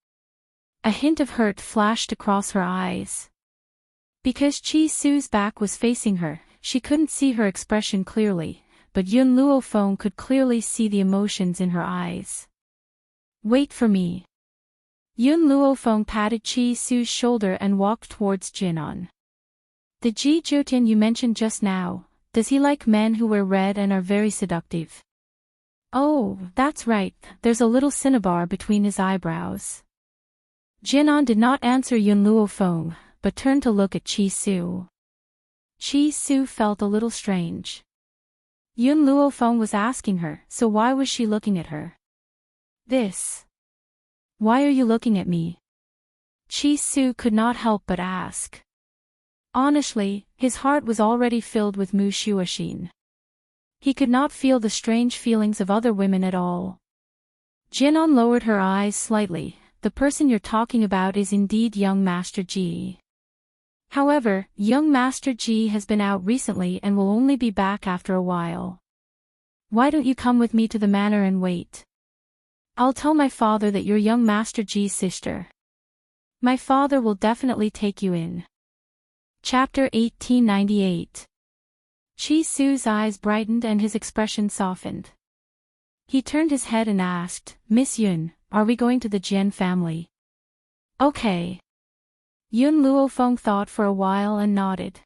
A hint of hurt flashed across her eyes. Because Chi Su's back was facing her, she couldn't see her expression clearly, but Yun Luofeng could clearly see the emotions in her eyes. Wait for me. Yun Luofeng patted Chi Su's shoulder and walked towards Jinan. The Ji Jotian you mentioned just now, does he like men who wear red and are very seductive? Oh, that's right, there's a little cinnabar between his eyebrows. Jinan did not answer Yun Luofeng, but turned to look at Chi Su. Chi Su felt a little strange. Yun Luofeng was asking her, so why was she looking at her? Why are you looking at me? Chi Su could not help but ask. Honestly, his heart was already filled with Mu Shuashin. He could not feel the strange feelings of other women at all. Jinan lowered her eyes slightly. The person you're talking about is indeed young Master Ji. However, young Master Ji has been out recently and will only be back after a while. Why don't you come with me to the manor and wait? I'll tell my father that you're young Master Ji's sister. My father will definitely take you in. Chapter 1898. Chi Su's eyes brightened and his expression softened. He turned his head and asked, Miss Yun, are we going to the Jian family? Okay. Yun Luofeng thought for a while and nodded.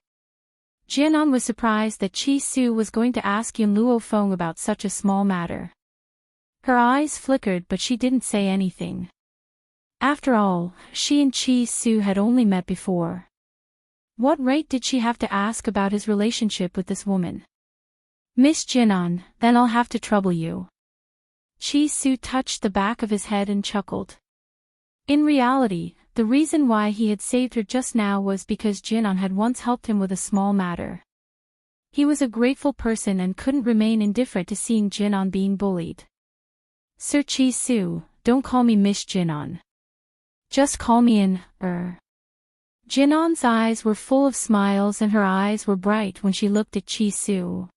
Jianan was surprised that Chi Su was going to ask Yun Luofeng about such a small matter. Her eyes flickered but she didn't say anything. After all, she and Chi Su had only met before. What right did she have to ask about his relationship with this woman? Miss Jianan, then I'll have to trouble you. Chi Su touched the back of his head and chuckled. In reality, the reason why he had saved her just now was because Jianan had once helped him with a small matter. He was a grateful person and couldn't remain indifferent to seeing Jianan being bullied. Sir Chi Su, don't call me Miss Jianan. Just call me Jianan's eyes were full of smiles and her eyes were bright when she looked at Chi Su.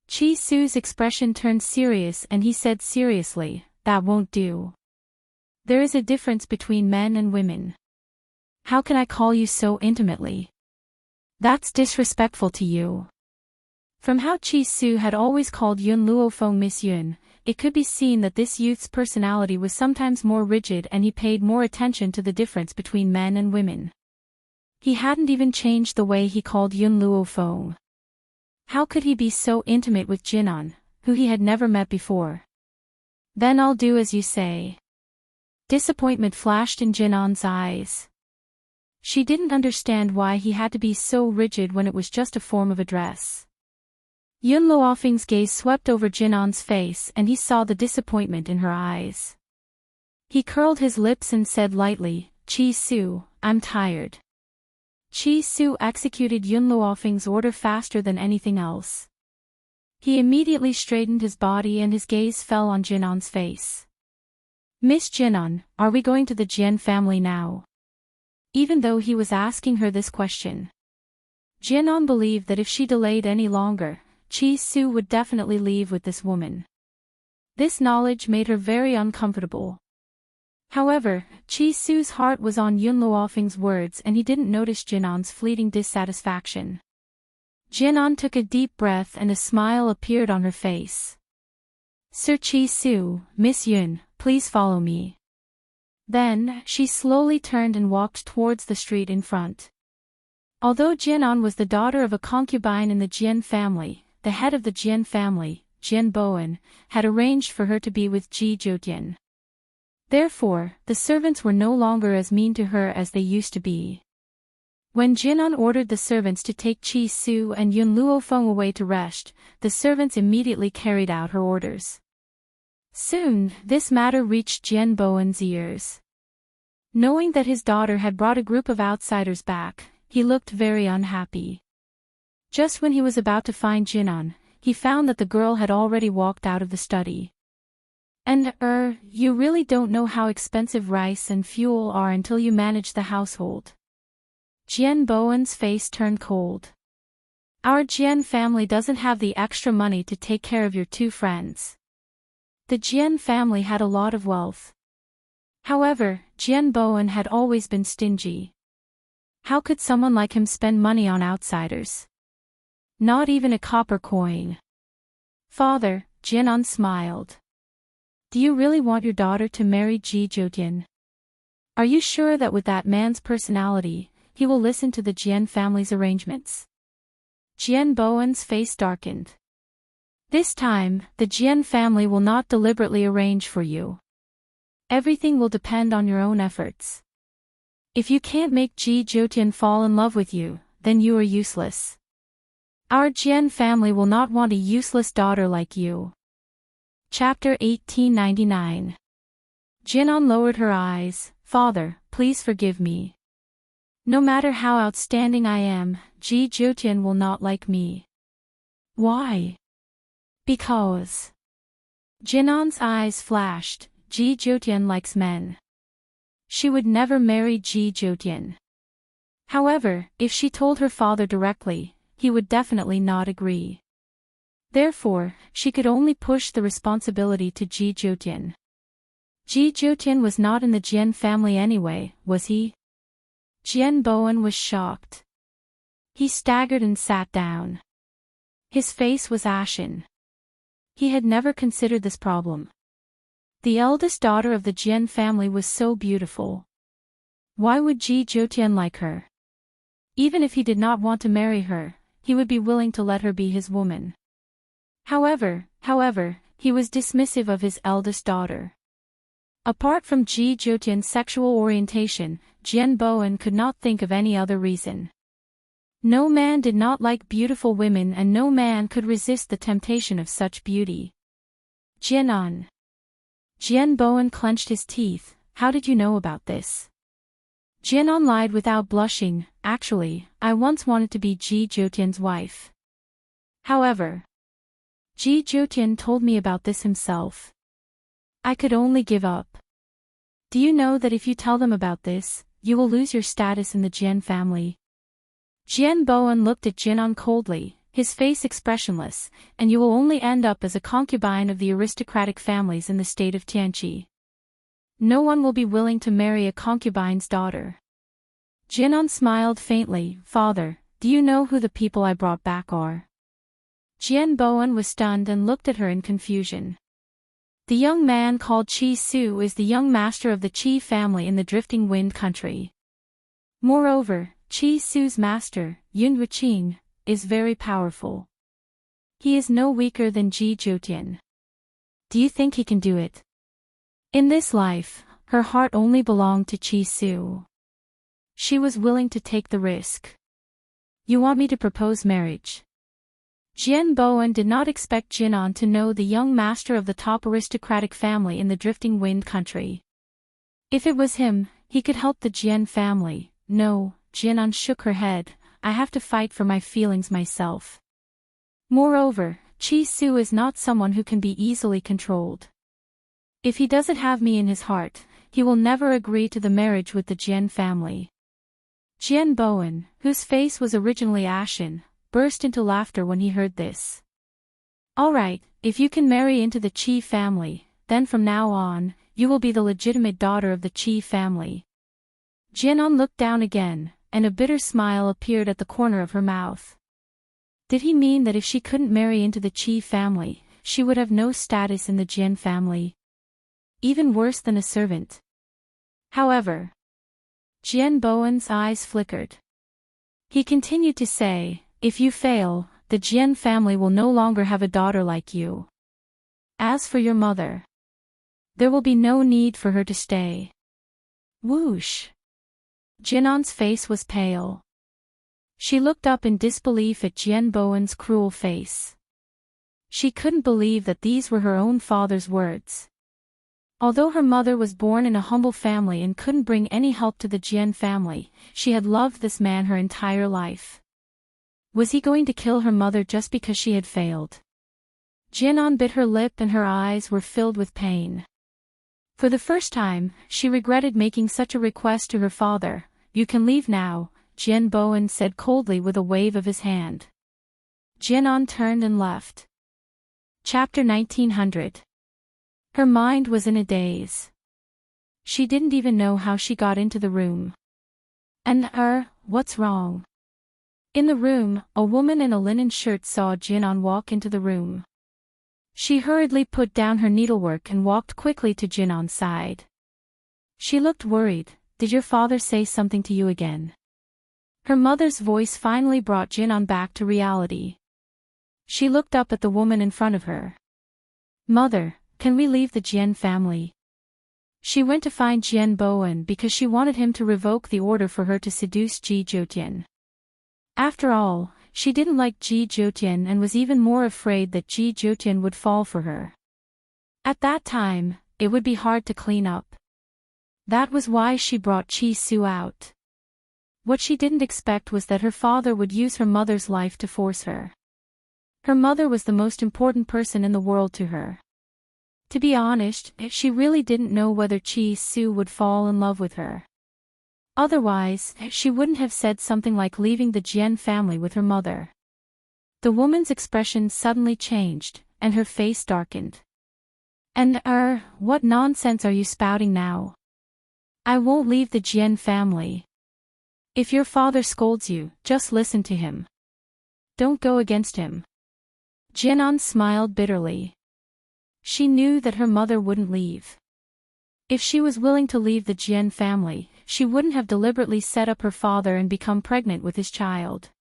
Chi Su's expression turned serious and he said seriously, that won't do. There is a difference between men and women. How can I call you so intimately? That's disrespectful to you. From how Chi Su had always called Yun Luofeng Miss Yun, it could be seen that this youth's personality was sometimes more rigid and he paid more attention to the difference between men and women. He hadn't even changed the way he called Yun Luofeng. How could he be so intimate with Jianan, who he had never met before? Then I'll do as you say. Disappointment flashed in Jianan's eyes. She didn't understand why he had to be so rigid when it was just a form of address. Yun Luofeng's gaze swept over Jianan's face and he saw the disappointment in her eyes. He curled his lips and said lightly, Chi Su, I'm tired. Chi Su executed Yun Luofeng's order faster than anything else. He immediately straightened his body and his gaze fell on Jianan's face. Miss Jianan, are we going to the Jian family now? Even though he was asking her this question, Jianan believed that if she delayed any longer, Chi Su would definitely leave with this woman. This knowledge made her very uncomfortable. However, Chi Su's heart was on Yun Luofeng's words and he didn't notice Jianan's fleeting dissatisfaction. Jianan took a deep breath and a smile appeared on her face. Sir Chi Su, Miss Yun, please follow me. Then, she slowly turned and walked towards the street in front. Although Jianan was the daughter of a concubine in the Jian family, the head of the Jian family, Jian Bowen, had arranged for her to be with Ji Zhoutian. Therefore, the servants were no longer as mean to her as they used to be. When Jianan ordered the servants to take Chi Su and Yun Luofeng away to rest, the servants immediately carried out her orders. Soon, this matter reached Jian Bowen's ears. Knowing that his daughter had brought a group of outsiders back, he looked very unhappy. Just when he was about to find Jianan, he found that the girl had already walked out of the study. And, you really don't know how expensive rice and fuel are until you manage the household. Jian Bowen's face turned cold. Our Jian family doesn't have the extra money to take care of your two friends. The Jian family had a lot of wealth. However, Jian Bowen had always been stingy. How could someone like him spend money on outsiders? Not even a copper coin. Father, Jianan smiled. Do you really want your daughter to marry Ji Zhoutian? Are you sure that with that man's personality, he will listen to the Jian family's arrangements? Jian Bowen's face darkened. This time, the Jian family will not deliberately arrange for you. Everything will depend on your own efforts. If you can't make Ji Zhoutian fall in love with you, then you are useless. Our Jian family will not want a useless daughter like you. Chapter 1899. Jianan lowered her eyes. Father, please forgive me. No matter how outstanding I am, Ji Zhoutian will not like me. Why? Because. Jianan's eyes flashed. Ji Zhoutian likes men. She would never marry Ji Zhoutian. However, if she told her father directly, he would definitely not agree. Therefore, she could only push the responsibility to Ji Zhoutian. Ji Jotian was not in the Jian family anyway, was he? Jian Bowen was shocked. He staggered and sat down. His face was ashen. He had never considered this problem. The eldest daughter of the Jian family was so beautiful. Why would Ji Jotian like her? Even if he did not want to marry her, he would be willing to let her be his woman. However, he was dismissive of his eldest daughter. Apart from Ji Jotian's sexual orientation, Jian Bowen could not think of any other reason. No man did not like beautiful women and no man could resist the temptation of such beauty. Jian Bowen clenched his teeth. How did you know about this? Jian lied without blushing. Actually, I once wanted to be Ji Jotian's wife. However, Ji Jotian told me about this himself. I could only give up. Do you know that if you tell them about this, you will lose your status in the Jian family? Jian Bowen looked at Jian coldly, his face expressionless, and you will only end up as a concubine of the aristocratic families in the state of Tianqi. No one will be willing to marry a concubine's daughter. Jian smiled faintly. Father, do you know who the people I brought back are? Jian Bowen was stunned and looked at her in confusion. The young man called Qi Su is the young master of the Qi family in the Drifting Wind country. Moreover, Qi Su's master, Yun Wuqing, is very powerful. He is no weaker than Ji Jotian. Do you think he can do it? In this life, her heart only belonged to Qi Su. She was willing to take the risk. You want me to propose marriage? Jian Bowen did not expect Jian to know the young master of the top aristocratic family in the Drifting Wind country. If it was him, he could help the Jian family. No, Jian shook her head. I have to fight for my feelings myself. Moreover, Qi Su is not someone who can be easily controlled. If he doesn't have me in his heart, he will never agree to the marriage with the Jian family. Jian Bowen, whose face was originally ashen, burst into laughter when he heard this. All right, if you can marry into the Qi family, then from now on, you will be the legitimate daughter of the Qi family. Jian looked down again, and a bitter smile appeared at the corner of her mouth. Did he mean that if she couldn't marry into the Qi family, she would have no status in the Jian family? Even worse than a servant. However, Jian Bowen's eyes flickered. He continued to say, if you fail, the Jian family will no longer have a daughter like you. As for your mother, there will be no need for her to stay. Whoosh! Jian's face was pale. She looked up in disbelief at Jian Bowen's cruel face. She couldn't believe that these were her own father's words. Although her mother was born in a humble family and couldn't bring any help to the Jian family, she had loved this man her entire life. Was he going to kill her mother just because she had failed? Jian bit her lip and her eyes were filled with pain. For the first time, she regretted making such a request to her father. You can leave now, Jian Bowen said coldly with a wave of his hand. Jian turned and left. Chapter 1900. Her mind was in a daze. She didn't even know how she got into the room. And what's wrong? In the room, a woman in a linen shirt saw Jian walk into the room. She hurriedly put down her needlework and walked quickly to Jian's side. She looked worried. Did your father say something to you again? Her mother's voice finally brought Jian back to reality. She looked up at the woman in front of her. Mother, can we leave the Jian family? She went to find Jian Bowen because she wanted him to revoke the order for her to seduce Ji Jotian. After all, she didn't like Ji Jotian and was even more afraid that Ji Jotian would fall for her. At that time, it would be hard to clean up. That was why she brought Qi Su out. What she didn't expect was that her father would use her mother's life to force her. Her mother was the most important person in the world to her. To be honest, she really didn't know whether Qi Su would fall in love with her. Otherwise, she wouldn't have said something like leaving the Jian family with her mother. The woman's expression suddenly changed, and her face darkened. And what nonsense are you spouting now? I won't leave the Jian family. If your father scolds you, just listen to him. Don't go against him. Jianan smiled bitterly. She knew that her mother wouldn't leave. If she was willing to leave the Jian family, she wouldn't have deliberately set up her father and become pregnant with his child.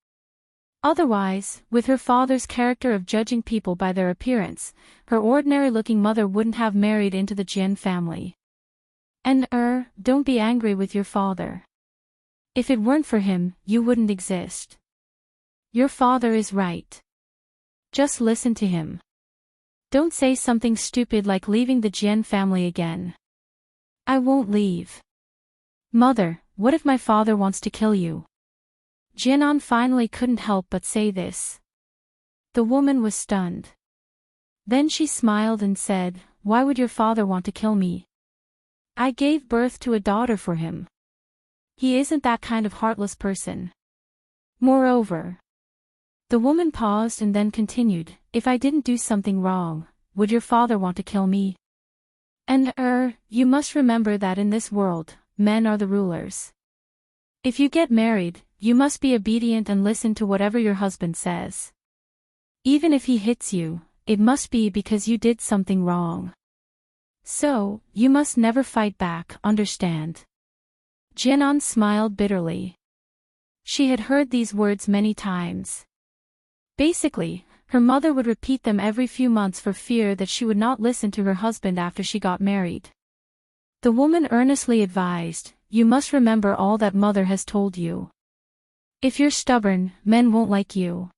Otherwise, with her father's character of judging people by their appearance, her ordinary-looking mother wouldn't have married into the Jian family. And don't be angry with your father. If it weren't for him, you wouldn't exist. Your father is right. Just listen to him. Don't say something stupid like leaving the Jian family again. I won't leave. Mother, what if my father wants to kill you? Jianan finally couldn't help but say this. The woman was stunned. Then she smiled and said, Why would your father want to kill me? I gave birth to a daughter for him. He isn't that kind of heartless person. Moreover. The woman paused and then continued, If I didn't do something wrong, would your father want to kill me? And you must remember that in this world, men are the rulers. If you get married, you must be obedient and listen to whatever your husband says. Even if he hits you, it must be because you did something wrong. So, you must never fight back, understand? Jianan smiled bitterly. She had heard these words many times. Basically, her mother would repeat them every few months for fear that she would not listen to her husband after she got married. The woman earnestly advised, You must remember all that mother has told you. If you're stubborn, men won't like you.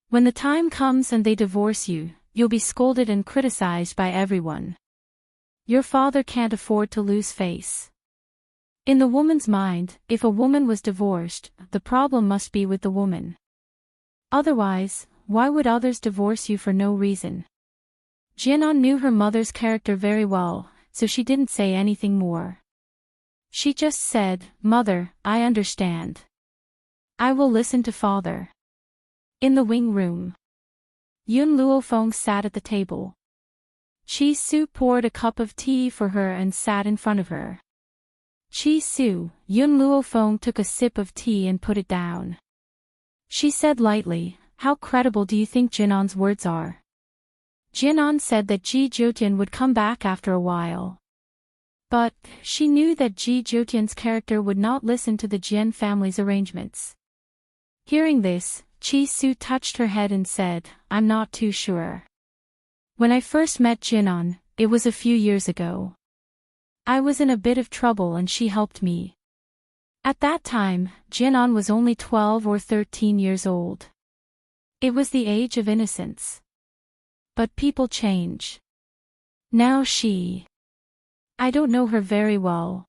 When the time comes and they divorce you, you'll be scolded and criticized by everyone. Your father can't afford to lose face. In the woman's mind, if a woman was divorced, the problem must be with the woman. Otherwise, why would others divorce you for no reason? Jianan knew her mother's character very well, so she didn't say anything more. She just said, Mother, I understand. I will listen to father. In the wing room. Yun Luofeng sat at the table. Chi Su poured a cup of tea for her and sat in front of her. Chi Su, Yun Luofeng took a sip of tea and put it down. She said lightly, How credible do you think Jianan's words are? Jianan said that Ji Zhoutian would come back after a while. But, she knew that Ji Zhoutian's character would not listen to the Jian family's arrangements. Hearing this, Chi Su touched her head and said, I'm not too sure. When I first met Jianan, it was a few years ago. I was in a bit of trouble and she helped me. At that time, Jianan was only 12 or 13 years old. It was the age of innocence. But people change. Now I don't know her very well.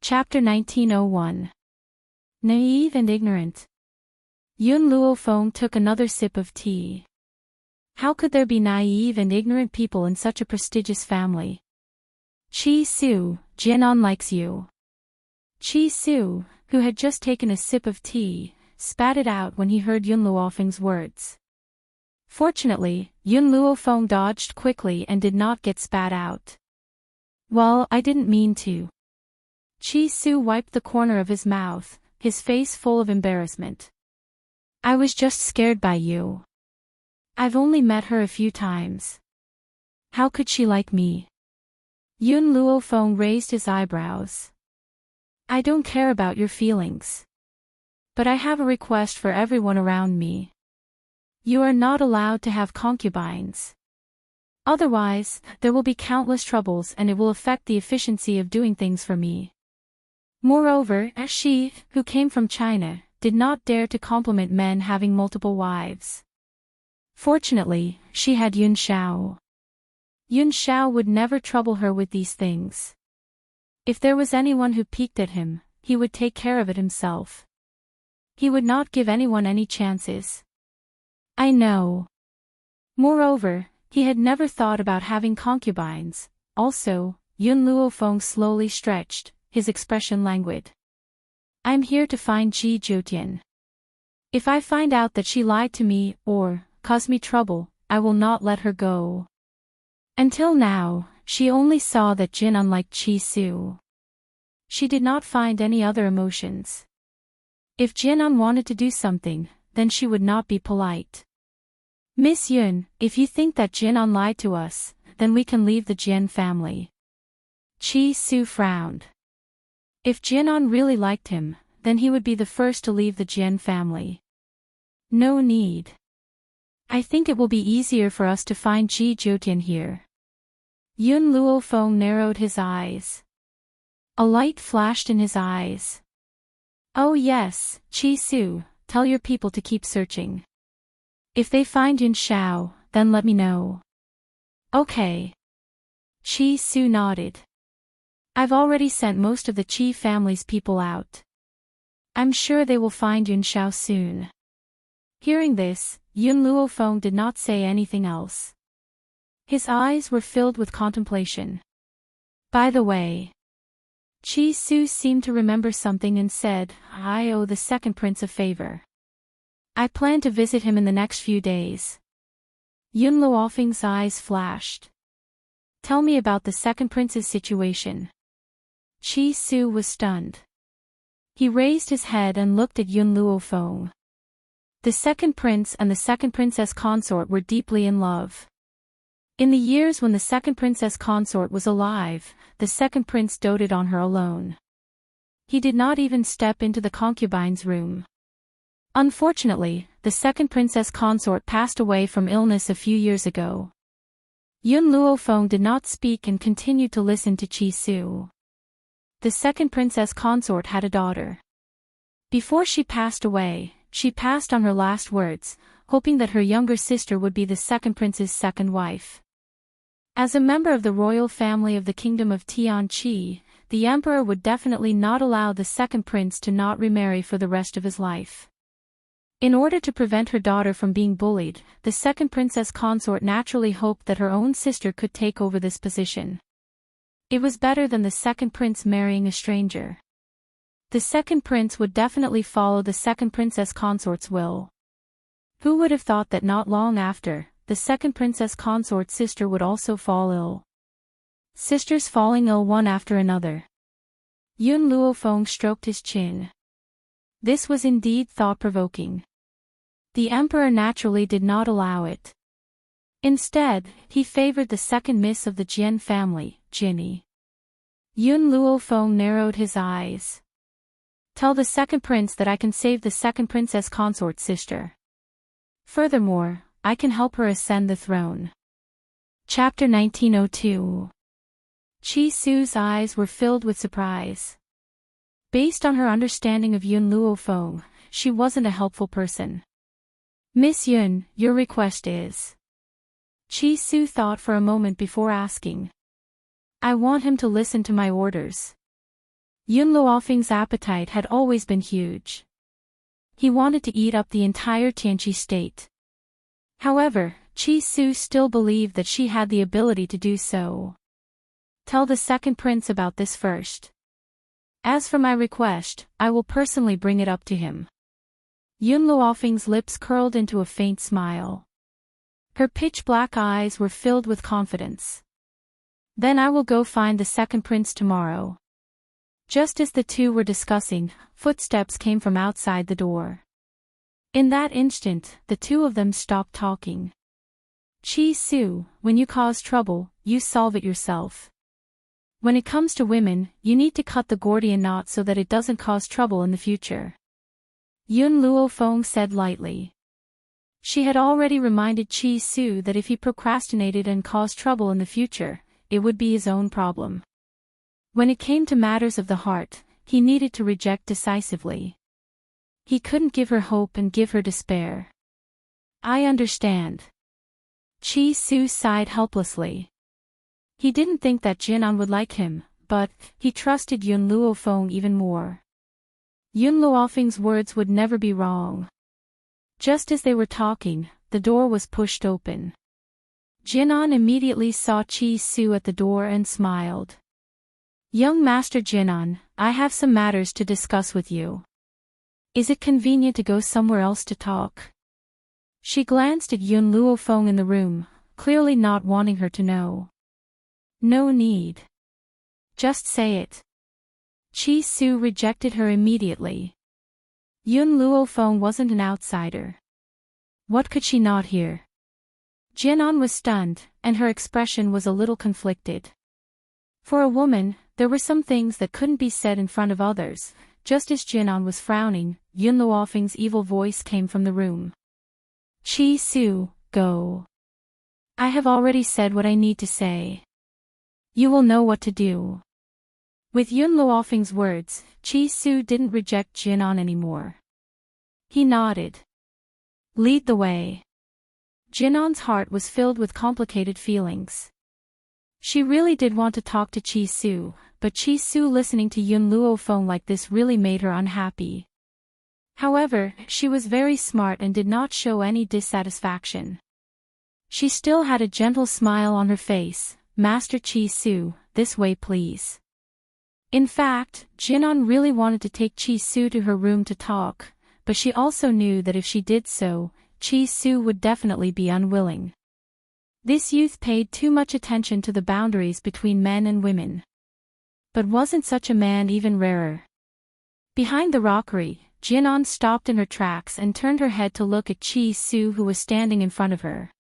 Chapter 1901. Naive and ignorant. Yun Luofeng took another sip of tea. How could there be naive and ignorant people in such a prestigious family? Chi Su, Jianan likes you. Chi Su, who had just taken a sip of tea, spat it out when he heard Yun Luofeng's words. Fortunately, Yun Luofeng dodged quickly and did not get spat out. Well, I didn't mean to. Chi Su wiped the corner of his mouth, his face full of embarrassment. I was just scared by you. I've only met her a few times. How could she like me? Yun Luofeng raised his eyebrows. I don't care about your feelings. But I have a request for everyone around me. You are not allowed to have concubines. Otherwise, there will be countless troubles and it will affect the efficiency of doing things for me. Moreover, she, who came from China, did not dare to compliment men having multiple wives. Fortunately, she had Yun Shao. Yun Shao would never trouble her with these things. If there was anyone who peeked at him, he would take care of it himself. He would not give anyone any chances. I know. Moreover, he had never thought about having concubines. Also, Yun Luofeng slowly stretched, his expression languid. I'm here to find Ji Zhoutian. If I find out that she lied to me, or caused me trouble, I will not let her go. Until now, she only saw that Jin unliked Chi Su. She did not find any other emotions. If Jin wanted to do something, then she would not be polite. Miss Yun, if you think that Jin lied to us, then we can leave the Jin family. Chi Su frowned. If Jin really liked him, then he would be the first to leave the Jin family. No need. I think it will be easier for us to find Ji Jotian here. Yun Luofeng narrowed his eyes. A light flashed in his eyes. Oh yes, Chi Su, tell your people to keep searching. If they find Yun Xiao, then let me know. Okay. Chi Su nodded. I've already sent most of the Chi family's people out. I'm sure they will find Yun Xiao soon. Hearing this, Yun Luofeng did not say anything else. His eyes were filled with contemplation. By the way, Chi Su seemed to remember something and said, I owe the second prince a favor. I plan to visit him in the next few days. Yun Luofeng's eyes flashed. Tell me about the second prince's situation. Chi Su was stunned. He raised his head and looked at Yun Luofeng. The second prince and the second princess consort were deeply in love. In the years when the second princess consort was alive, the second prince doted on her alone. He did not even step into the concubine's room. Unfortunately, the second princess consort passed away from illness a few years ago. Yun Luofeng did not speak and continued to listen to Chi Su. The second princess consort had a daughter. Before she passed away, she passed on her last words, hoping that her younger sister would be the second prince's second wife. As a member of the royal family of the kingdom of Tianqi, the emperor would definitely not allow the second prince to not remarry for the rest of his life. In order to prevent her daughter from being bullied, the second princess consort naturally hoped that her own sister could take over this position. It was better than the second prince marrying a stranger. The second prince would definitely follow the second princess consort's will. Who would have thought that not long after, the second princess consort's sister would also fall ill? Sisters falling ill one after another. Yun Luofeng stroked his chin. This was indeed thought-provoking. The emperor naturally did not allow it. Instead, he favored the second miss of the Jian family, Jinny. Yun Luofeng narrowed his eyes. Tell the second prince that I can save the second princess consort's sister. Furthermore, I can help her ascend the throne. Chapter 1902. Chi Su's eyes were filled with surprise. Based on her understanding of Yun Luofeng, she wasn't a helpful person. Miss Yun, your request is? Chi Su thought for a moment before asking. I want him to listen to my orders. Yun Luofeng's appetite had always been huge. He wanted to eat up the entire Tianqi state. However, Chi Su still believed that she had the ability to do so. Tell the second prince about this first. As for my request, I will personally bring it up to him. Yun Luofeng's lips curled into a faint smile. Her pitch-black eyes were filled with confidence. Then I will go find the second prince tomorrow. Just as the two were discussing, footsteps came from outside the door. In that instant, the two of them stopped talking. Chi Su, when you cause trouble, you solve it yourself. When it comes to women, you need to cut the Gordian knot so that it doesn't cause trouble in the future. Yun Luofeng said lightly. She had already reminded Chi Su that if he procrastinated and caused trouble in the future, it would be his own problem. When it came to matters of the heart, he needed to reject decisively. He couldn't give her hope and give her despair. I understand. Chi Su sighed helplessly. He didn't think that Jinan would like him, but he trusted Yun Luofeng even more. Yun Luofeng's words would never be wrong. Just as they were talking, the door was pushed open. Jinan immediately saw Chi Su at the door and smiled. Young Master Jinan, I have some matters to discuss with you. Is it convenient to go somewhere else to talk? She glanced at Yun Luofeng in the room, clearly not wanting her to know. No need. Just say it. Chi Su rejected her immediately. Yun Luofeng wasn't an outsider. What could she not hear? Jinan was stunned, and her expression was a little conflicted. For a woman, there were some things that couldn't be said in front of others. Just as Jinan was frowning, Yun Luofeng's evil voice came from the room. Chi Su, go. I have already said what I need to say. You will know what to do. With Yun Luofeng's words, Chi Su didn't reject Jinan anymore. He nodded. Lead the way. Jinan's heart was filled with complicated feelings. She really did want to talk to Chi Su, but Chi Su listening to Yun Luofeng like this really made her unhappy. However, she was very smart and did not show any dissatisfaction. She still had a gentle smile on her face. Master Chi Su, this way please. In fact, Jinan really wanted to take Chi Su to her room to talk, but she also knew that if she did so, Chi Su would definitely be unwilling. This youth paid too much attention to the boundaries between men and women. But wasn't such a man even rarer? Behind the rockery, Jinan stopped in her tracks and turned her head to look at Chi Su who was standing in front of her.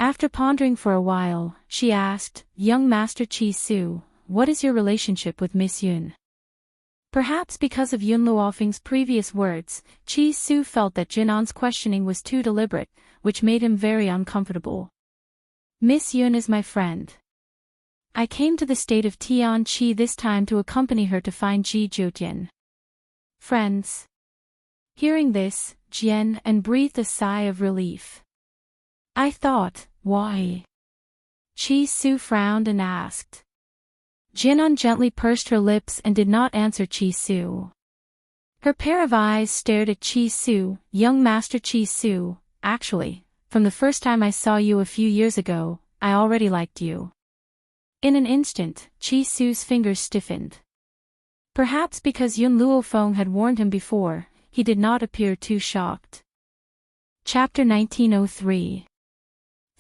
After pondering for a while, she asked, Young Master Chi Su, what is your relationship with Miss Yun? Perhaps because of Yun Luofeng's previous words, Chi Su felt that Jinan's questioning was too deliberate, which made him very uncomfortable. Miss Yun is my friend. I came to the state of Tianqi this time to accompany her to find Ji Zhoutian. Friends. Hearing this, Jian and breathed a sigh of relief. I thought, why? Chi Su frowned and asked. Jinan gently pursed her lips and did not answer Chi Su. Her pair of eyes stared at Chi Su. Young Master Chi Su, actually, from the first time I saw you a few years ago, I already liked you. In an instant, Chi Su's fingers stiffened. Perhaps because Yun Luofeng had warned him before, he did not appear too shocked. Chapter 1903.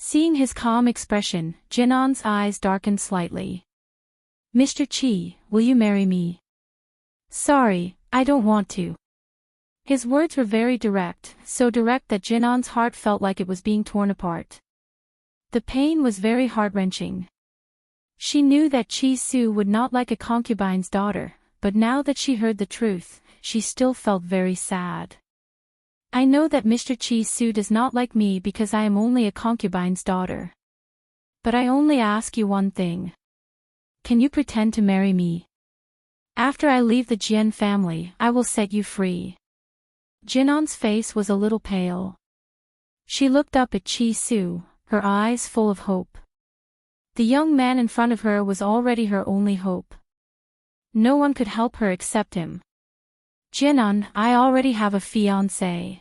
Seeing his calm expression, Jinan's eyes darkened slightly. Mr. Chi, will you marry me? Sorry, I don't want to. His words were very direct, so direct that Jinan's heart felt like it was being torn apart. The pain was very heart-wrenching. She knew that Chi Su would not like a concubine's daughter, but now that she heard the truth, she still felt very sad. I know that Mr. Chi Su does not like me because I am only a concubine's daughter. But I only ask you one thing. Can you pretend to marry me? After I leave the Jian family, I will set you free. Jinan's face was a little pale. She looked up at Chi Su, her eyes full of hope. The young man in front of her was already her only hope. No one could help her except him. Jinan, I already have a fiancée.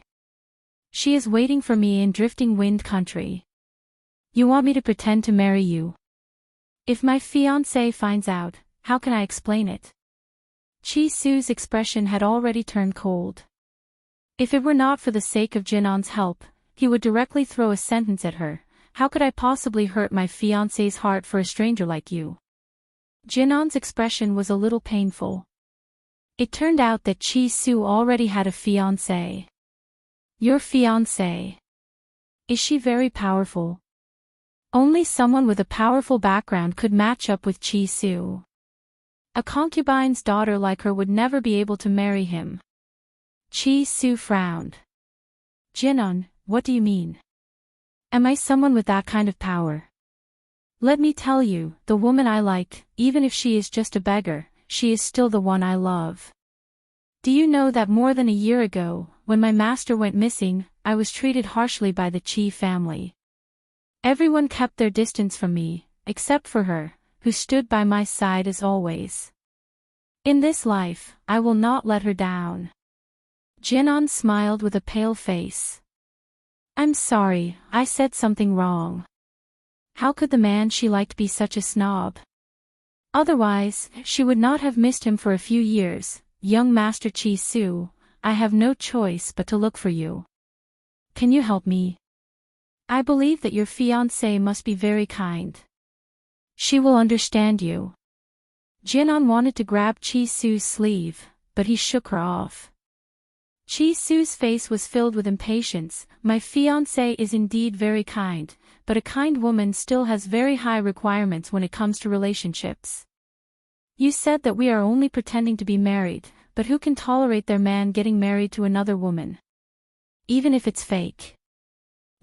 She is waiting for me in Drifting Wind Country. You want me to pretend to marry you? If my fiancé finds out, how can I explain it? Chi Su's expression had already turned cold. If it were not for the sake of Jinan's help, he would directly throw a sentence at her. How could I possibly hurt my fiancé's heart for a stranger like you? Jinan's expression was a little painful. It turned out that Chi Su already had a fiancé. Your fiancé. Is she very powerful? Only someone with a powerful background could match up with Chi Su. A concubine's daughter like her would never be able to marry him. Chi Su frowned. Jinan, what do you mean? Am I someone with that kind of power? Let me tell you, the woman I like, even if she is just a beggar, she is still the one I love. Do you know that more than a year ago, when my master went missing, I was treated harshly by the Qi family. Everyone kept their distance from me, except for her, who stood by my side as always. In this life, I will not let her down. Jinan smiled with a pale face. I'm sorry, I said something wrong. How could the man she liked be such a snob? Otherwise, she would not have missed him for a few years. Young Master Chi Su, I have no choice but to look for you. Can you help me? I believe that your fiancée must be very kind. She will understand you. Jinan wanted to grab Chi-Su's sleeve, but he shook her off. Chi-Su's face was filled with impatience. My fiancé is indeed very kind, but a kind woman still has very high requirements when it comes to relationships. You said that we are only pretending to be married, but who can tolerate their man getting married to another woman? Even if it's fake.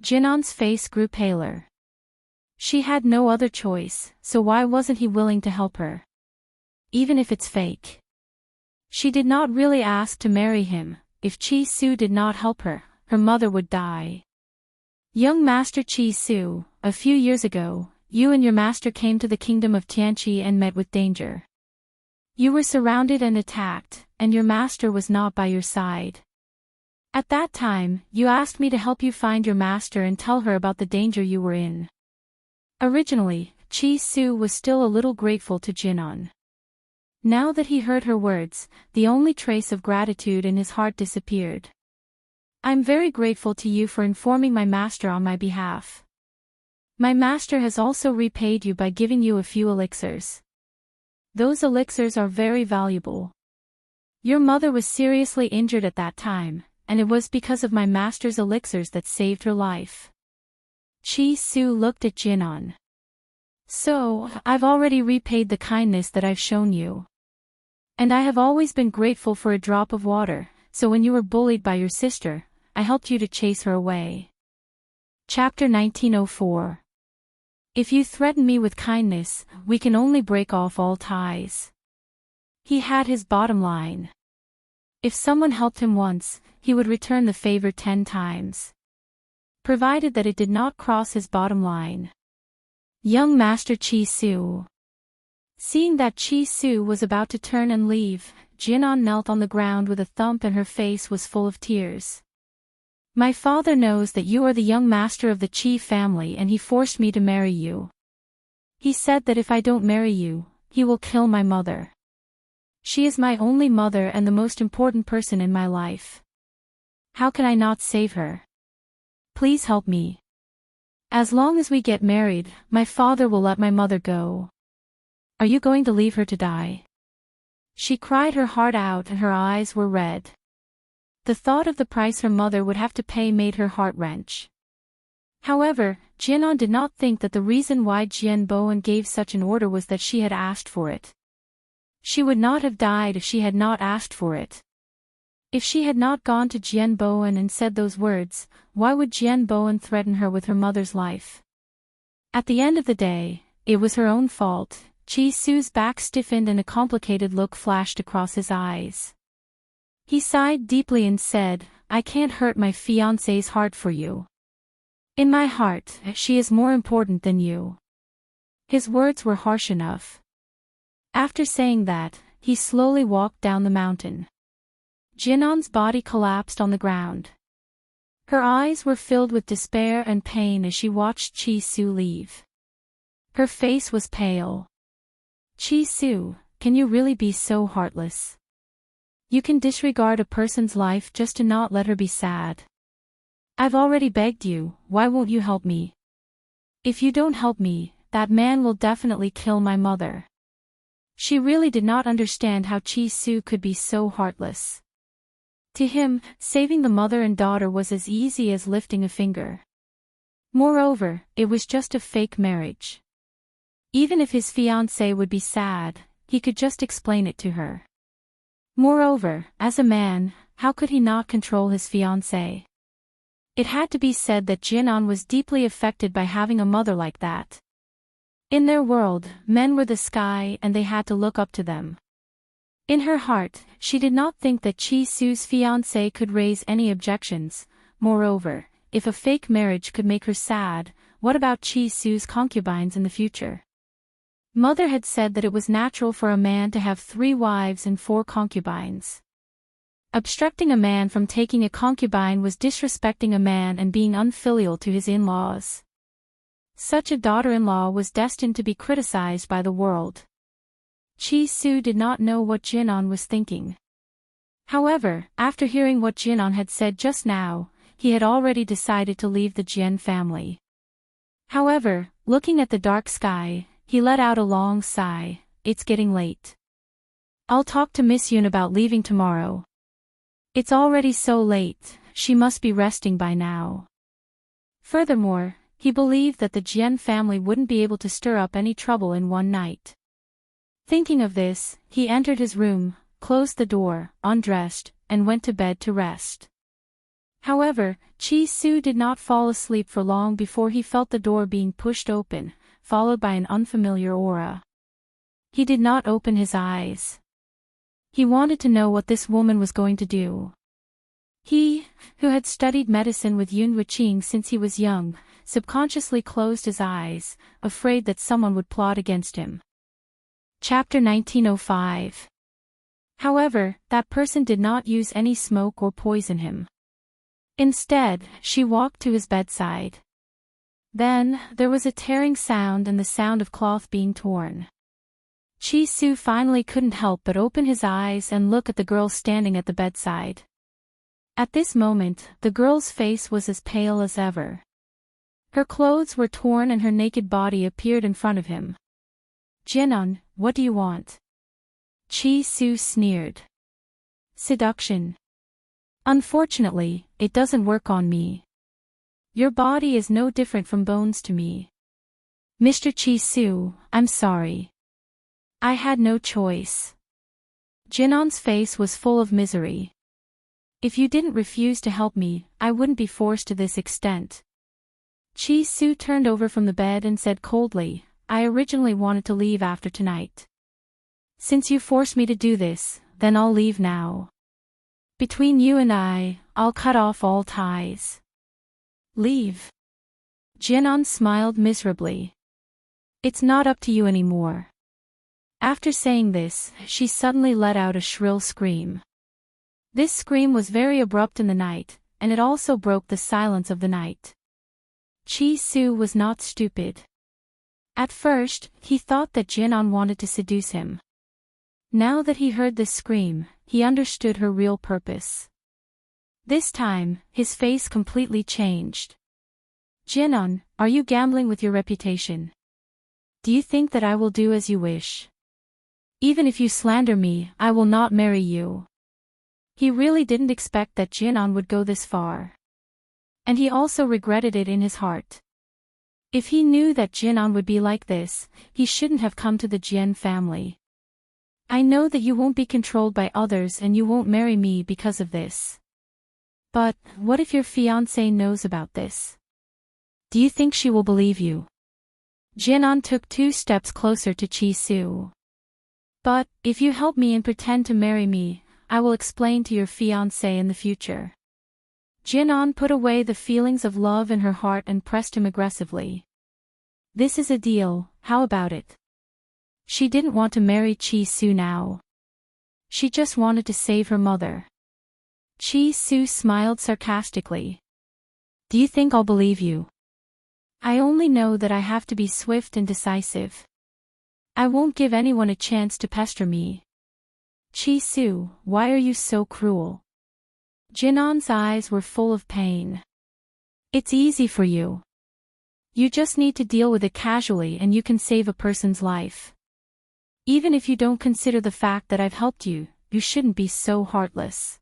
Jinan's face grew paler. She had no other choice, so why wasn't he willing to help her? Even if it's fake. She did not really ask to marry him. If Chi-Su did not help her, her mother would die. Young Master Chi-Su, a few years ago, you and your master came to the kingdom of Tianqi and met with danger. You were surrounded and attacked, and your master was not by your side. At that time, you asked me to help you find your master and tell her about the danger you were in. Originally, Chi-Su was still a little grateful to Jinan. Now that he heard her words, the only trace of gratitude in his heart disappeared. I'm very grateful to you for informing my master on my behalf. My master has also repaid you by giving you a few elixirs. Those elixirs are very valuable. Your mother was seriously injured at that time, and it was because of my master's elixirs that saved her life. Chi-Su looked at Jinan. So, I've already repaid the kindness that I've shown you. And I have always been grateful for a drop of water, so when you were bullied by your sister, I helped you to chase her away. Chapter 1904. If you threaten me with kindness, we can only break off all ties. He had his bottom line. If someone helped him once, he would return the favor 10 times. Provided that it did not cross his bottom line. Young Master Chi-Su. Seeing that Chi-Su was about to turn and leave, Jinan knelt on the ground with a thump and her face was full of tears. My father knows that you are the young master of the Chi family and he forced me to marry you. He said that if I don't marry you, he will kill my mother. She is my only mother and the most important person in my life. How can I not save her? Please help me. As long as we get married, my father will let my mother go. Are you going to leave her to die? She cried her heart out and her eyes were red. The thought of the price her mother would have to pay made her heart wrench. However, Jinan did not think that the reason why Jian Bowen gave such an order was that she had asked for it. She would not have died if she had not asked for it. If she had not gone to Jian Bowen and said those words, why would Jian Bowen threaten her with her mother's life? At the end of the day, it was her own fault. Chi-Su's back stiffened and a complicated look flashed across his eyes. He sighed deeply and said, I can't hurt my fiancé's heart for you. In my heart, she is more important than you. His words were harsh enough. After saying that, he slowly walked down the mountain. Jinan's body collapsed on the ground. Her eyes were filled with despair and pain as she watched Chi-Su leave. Her face was pale. Chi-Su, can you really be so heartless? You can disregard a person's life just to not let her be sad. I've already begged you, why won't you help me? If you don't help me, that man will definitely kill my mother. She really did not understand how Chi-Su could be so heartless. To him, saving the mother and daughter was as easy as lifting a finger. Moreover, it was just a fake marriage. Even if his fiancée would be sad, he could just explain it to her. Moreover, as a man, how could he not control his fiancée? It had to be said that Jinan was deeply affected by having a mother like that. In their world, men were the sky and they had to look up to them. In her heart, she did not think that Chi-Su's fiancé could raise any objections. Moreover, if a fake marriage could make her sad, what about Chi-Su's concubines in the future? Mother had said that it was natural for a man to have 3 wives and 4 concubines. Obstructing a man from taking a concubine was disrespecting a man and being unfilial to his in-laws. Such a daughter-in-law was destined to be criticized by the world. Chi-Su did not know what Jinan was thinking. However, after hearing what Jinan had said just now, he had already decided to leave the Jian family. However, looking at the dark sky, he let out a long sigh. It's getting late. I'll talk to Miss Yun about leaving tomorrow. It's already so late, she must be resting by now. Furthermore, he believed that the Jian family wouldn't be able to stir up any trouble in one night. Thinking of this, he entered his room, closed the door, undressed, and went to bed to rest. However, Chi Su did not fall asleep for long before he felt the door being pushed open, followed by an unfamiliar aura. He did not open his eyes. He wanted to know what this woman was going to do. He, who had studied medicine with Yun Wuqing since he was young, subconsciously closed his eyes, afraid that someone would plot against him. Chapter 1905. However, that person did not use any smoke or poison him. Instead, she walked to his bedside. Then, there was a tearing sound and the sound of cloth being torn. Chi Su finally couldn't help but open his eyes and look at the girl standing at the bedside. At this moment, the girl's face was as pale as ever. Her clothes were torn and her naked body appeared in front of him. "Jinan, what do you want?" Chi Su sneered. "Seduction. Unfortunately, it doesn't work on me. Your body is no different from bones to me." "Mr. Chi Su, I'm sorry. I had no choice." Jinan's face was full of misery. "If you didn't refuse to help me, I wouldn't be forced to this extent." Chi Su turned over from the bed and said coldly, "I originally wanted to leave after tonight. Since you forced me to do this, then I'll leave now. Between you and I'll cut off all ties." "Leave?" Jinan smiled miserably. "It's not up to you anymore." After saying this, she suddenly let out a shrill scream. This scream was very abrupt in the night, and it also broke the silence of the night. Chi Su was not stupid. At first, he thought that Jinan wanted to seduce him. Now that he heard this scream, he understood her real purpose. This time, his face completely changed. "Jinan, are you gambling with your reputation? Do you think that I will do as you wish? Even if you slander me, I will not marry you." He really didn't expect that Jinan would go this far. And he also regretted it in his heart. If he knew that Jinan would be like this, he shouldn't have come to the Jian family. "I know that you won't be controlled by others and you won't marry me because of this. But, what if your fiancé knows about this? Do you think she will believe you?" Jinan took 2 steps closer to Chi Su. "But, if you help me and pretend to marry me, I will explain to your fiancé in the future." Jinan put away the feelings of love in her heart and pressed him aggressively. "This is a deal, how about it?" She didn't want to marry Chi Su now. She just wanted to save her mother. Chi Su smiled sarcastically. "Do you think I'll believe you? I only know that I have to be swift and decisive. I won't give anyone a chance to pester me." "Chi Su, why are you so cruel?" Jinan's eyes were full of pain. "It's easy for you. You just need to deal with it casually and you can save a person's life. Even if you don't consider the fact that I've helped you, you shouldn't be so heartless.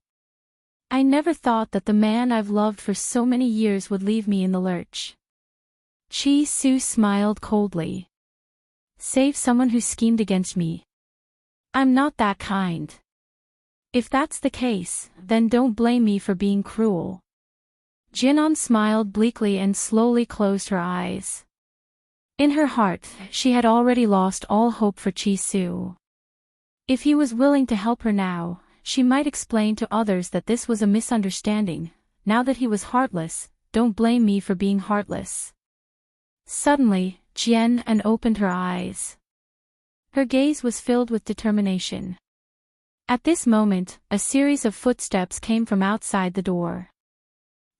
I never thought that the man I've loved for so many years would leave me in the lurch." Chi Su smiled coldly. "Save someone who schemed against me? I'm not that kind. If that's the case, then don't blame me for being cruel." Jinan smiled bleakly and slowly closed her eyes. In her heart, she had already lost all hope for Chi Su. If he was willing to help her now, she might explain to others that this was a misunderstanding. Now that he was heartless, don't blame me for being heartless. Suddenly, Jian opened her eyes. Her gaze was filled with determination. At this moment, a series of footsteps came from outside the door.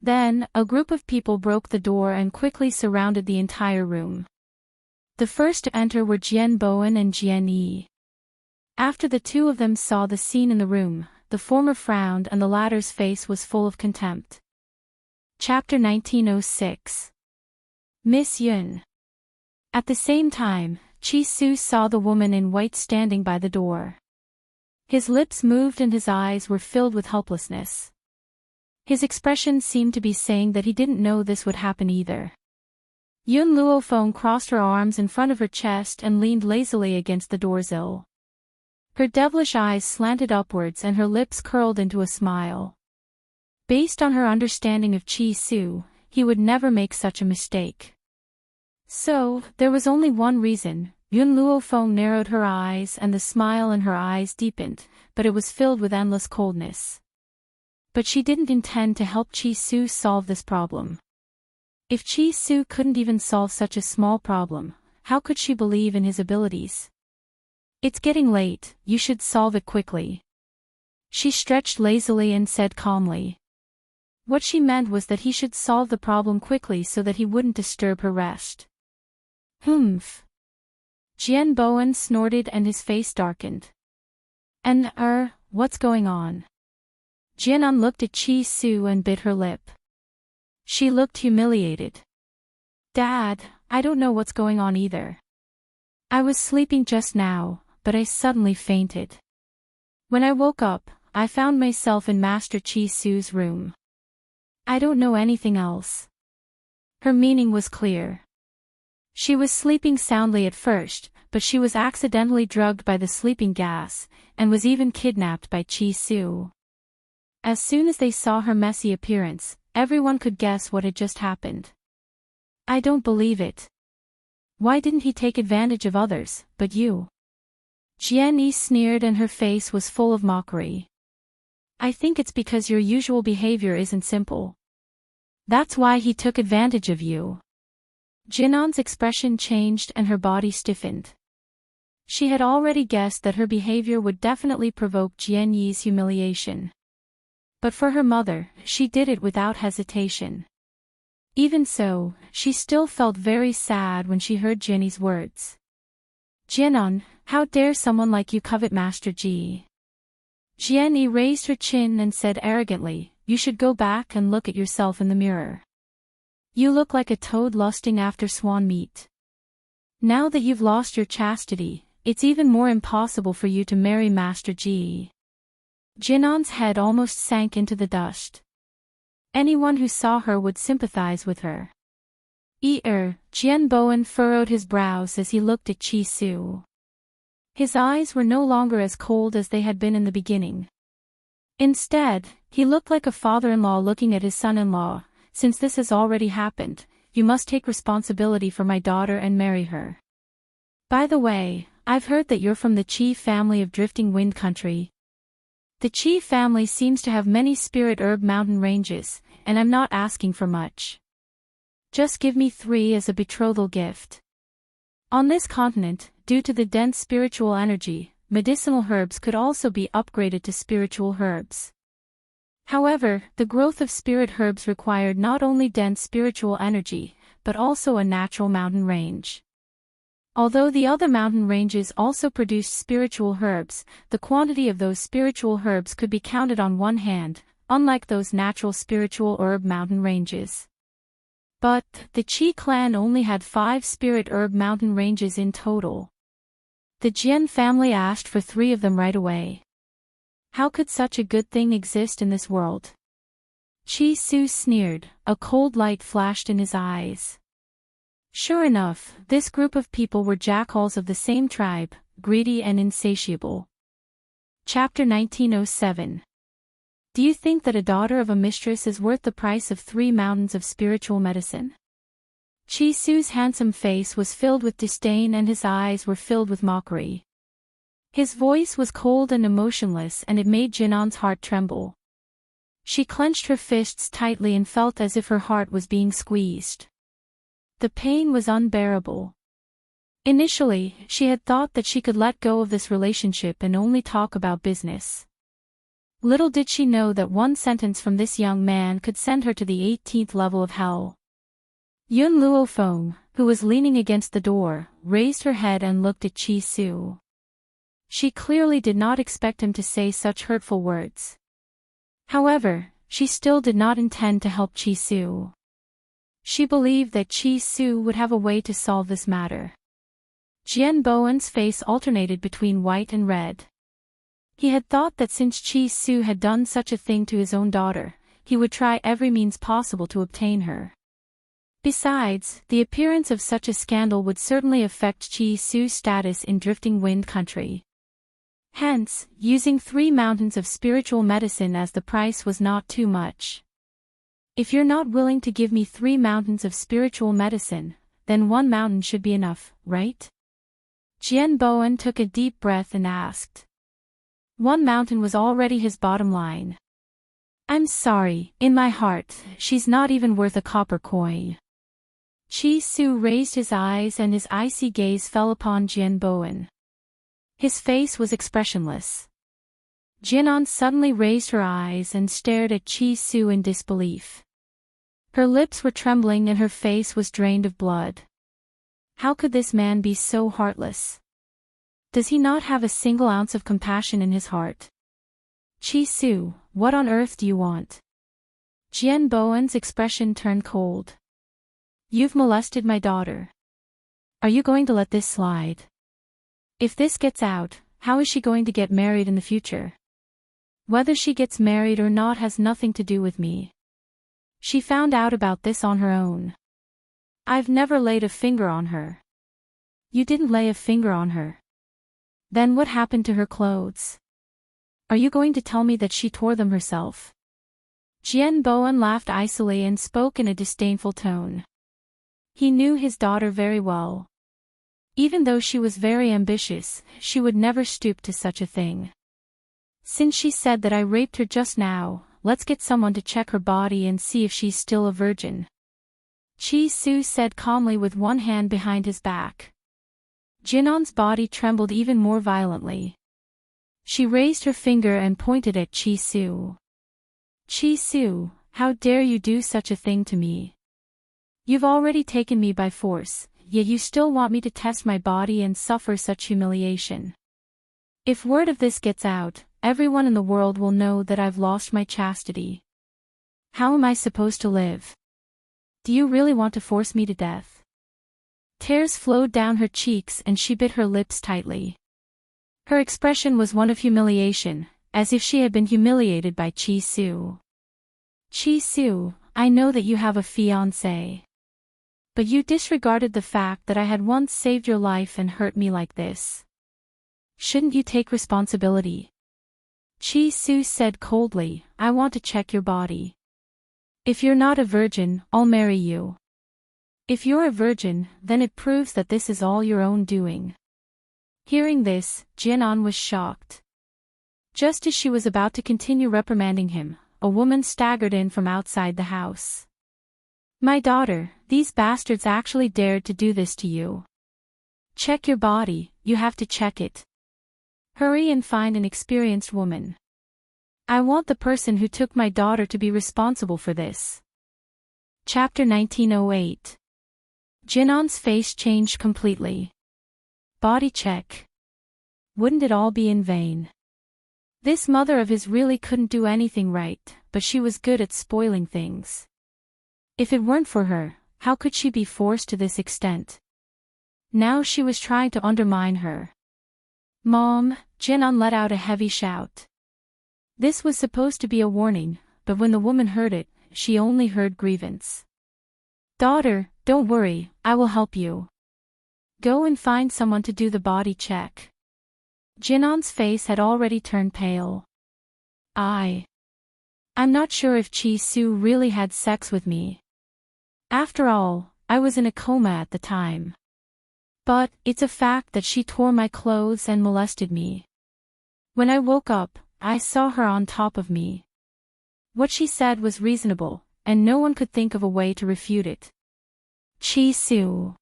Then, a group of people broke the door and quickly surrounded the entire room. The first to enter were Jian Bowen and Jian Yi. After the two of them saw the scene in the room, the former frowned and the latter's face was full of contempt. Chapter 1906. Miss Yun. At the same time, Chi-Su saw the woman in white standing by the door. His lips moved and his eyes were filled with helplessness. His expression seemed to be saying that he didn't know this would happen either. Yun Luofeng crossed her arms in front of her chest and leaned lazily against the doorsill. Her devilish eyes slanted upwards and her lips curled into a smile. Based on her understanding of Chi-Su, he would never make such a mistake. So, there was only one reason. Yun Luofeng narrowed her eyes and the smile in her eyes deepened, but it was filled with endless coldness. But she didn't intend to help Chi-Su solve this problem. If Chi-Su couldn't even solve such a small problem, how could she believe in his abilities? It's getting late, you should solve it quickly. She stretched lazily and said calmly. What she meant was that he should solve the problem quickly so that he wouldn't disturb her rest. Humph. Jian Bowen snorted and his face darkened. What's going on? Jianan looked at Chi-Su and bit her lip. She looked humiliated. Dad, I don't know what's going on either. I was sleeping just now, but I suddenly fainted. When I woke up, I found myself in Master Chi-Su's room. I don't know anything else. Her meaning was clear. She was sleeping soundly at first, but she was accidentally drugged by the sleeping gas, and was even kidnapped by Chi-Su. As soon as they saw her messy appearance, everyone could guess what had just happened. I don't believe it. Why didn't he take advantage of others, but you? Jian Yi sneered and her face was full of mockery. I think it's because your usual behavior isn't simple. That's why he took advantage of you. Jinan's expression changed and her body stiffened. She had already guessed that her behavior would definitely provoke Jian Yi's humiliation. But for her mother, she did it without hesitation. Even so, she still felt very sad when she heard Jian Yi's words. Jianan, how dare someone like you covet Master Ji? Jian Yi raised her chin and said arrogantly, you should go back and look at yourself in the mirror. You look like a toad lusting after swan meat. Now that you've lost your chastity, it's even more impossible for you to marry Master Ji. Jinan's head almost sank into the dust. Anyone who saw her would sympathize with her. Jian Bowen furrowed his brows as he looked at Chi-Su. His eyes were no longer as cold as they had been in the beginning. Instead, he looked like a father-in-law looking at his son-in-law. Since this has already happened, you must take responsibility for my daughter and marry her. By the way, I've heard that you're from the Qi family of Drifting Wind Country. The Qi family seems to have many spirit herb mountain ranges, and I'm not asking for much. Just give me 3 as a betrothal gift. On this continent, due to the dense spiritual energy, medicinal herbs could also be upgraded to spiritual herbs. However, the growth of spirit herbs required not only dense spiritual energy, but also a natural mountain range. Although the other mountain ranges also produced spiritual herbs, the quantity of those spiritual herbs could be counted on one hand, unlike those natural spiritual herb mountain ranges. But, the Qi clan only had 5 spirit herb mountain ranges in total. The Jian family asked for 3 of them right away. How could such a good thing exist in this world? Chi-Su sneered, a cold light flashed in his eyes. Sure enough, this group of people were jackals of the same tribe, greedy and insatiable. Chapter 1907. Do you think that a daughter of a mistress is worth the price of 3 mountains of spiritual medicine? Chi-Su's handsome face was filled with disdain and his eyes were filled with mockery. His voice was cold and emotionless and it made Jinan's heart tremble. She clenched her fists tightly and felt as if her heart was being squeezed. The pain was unbearable. Initially, she had thought that she could let go of this relationship and only talk about business. Little did she know that one sentence from this young man could send her to the 18th level of hell. Yun Luofeng, who was leaning against the door, raised her head and looked at Chi-Su. She clearly did not expect him to say such hurtful words. However, she still did not intend to help Chi-Su. She believed that Chi-Su would have a way to solve this matter. Jian Bowen's face alternated between white and red. He had thought that since Chi-Su had done such a thing to his own daughter, he would try every means possible to obtain her. Besides, the appearance of such a scandal would certainly affect Chi-Su's status in Drifting Wind Country. Hence, using 3 mountains of spiritual medicine as the price was not too much. If you're not willing to give me 3 mountains of spiritual medicine, then 1 mountain should be enough, right? Jian Bowen took a deep breath and asked. 1 mountain was already his bottom line. I'm sorry, in my heart, she's not even worth a copper coin. Chi-Su raised his eyes and his icy gaze fell upon Jian Bowen. His face was expressionless. Jinan suddenly raised her eyes and stared at Chi-Su in disbelief. Her lips were trembling and her face was drained of blood. How could this man be so heartless? Does he not have a single ounce of compassion in his heart? Chi-Su, what on earth do you want? Jian Bowen's expression turned cold. You've molested my daughter. Are you going to let this slide? If this gets out, how is she going to get married in the future? Whether she gets married or not has nothing to do with me. She found out about this on her own. I've never laid a finger on her. You didn't lay a finger on her. Then what happened to her clothes? Are you going to tell me that she tore them herself? Jian Bowen laughed icily and spoke in a disdainful tone. He knew his daughter very well. Even though she was very ambitious, she would never stoop to such a thing. Since she said that I raped her just now, let's get someone to check her body and see if she's still a virgin. Chi-Su said calmly with one hand behind his back. Jinon's body trembled even more violently. She raised her finger and pointed at Chi-Su. Chi-Su, how dare you do such a thing to me? You've already taken me by force, yet you still want me to test my body and suffer such humiliation. If word of this gets out, everyone in the world will know that I've lost my chastity. How am I supposed to live? Do you really want to force me to death? Tears flowed down her cheeks and she bit her lips tightly. Her expression was one of humiliation, as if she had been humiliated by Chi-Su. Chi-Su, I know that you have a fiancé. But you disregarded the fact that I had once saved your life and hurt me like this. Shouldn't you take responsibility? Chi-Su said coldly, I want to check your body. If you're not a virgin, I'll marry you. If you're a virgin, then it proves that this is all your own doing. Hearing this, Jinan was shocked. Just as she was about to continue reprimanding him, a woman staggered in from outside the house. My daughter, these bastards actually dared to do this to you. Check your body, you have to check it. Hurry and find an experienced woman. I want the person who took my daughter to be responsible for this. Chapter 1908. Jinon's face changed completely. Body check. Wouldn't it all be in vain? This mother of his really couldn't do anything right, but she was good at spoiling things. If it weren't for her, how could she be forced to this extent? Now she was trying to undermine her. Mom, Jinan let out a heavy shout. This was supposed to be a warning, but when the woman heard it, she only heard grievance. Daughter, don't worry, I will help you. Go and find someone to do the body check. Jinon's face had already turned pale. I'm not sure if Chi-Su really had sex with me. After all, I was in a coma at the time. But, it's a fact that she tore my clothes and molested me. When I woke up, I saw her on top of me. What she said was reasonable, and no one could think of a way to refute it. Chi-Su.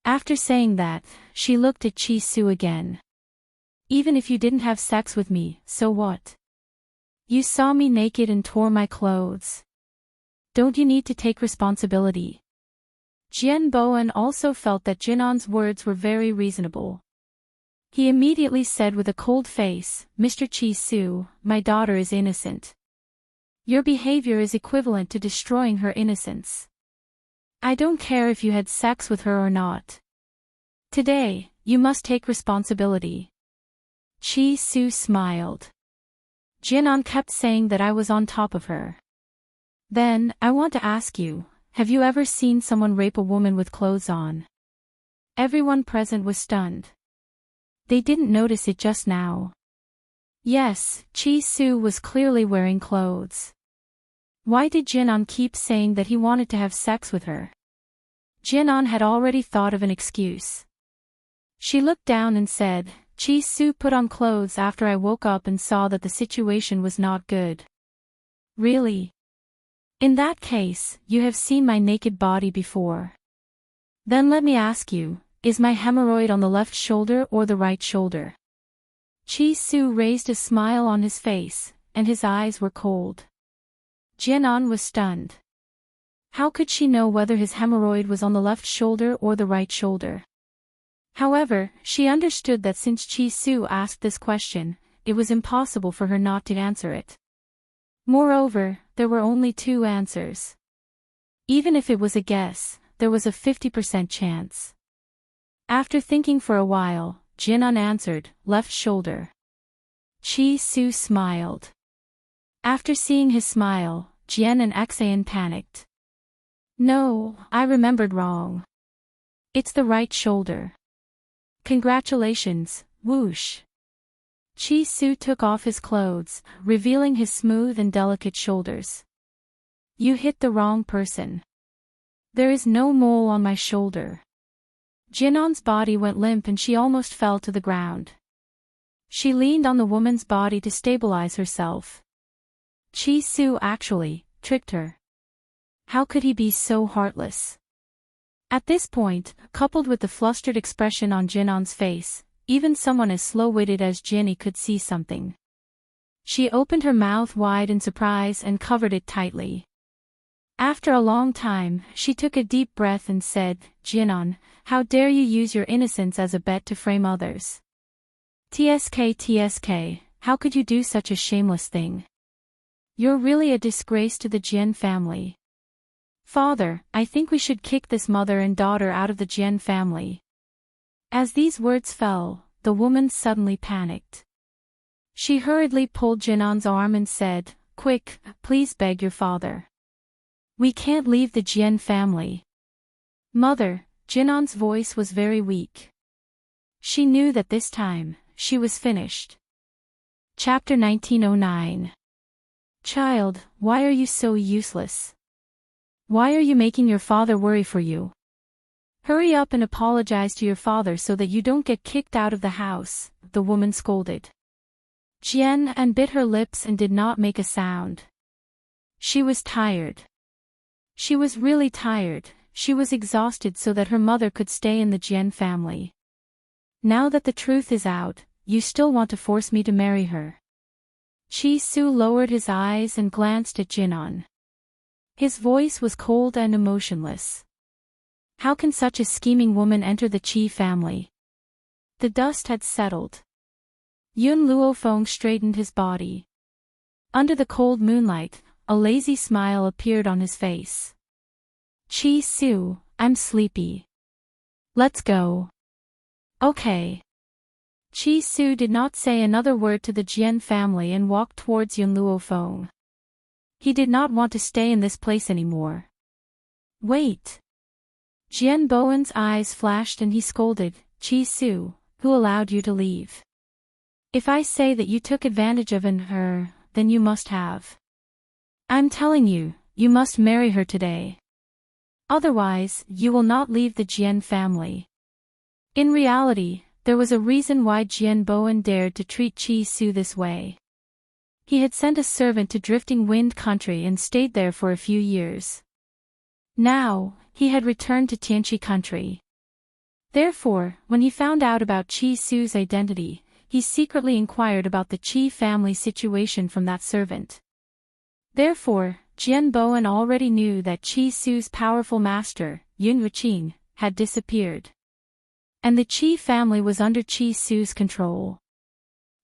After saying that, she looked at Chi-Su again. Even if you didn't have sex with me, so what? You saw me naked and tore my clothes. Don't you need to take responsibility? Jian Bowen also felt that Jinon's words were very reasonable. He immediately said with a cold face, Mr. Chi-Su, my daughter is innocent. Your behavior is equivalent to destroying her innocence. I don't care if you had sex with her or not. Today, you must take responsibility. Chi-Su smiled. Jinan kept saying that I was on top of her. Then, I want to ask you, have you ever seen someone rape a woman with clothes on? Everyone present was stunned. They didn't notice it just now. Yes, Chi-Su was clearly wearing clothes. Why did Jinan keep saying that he wanted to have sex with her? Jinan had already thought of an excuse. She looked down and said, Chi-Su put on clothes after I woke up and saw that the situation was not good. Really? In that case, you have seen my naked body before. Then let me ask you, is my hemorrhoid on the left shoulder or the right shoulder? Chi-Su raised a smile on his face, and his eyes were cold. Jinan was stunned. How could she know whether his hemorrhoid was on the left shoulder or the right shoulder? However, she understood that since Chi-Su asked this question, it was impossible for her not to answer it. Moreover, there were only two answers. Even if it was a guess, there was a 50% chance. After thinking for a while, Jinan answered, left shoulder. Chi-Su smiled. After seeing his smile, Jian and Xan panicked. No, I remembered wrong. It's the right shoulder. Congratulations, whoosh. Chi-Su took off his clothes, revealing his smooth and delicate shoulders. You hit the wrong person. There is no mole on my shoulder. Jinan's body went limp and she almost fell to the ground. She leaned on the woman's body to stabilize herself. Chi-Su actually tricked her. How could he be so heartless? At this point, coupled with the flustered expression on Jinan's face, even someone as slow-witted as Jinny could see something. She opened her mouth wide in surprise and covered it tightly. After a long time, she took a deep breath and said, Jinan, how dare you use your innocence as a bet to frame others? TSK, how could you do such a shameless thing? You're really a disgrace to the Jian family. Father, I think we should kick this mother and daughter out of the Jian family. As these words fell, the woman suddenly panicked. She hurriedly pulled Jinan's arm and said, Quick, please beg your father. We can't leave the Jian family. Mother, Jinan's voice was very weak. She knew that this time, she was finished. Chapter 1909. Child, why are you so useless? Why are you making your father worry for you? Hurry up and apologize to your father so that you don't get kicked out of the house, the woman scolded. Jian bit her lips and did not make a sound. She was tired. She was really tired, she was exhausted so that her mother could stay in the Jian family. Now that the truth is out, you still want to force me to marry her. Chi-Su lowered his eyes and glanced at Jinan. His voice was cold and emotionless. How can such a scheming woman enter the Qi family? The dust had settled. Yun Luofeng straightened his body. Under the cold moonlight, a lazy smile appeared on his face. Chi-Su, I'm sleepy. Let's go. Okay. Chi-Su did not say another word to the Jian family and walked towards Yun Luofeng. He did not want to stay in this place anymore. Wait. Jian Bowen's eyes flashed and he scolded, Chi-Su, who allowed you to leave? If I say that you took advantage of her, then you must have. I'm telling you, you must marry her today. Otherwise, you will not leave the Jian family. In reality, there was a reason why Jian Bowen dared to treat Chi-Su this way. He had sent a servant to Drifting Wind Country and stayed there for a few years. Now, he had returned to Tianqi Country. Therefore, when he found out about Chi-Su's identity, he secretly inquired about the Qi family situation from that servant. Therefore, Jian Bowen already knew that Chi-Su's powerful master, Yun Wuqing, had disappeared. And the Qi family was under Chi-Su's control.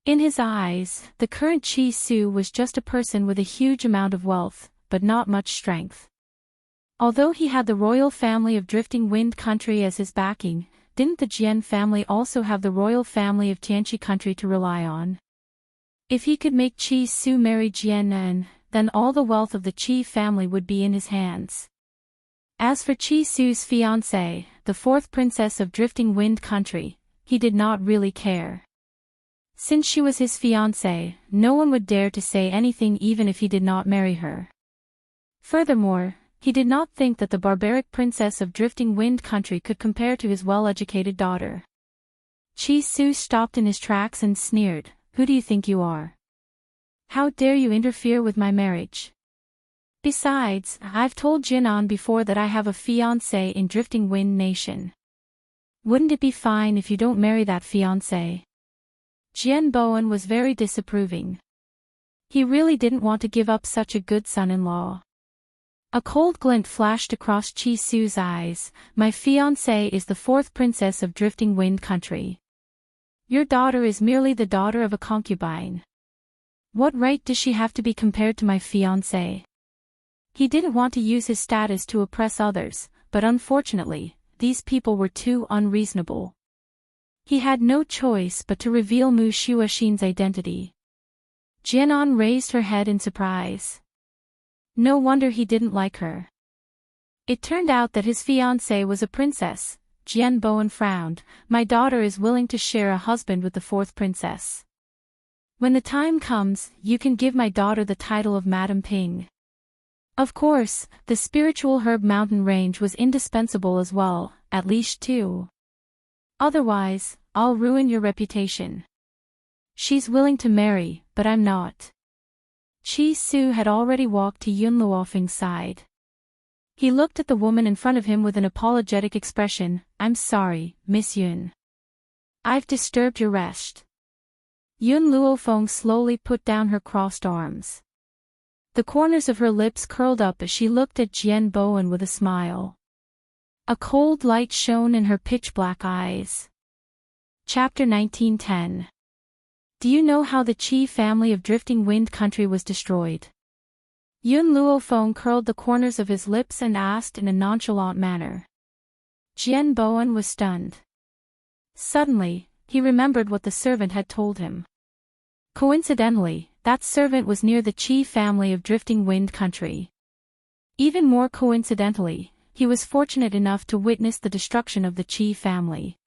In his eyes, the current Chi Su was just a person with a huge amount of wealth, but not much strength. Although he had the royal family of Drifting Wind Country as his backing, didn't the Jian family also have the royal family of Tianqi Country to rely on? If he could make Chi Su marry Jian, then all the wealth of the Qi family would be in his hands. As for Chi Su's fiancée, the fourth princess of Drifting Wind Country, he did not really care. Since she was his fiancée, no one would dare to say anything even if he did not marry her. Furthermore, he did not think that the barbaric princess of Drifting Wind Country could compare to his well-educated daughter. Chi Su stopped in his tracks and sneered, "Who do you think you are? How dare you interfere with my marriage? Besides, I've told Jinan before that I have a fiancé in Drifting Wind Nation. Wouldn't it be fine if you don't marry that fiancé?" Jian Bowen was very disapproving. He really didn't want to give up such a good son-in-law. A cold glint flashed across Chi Su's eyes. "My fiancée is the fourth princess of Drifting Wind Country. Your daughter is merely the daughter of a concubine. What right does she have to be compared to my fiancé?" He didn't want to use his status to oppress others, but unfortunately, these people were too unreasonable. He had no choice but to reveal Mu Shuoxin's identity. Jianan raised her head in surprise. No wonder he didn't like her. It turned out that his fiancée was a princess. Jian Bowen frowned. "My daughter is willing to share a husband with the fourth princess. When the time comes, you can give my daughter the title of Madam Ping." Of course, the spiritual herb mountain range was indispensable as well, at least 2. "Otherwise, I'll ruin your reputation. She's willing to marry, but I'm not." Chi Su had already walked to Yun Luofeng's side. He looked at the woman in front of him with an apologetic expression. "I'm sorry, Miss Yun. I've disturbed your rest." Yun Luofeng slowly put down her crossed arms. The corners of her lips curled up as she looked at Jian Bowen with a smile. A cold light shone in her pitch-black eyes. Chapter 1910. Do you know how the Qi family of Drifting Wind Country was destroyed? Yun Luofeng curled the corners of his lips and asked in a nonchalant manner. Jian Bowen was stunned. Suddenly, he remembered what the servant had told him. Coincidentally, that servant was near the Qi family of Drifting Wind Country. Even more coincidentally, he was fortunate enough to witness the destruction of the Qi family.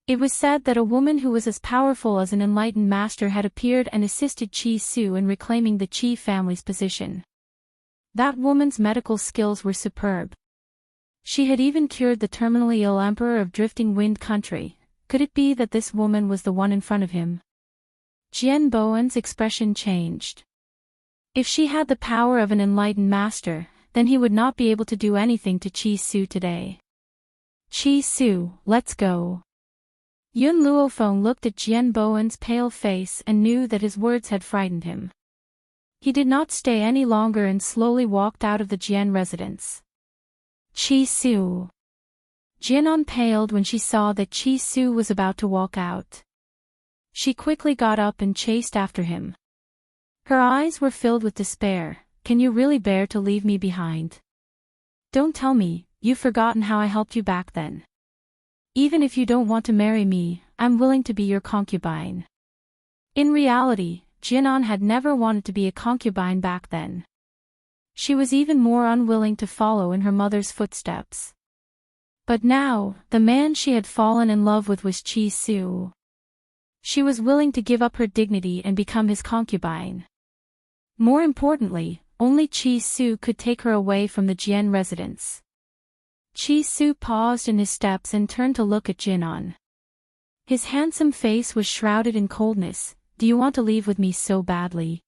It was said that a woman who was as powerful as an enlightened master had appeared and assisted Chi Su in reclaiming the Qi family's position. That woman's medical skills were superb. She had even cured the terminally ill emperor of Drifting Wind Country. Could it be that this woman was the one in front of him? Jian Bowen's expression changed. If she had the power of an enlightened master, then he would not be able to do anything to Chi Su today. "Chi Su, let's go." Yun Luofeng looked at Jian Bowen's pale face and knew that his words had frightened him. He did not stay any longer and slowly walked out of the Jian residence. "Chi Su." Jianan paled when she saw that Chi Su was about to walk out. She quickly got up and chased after him. Her eyes were filled with despair. "Can you really bear to leave me behind? Don't tell me, you've forgotten how I helped you back then. Even if you don't want to marry me, I'm willing to be your concubine." In reality, Jianan had never wanted to be a concubine back then. She was even more unwilling to follow in her mother's footsteps. But now, the man she had fallen in love with was Chi Su. She was willing to give up her dignity and become his concubine. More importantly, only Chi Su could take her away from the Jian residence. Chi Su paused in his steps and turned to look at Jianan. His handsome face was shrouded in coldness. "Do you want to leave with me so badly?"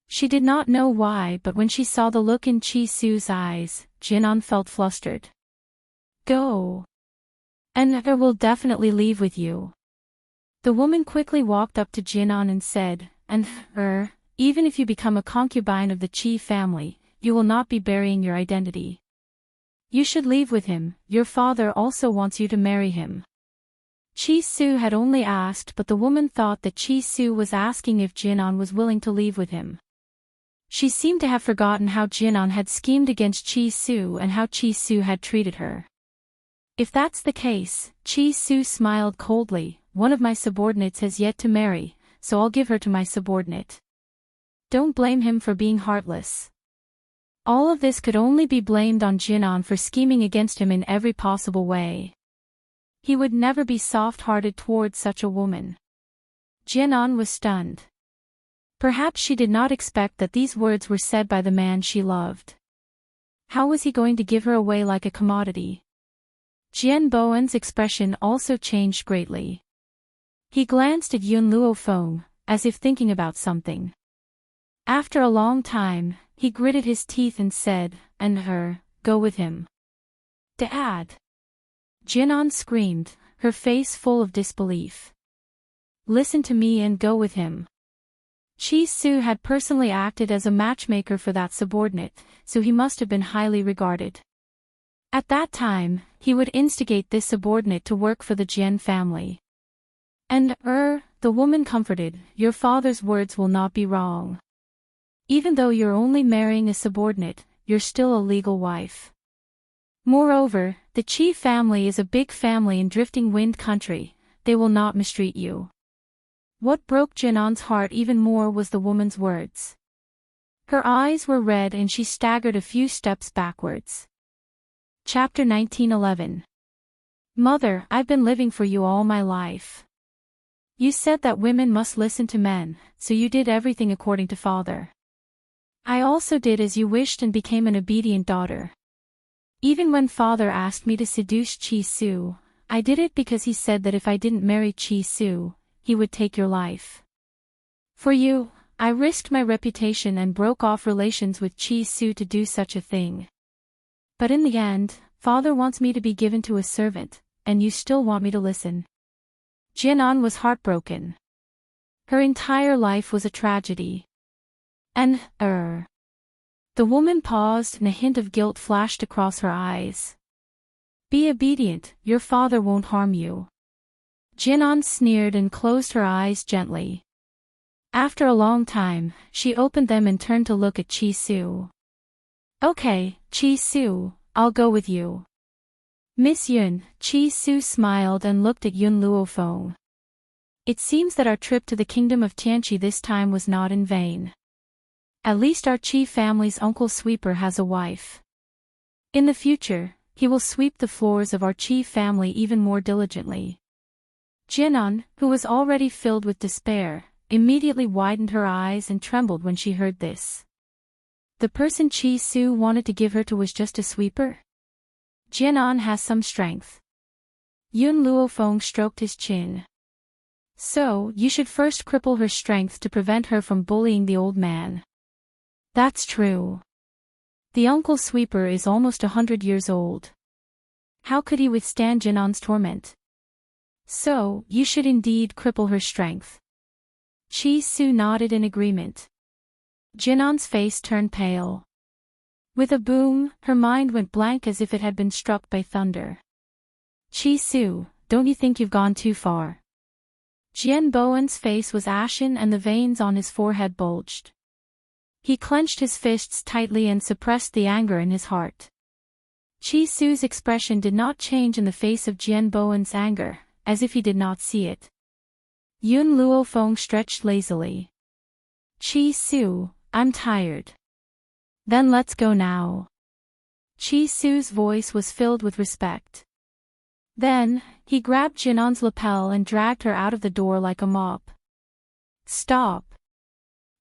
She did not know why, but when she saw the look in Chi Su's eyes, Jianan felt flustered. "Go. And I will definitely leave with you." The woman quickly walked up to Jianan and said, "And even if you become a concubine of the Qi family, you will not be burying your identity. You should leave with him. Your father also wants you to marry him." Chi-Su had only asked, but the woman thought that Chi-Su was asking if Jinan was willing to leave with him. She seemed to have forgotten how Jinan had schemed against Chi-Su and how Chi-Su had treated her. If that's the case, Chi-Su smiled coldly, one of my subordinates has yet to marry, so I'll give her to my subordinate. Don't blame him for being heartless. All of this could only be blamed on Jinan for scheming against him in every possible way. He would never be soft-hearted towards such a woman. Jinan was stunned. Perhaps she did not expect that these words were said by the man she loved. How was he going to give her away like a commodity? Jian Bowen's expression also changed greatly. He glanced at Yun Luofeng, as if thinking about something. After a long time, he gritted his teeth and said, "And her, go with him." Dad! Jinan screamed, her face full of disbelief. Listen to me and go with him. Chi-Su had personally acted as a matchmaker for that subordinate, so he must have been highly regarded. At that time, he would instigate this subordinate to work for the Jian family. And, the woman comforted, your father's words will not be wrong. Even though you're only marrying a subordinate, you're still a legal wife. Moreover, the Qi family is a big family in Drifting Wind country, they will not mistreat you. What broke Jinan's heart even more was the woman's words. Her eyes were red and she staggered a few steps backwards. Chapter 1911. Mother, I've been living for you all my life. You said that women must listen to men, so you did everything according to father. I also did as you wished and became an obedient daughter. Even when father asked me to seduce Chi-Su, I did it because he said that if I didn't marry Chi-Su, he would take your life. For you, I risked my reputation and broke off relations with Chi-Su to do such a thing. But in the end, father wants me to be given to a servant, and you still want me to listen. Jinan was heartbroken. Her entire life was a tragedy. And, The woman paused and a hint of guilt flashed across her eyes. Be obedient, your father won't harm you. Jinan sneered and closed her eyes gently. After a long time, she opened them and turned to look at Chi-Su. Okay, Chi-Su, I'll go with you. Miss Yun, Chi-Su smiled and looked at Yun Luofeng. It seems that our trip to the kingdom of Tianqi this time was not in vain. At least our Qi family's uncle sweeper has a wife. In the future, he will sweep the floors of our Qi family even more diligently. Jinan, who was already filled with despair, immediately widened her eyes and trembled when she heard this. The person Chi-Su wanted to give her to was just a sweeper? Jinan has some strength. Yun Luofeng stroked his chin. So, you should first cripple her strength to prevent her from bullying the old man. That's true. The uncle sweeper is almost 100 years old. How could he withstand Jinan's torment? So, you should indeed cripple her strength. Chi-Su nodded in agreement. Jinan's face turned pale. With a boom, her mind went blank as if it had been struck by thunder. Chi-Su, don't you think you've gone too far? Jian Bowen's face was ashen and the veins on his forehead bulged. He clenched his fists tightly and suppressed the anger in his heart. Chi-Su's expression did not change in the face of Jian Bowen's anger, as if he did not see it. Yun Luofeng stretched lazily. Chi-Su, I'm tired. Then let's go now. Chi-Su's voice was filled with respect. Then, he grabbed Jinan's lapel and dragged her out of the door like a mop. Stop.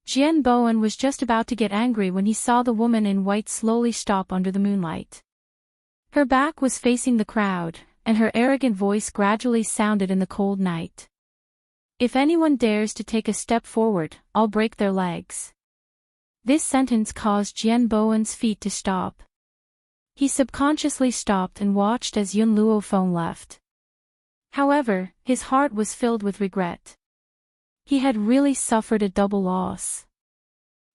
Jian Bowen was just about to get angry when he saw the woman in white slowly stop under the moonlight. Her back was facing the crowd, and her arrogant voice gradually sounded in the cold night. If anyone dares to take a step forward, I'll break their legs. This sentence caused Jian Bowen's feet to stop. He subconsciously stopped and watched as Yun Luofeng left. However, his heart was filled with regret. He had really suffered a double loss.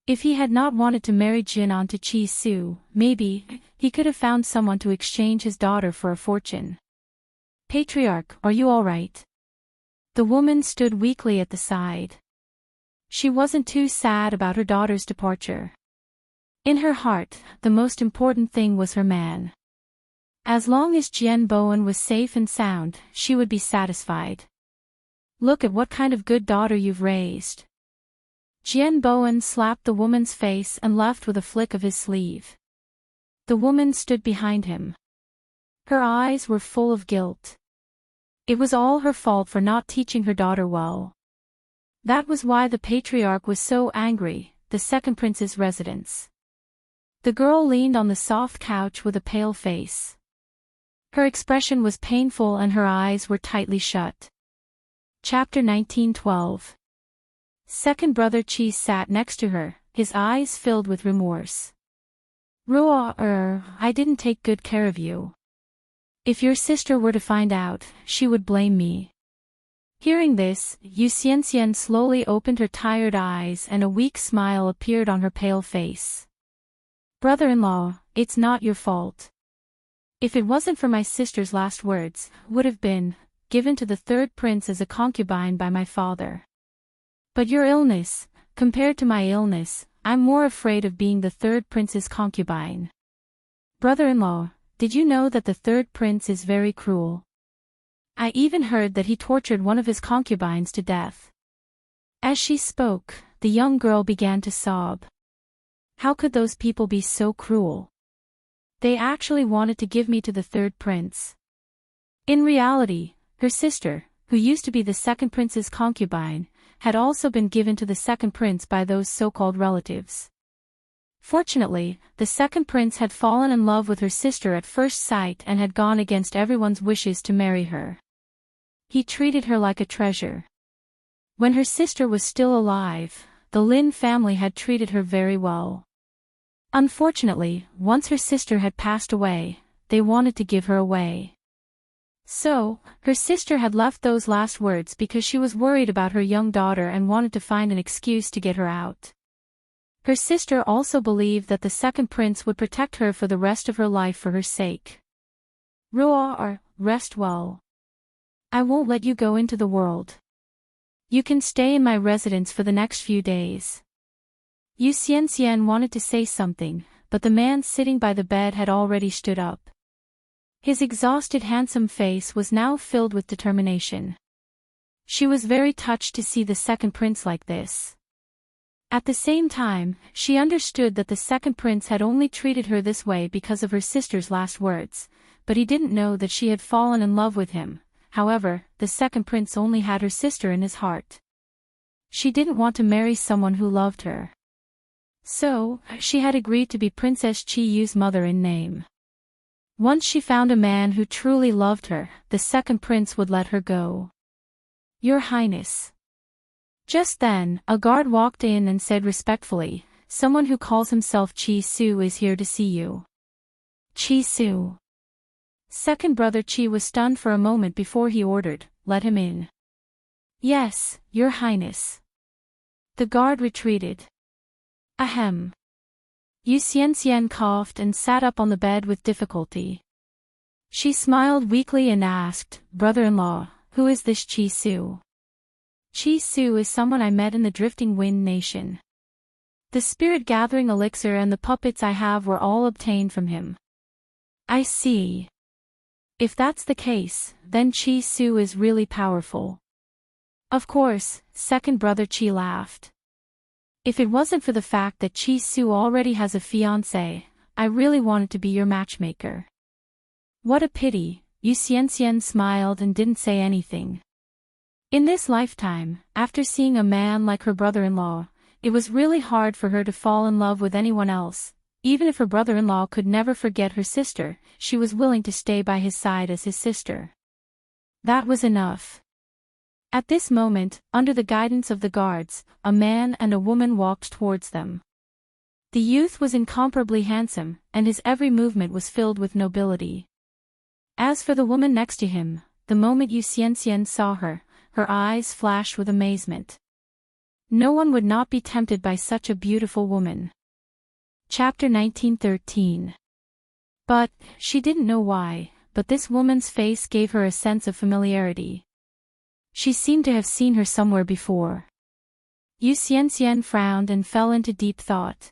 If he had not wanted to marry Jinan to Chi-Su, maybe, he could have found someone to exchange his daughter for a fortune. Patriarch, are you all right? The woman stood weakly at the side. She wasn't too sad about her daughter's departure. In her heart, the most important thing was her man. As long as Jian Bowen was safe and sound, she would be satisfied. Look at what kind of good daughter you've raised. Jian Bowen slapped the woman's face and left with a flick of his sleeve. The woman stood behind him. Her eyes were full of guilt. It was all her fault for not teaching her daughter well. That was why the patriarch was so angry, the second prince's residence. The girl leaned on the soft couch with a pale face. Her expression was painful and her eyes were tightly shut. Chapter 1912. Second brother Chi sat next to her, his eyes filled with remorse. I didn't take good care of you. If your sister were to find out, she would blame me. Hearing this, Yu Xianxian slowly opened her tired eyes and a weak smile appeared on her pale face. Brother-in-law, it's not your fault. If it wasn't for my sister's last words, would have been given to the third prince as a concubine by my father. But your illness, compared to my illness, I'm more afraid of being the third prince's concubine. Brother-in-law, did you know that the third prince is very cruel? I even heard that he tortured one of his concubines to death. As she spoke, the young girl began to sob. How could those people be so cruel? They actually wanted to give me to the third prince. In reality, her sister, who used to be the second prince's concubine, had also been given to the second prince by those so-called relatives. Fortunately, the second prince had fallen in love with her sister at first sight and had gone against everyone's wishes to marry her. He treated her like a treasure. When her sister was still alive, the Lin family had treated her very well. Unfortunately, once her sister had passed away, they wanted to give her away. So, her sister had left those last words because she was worried about her young daughter and wanted to find an excuse to get her out. Her sister also believed that the second prince would protect her for the rest of her life for her sake. Rest well. I won't let you go into the world. You can stay in my residence for the next few days. Yu Xianxian wanted to say something, but the man sitting by the bed had already stood up. His exhausted handsome face was now filled with determination. She was very touched to see the second prince like this. At the same time, she understood that the second prince had only treated her this way because of her sister's last words, but he didn't know that she had fallen in love with him. However, the second prince only had her sister in his heart. She didn't want to marry someone who loved her. So, she had agreed to be Princess Chi Yu's mother in name. Once she found a man who truly loved her, the second prince would let her go. Your Highness. Just then, a guard walked in and said respectfully, someone who calls himself Chi Su is here to see you. Chi Su. Second brother Chi was stunned for a moment before he ordered, let him in. Yes, Your Highness. The guard retreated. Ahem. Yu Xianxian coughed and sat up on the bed with difficulty. She smiled weakly and asked, brother-in-law, who is this Chi Su? Chi Su is someone I met in the Drifting Wind Nation. The spirit-gathering elixir and the puppets I have were all obtained from him. I see. If that's the case, then Chi Su is really powerful. Of course, second brother Chi laughed. If it wasn't for the fact that Chi Su already has a fiancé, I really wanted to be your matchmaker. What a pity, Yu Xianxian smiled and didn't say anything. In this lifetime, after seeing a man like her brother-in-law, it was really hard for her to fall in love with anyone else. Even if her brother-in-law could never forget her sister, she was willing to stay by his side as his sister. That was enough. At this moment, under the guidance of the guards, a man and a woman walked towards them. The youth was incomparably handsome, and his every movement was filled with nobility. As for the woman next to him, the moment Yu Xianxian saw her, her eyes flashed with amazement. No one would not be tempted by such a beautiful woman. Chapter 1913. But, she didn't know why, but this woman's face gave her a sense of familiarity. She seemed to have seen her somewhere before. Yu Xianxian frowned and fell into deep thought.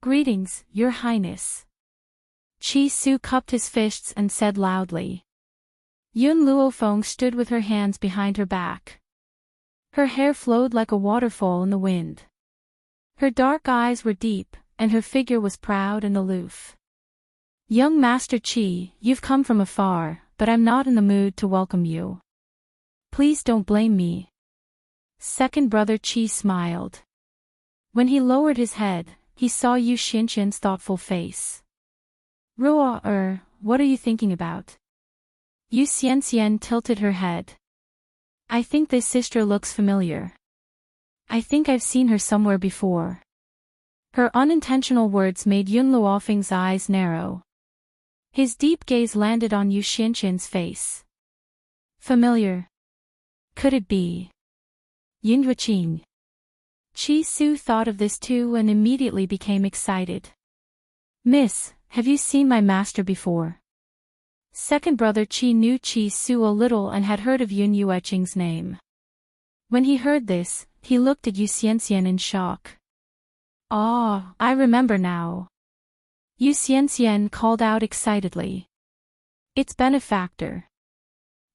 Greetings, Your Highness. Qi Su cupped his fists and said loudly. Yun Luofeng stood with her hands behind her back. Her hair flowed like a waterfall in the wind. Her dark eyes were deep, and her figure was proud and aloof. Young Master Qi, you've come from afar, but I'm not in the mood to welcome you. Please don't blame me. Second brother Qi smiled. When he lowered his head, he saw Yu Xianxian's thoughtful face. Ruo, what are you thinking about? Yu Xianxian tilted her head. I think this sister looks familiar. I think I've seen her somewhere before. Her unintentional words made Yun Luofeng's eyes narrow. His deep gaze landed on Yu Xianxian's face. Familiar? Could it be Yun Huiqing? Qi Su thought of this too and immediately became excited. Miss, have you seen my master before? Second brother Qi knew Qi Su a little and had heard of Yun Huiqing's name. When he heard this, he looked at Yu Xianxian in shock. Ah, I remember now. Yu Xianxian called out excitedly. It's Benefactor.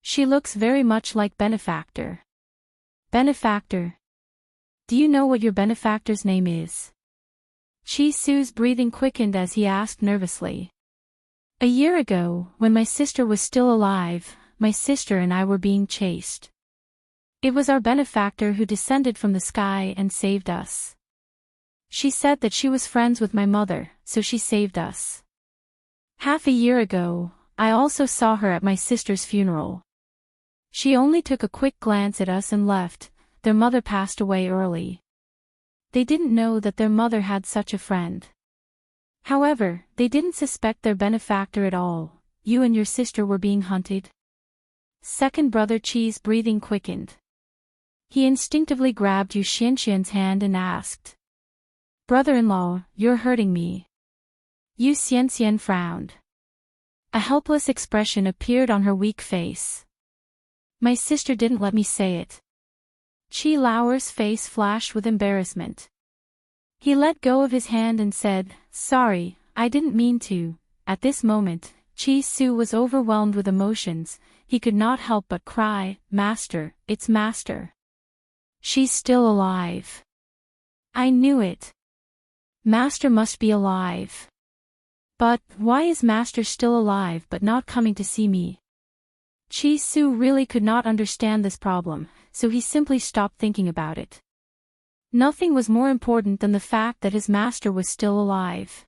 She looks very much like Benefactor. Benefactor. Do you know what your benefactor's name is? Qi Su's breathing quickened as he asked nervously. A year ago, when my sister was still alive, my sister and I were being chased. It was our benefactor who descended from the sky and saved us. She said that she was friends with my mother, so she saved us. Half a year ago, I also saw her at my sister's funeral. She only took a quick glance at us and left. Their mother passed away early. They didn't know that their mother had such a friend. However, they didn't suspect their benefactor at all. You and your sister were being hunted. Second brother Qi's breathing quickened. He instinctively grabbed Yu Xianxian's hand and asked. Brother-in-law, you're hurting me. Yu Xianxian frowned. A helpless expression appeared on her weak face. My sister didn't let me say it. Qi Lauer's face flashed with embarrassment. He let go of his hand and said, Sorry, I didn't mean to. At this moment, Qi Su was overwhelmed with emotions. He could not help but cry, Master, it's Master. She's still alive. I knew it. Master must be alive. But, why is Master still alive but not coming to see me? Qi Su really could not understand this problem, so he simply stopped thinking about it. Nothing was more important than the fact that his master was still alive.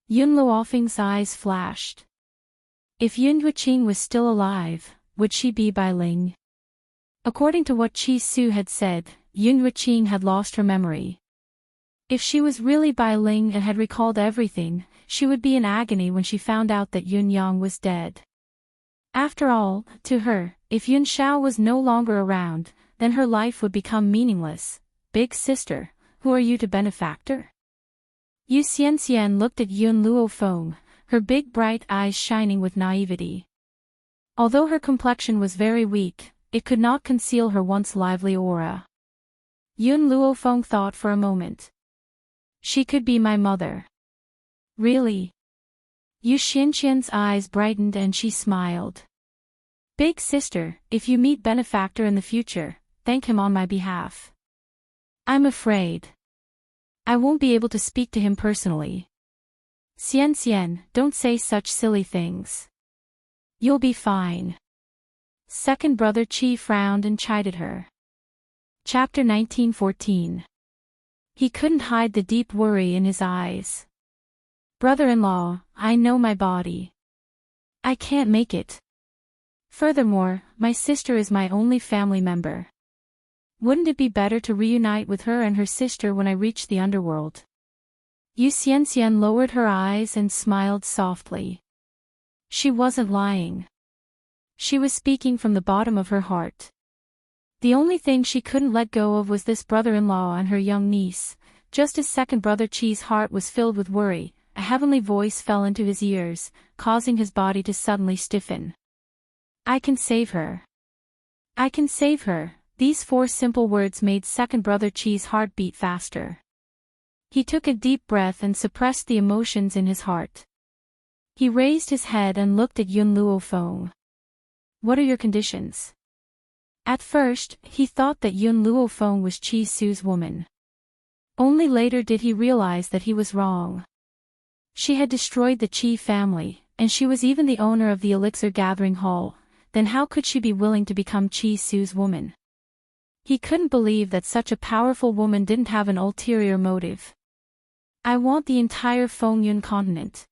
Yun Luofeng's eyes flashed. If Yun Huiqing was still alive, would she be Bai Ling? According to what Qi Su had said, Yun Huiqing had lost her memory. If she was really Bai Ling and had recalled everything, she would be in agony when she found out that Yun Yang was dead. After all, to her, if Yun Xiao was no longer around, then her life would become meaningless. Big sister, who are you to benefactor? Yu Xianxian looked at Yun Luofeng, her big bright eyes shining with naivety. Although her complexion was very weak, it could not conceal her once lively aura. Yun Luofeng thought for a moment. She could be my mother. Really? Yu Xianxian's eyes brightened and she smiled. Big sister, if you meet benefactor in the future, thank him on my behalf. I'm afraid I won't be able to speak to him personally. Xianxian, don't say such silly things. You'll be fine. Second brother Qi frowned and chided her. Chapter 1914. He couldn't hide the deep worry in his eyes. Brother-in-law, I know my body. I can't make it. Furthermore, my sister is my only family member. Wouldn't it be better to reunite with her and her sister when I reach the Underworld? Yu Xianxian lowered her eyes and smiled softly. She wasn't lying. She was speaking from the bottom of her heart. The only thing she couldn't let go of was this brother-in-law and her young niece. Just as second brother Qi's heart was filled with worry, a heavenly voice fell into his ears, causing his body to suddenly stiffen. I can save her. I can save her. These 4 simple words made second brother Chi's heart beat faster. He took a deep breath and suppressed the emotions in his heart. He raised his head and looked at Yun Luofeng. What are your conditions? At first, he thought that Yun Luofeng was Chi Su's woman. Only later did he realize that he was wrong. She had destroyed the Chi family, and she was even the owner of the Elixir Gathering Hall. Then how could she be willing to become Chi Su's woman? He couldn't believe that such a powerful woman didn't have an ulterior motive. I want the entire Fengyun continent.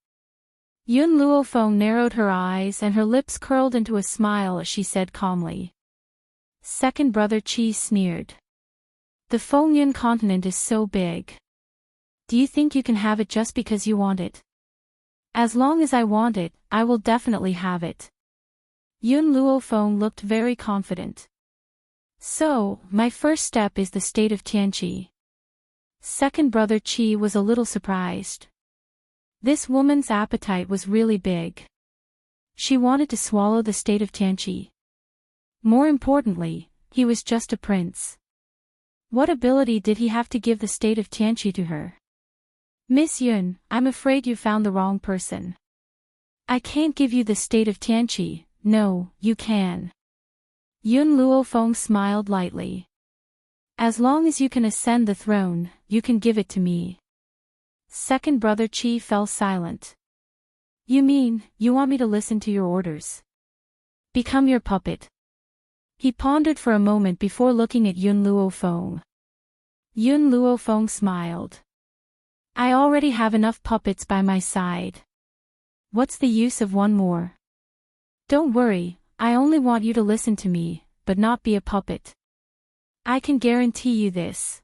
Yun Luofeng narrowed her eyes and her lips curled into a smile as she said calmly. Second brother Chi sneered. The Fengyun continent is so big. Do you think you can have it just because you want it? As long as I want it, I will definitely have it. Yun Luofeng looked very confident. So, my first step is the state of Tianqi. Second brother Chi was a little surprised. This woman's appetite was really big. She wanted to swallow the state of Tianqi. More importantly, he was just a prince. What ability did he have to give the state of Tianqi to her? Miss Yun, I'm afraid you found the wrong person. I can't give you the state of Tianqi. No, you can. Yun Luofeng smiled lightly. As long as you can ascend the throne, you can give it to me. Second brother Chi fell silent. You mean, you want me to listen to your orders? Become your puppet? He pondered for a moment before looking at Yun Luofeng. Yun Luofeng smiled. I already have enough puppets by my side. What's the use of one more? Don't worry, I only want you to listen to me, but not be a puppet. I can guarantee you this.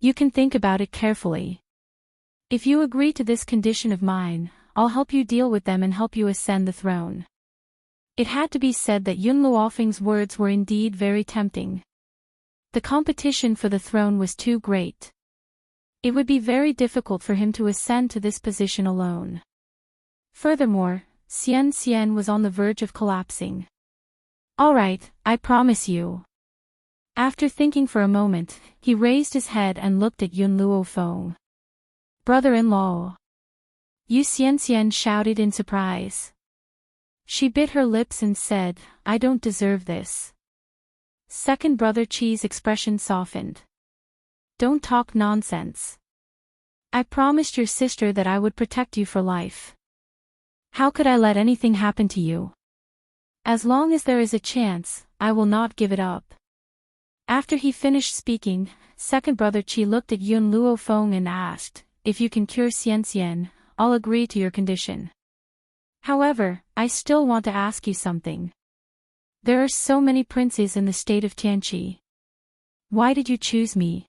You can think about it carefully. If you agree to this condition of mine, I'll help you deal with them and help you ascend the throne. It had to be said that Yun Luofeng's words were indeed very tempting. The competition for the throne was too great. It would be very difficult for him to ascend to this position alone. Furthermore, Xian was on the verge of collapsing. All right, I promise you. After thinking for a moment, he raised his head and looked at Yun Luofeng. Brother-in-law. Yu Xian shouted in surprise. She bit her lips and said, I don't deserve this. Second brother Chi's expression softened. Don't talk nonsense. I promised your sister that I would protect you for life. How could I let anything happen to you? As long as there is a chance, I will not give it up. After he finished speaking, second brother Chi looked at Yun Luofeng and asked, if you can cure Xian, I'll agree to your condition. However, I still want to ask you something. There are so many princes in the state of Tianqi. Why did you choose me?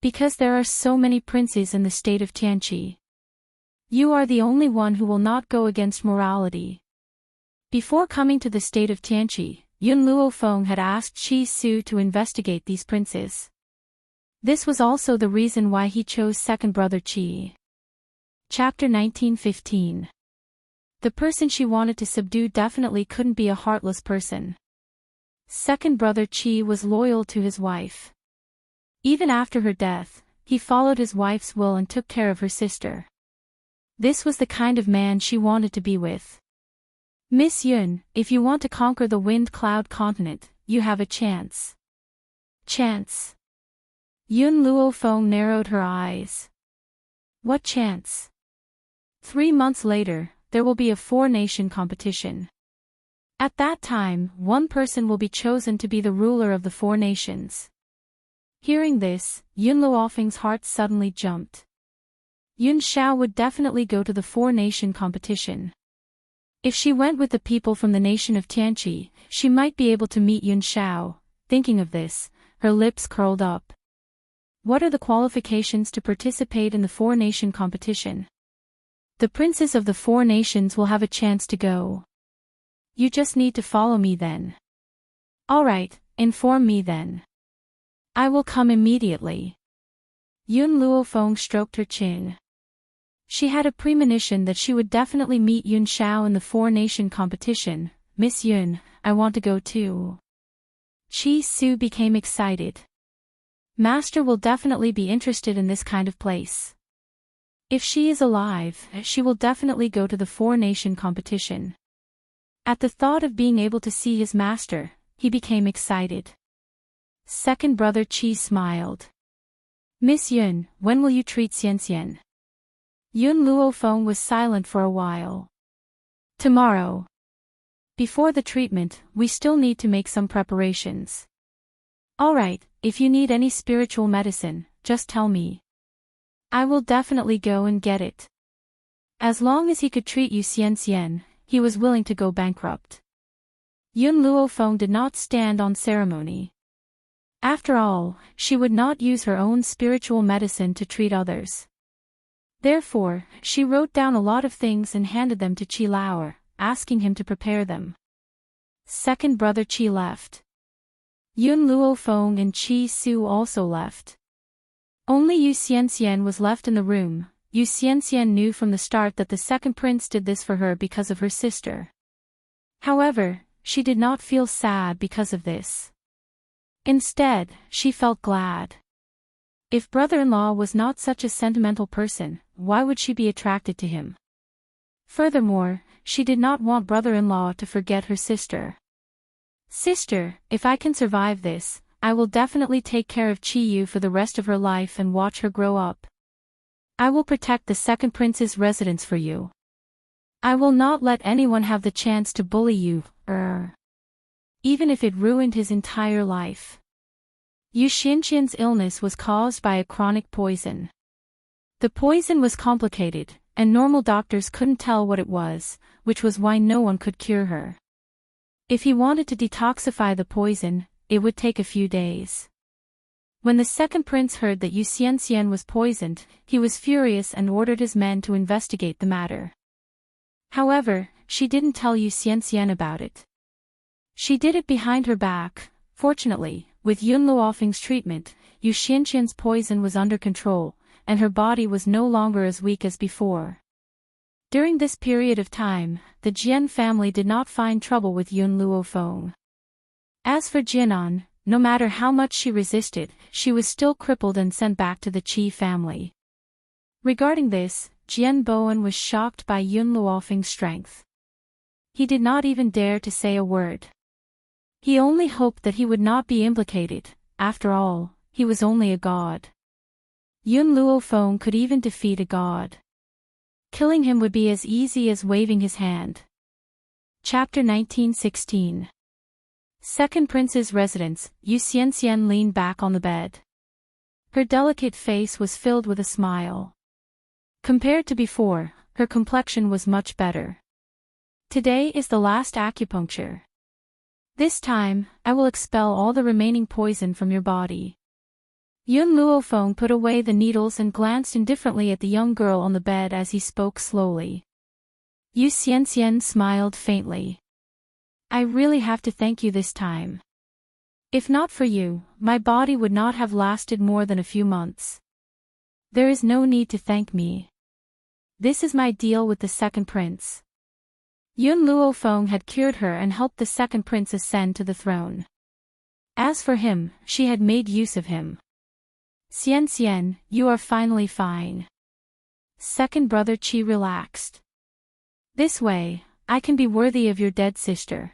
Because there are so many princes in the state of Tianqi. You are the only one who will not go against morality. Before coming to the state of Tianqi, Yun Luofeng had asked Chi Su to investigate these princes. This was also the reason why he chose second brother Chi. Chapter 1915. The person she wanted to subdue definitely couldn't be a heartless person. Second brother Chi was loyal to his wife. Even after her death, he followed his wife's will and took care of her sister. This was the kind of man she wanted to be with. Miss Yun, if you want to conquer the Wind Cloud continent, you have a chance. Chance? Yun Luofeng narrowed her eyes. What chance? 3 months later, there will be a 4-nation competition. At that time, one person will be chosen to be the ruler of the 4 nations. Hearing this, Yun Luofeng's heart suddenly jumped. Yun Shao would definitely go to the 4-nation competition. If she went with the people from the nation of Tianqi, she might be able to meet Yun Shao. Thinking of this, her lips curled up. What are the qualifications to participate in the 4-nation competition? The princes of the 4 nations will have a chance to go. You just need to follow me then. All right, inform me then. I will come immediately. Yun Luofeng stroked her chin. She had a premonition that she would definitely meet Yun Shao in the 4-nation competition. Miss Yun, I want to go too. Chi Su became excited. Master will definitely be interested in this kind of place. If she is alive, she will definitely go to the four-nation competition. At the thought of being able to see his master, he became excited. Second brother Chi smiled. Miss Yun, when will you treat Xian Xian? Yun Luofeng was silent for a while. Tomorrow. Before the treatment, we still need to make some preparations. Alright, if you need any spiritual medicine, just tell me. I will definitely go and get it. As long as he could treat you Xian Xian, he was willing to go bankrupt. Yun Luofeng did not stand on ceremony. After all, she would not use her own spiritual medicine to treat others. Therefore, she wrote down a lot of things and handed them to Qi Lao, asking him to prepare them. Second brother Qi left. Yun Luofeng and Chi Su also left. Only Yu Xianxian was left in the room. Yu Xianxian knew from the start that the second prince did this for her because of her sister. However, she did not feel sad because of this. Instead, she felt glad. If brother-in-law was not such a sentimental person, why would she be attracted to him? Furthermore, she did not want brother-in-law to forget her sister. Sister, if I can survive this, I will definitely take care of Chi Yu for the rest of her life and watch her grow up. I will protect the second prince's residence for you. I will not let anyone have the chance to bully you, even if it ruined his entire life. Yu Xianxian's illness was caused by a chronic poison. The poison was complicated, and normal doctors couldn't tell what it was, which was why no one could cure her. If he wanted to detoxify the poison, it would take a few days. When the second prince heard that Yu Xianxian was poisoned, he was furious and ordered his men to investigate the matter. However, she didn't tell Yu Xianxian about it. She did it behind her back. Fortunately, with Yun Luofeng's treatment, Yu Xianxian's poison was under control, and her body was no longer as weak as before. During this period of time, the Jian family did not find trouble with Yun Luofeng. As for Jianan, no matter how much she resisted, she was still crippled and sent back to the Qi family. Regarding this, Jian Bowen was shocked by Yun Luofeng's strength. He did not even dare to say a word. He only hoped that he would not be implicated. After all, he was only a god. Yun Luofeng could even defeat a god. Killing him would be as easy as waving his hand. Chapter 1916. Second prince's residence. Yu Xianxian leaned back on the bed. Her delicate face was filled with a smile. Compared to before, her complexion was much better. Today is the last acupuncture. This time, I will expel all the remaining poison from your body. Yun Luofeng put away the needles and glanced indifferently at the young girl on the bed as he spoke slowly. Yu Xianxian smiled faintly. I really have to thank you this time. If not for you, my body would not have lasted more than a few months. There is no need to thank me. This is my deal with the second prince. Yun Luofeng had cured her and helped the second prince ascend to the throne. As for him, she had made use of him. Xianxian, you are finally fine. Second brother Qi relaxed. This way, I can be worthy of your dead sister.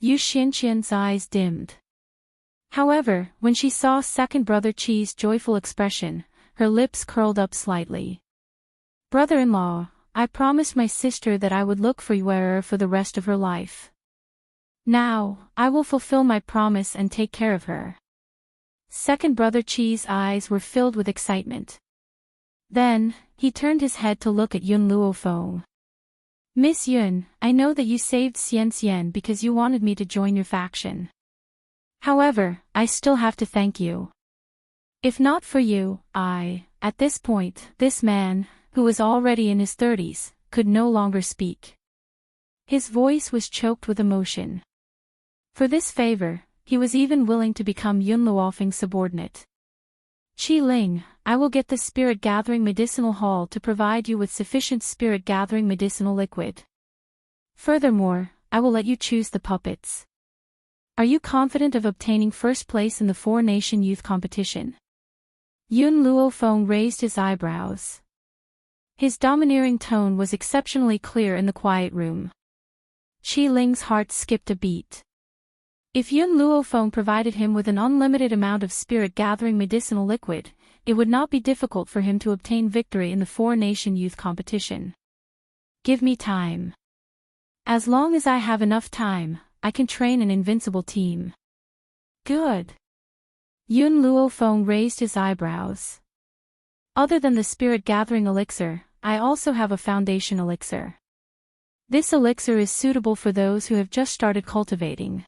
Yu Xianxian's eyes dimmed. However, when she saw second brother Qi's joyful expression, her lips curled up slightly. Brother-in-law, I promised my sister that I would look for you for the rest of her life. Now, I will fulfill my promise and take care of her. Second brother Qi's eyes were filled with excitement. Then, he turned his head to look at Yun Luofeng. Miss Yun, I know that you saved Xianxian because you wanted me to join your faction. However, I still have to thank you. If not for you, at this point, this man, who was already in his 30s, could no longer speak. His voice was choked with emotion. For this favor, he was even willing to become Yun Luofeng's subordinate. Qi Ling, I will get the spirit-gathering medicinal hall to provide you with sufficient spirit-gathering medicinal liquid. Furthermore, I will let you choose the puppets. Are you confident of obtaining first place in the four-nation youth competition? Yun Luofeng raised his eyebrows. His domineering tone was exceptionally clear in the quiet room. Qi Ling's heart skipped a beat. If Yun Luofeng provided him with an unlimited amount of spirit-gathering medicinal liquid, it would not be difficult for him to obtain victory in the four-nation youth competition. Give me time. As long as I have enough time, I can train an invincible team. Good. Yun Luofeng raised his eyebrows. Other than the spirit-gathering elixir, I also have a foundation elixir. This elixir is suitable for those who have just started cultivating.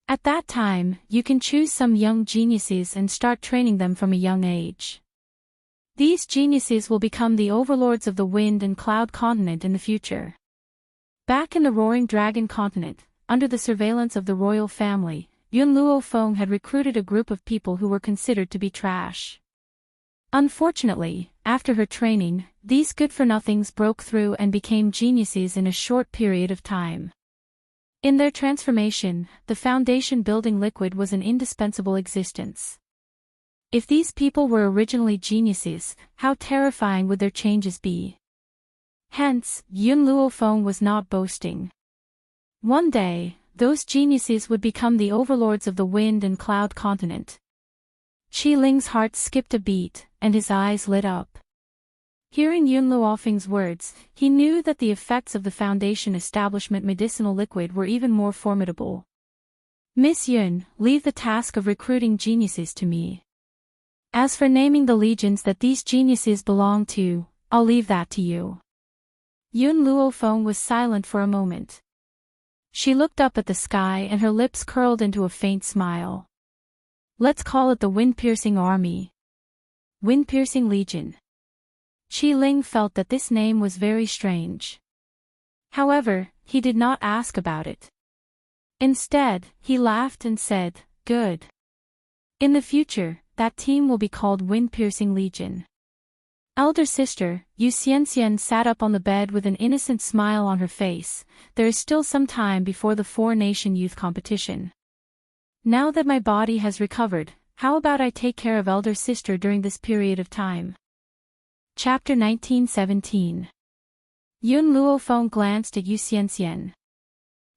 At that time, you can choose some young geniuses and start training them from a young age. These geniuses will become the overlords of the Wind and Cloud continent in the future. Back in the Roaring Dragon continent, under the surveillance of the royal family, Yun Luofeng had recruited a group of people who were considered to be trash. Unfortunately, after her training, these good-for-nothings broke through and became geniuses in a short period of time. In their transformation, the foundation-building liquid was an indispensable existence. If these people were originally geniuses, how terrifying would their changes be? Hence, Yun Luofeng was not boasting. One day, those geniuses would become the overlords of the Wind and Cloud continent. Qi Ling's heart skipped a beat, and his eyes lit up. Hearing Yun Luofeng's words, he knew that the effects of the Foundation establishment medicinal liquid were even more formidable. Miss Yun, leave the task of recruiting geniuses to me. As for naming the legions that these geniuses belong to, I'll leave that to you. Yun Luofeng was silent for a moment. She looked up at the sky and her lips curled into a faint smile. Let's call it the Wind-Piercing Army. Wind-Piercing Legion. Qi Ling felt that this name was very strange. However, he did not ask about it. Instead, he laughed and said, "Good. In the future, that team will be called Wind-Piercing Legion." Elder sister, Yu Xianxian sat up on the bed with an innocent smile on her face. There is still some time before the four-nation youth competition. Now that my body has recovered, how about I take care of elder sister during this period of time? Chapter 1917. Yun Luofeng glanced at Yu Xianxian.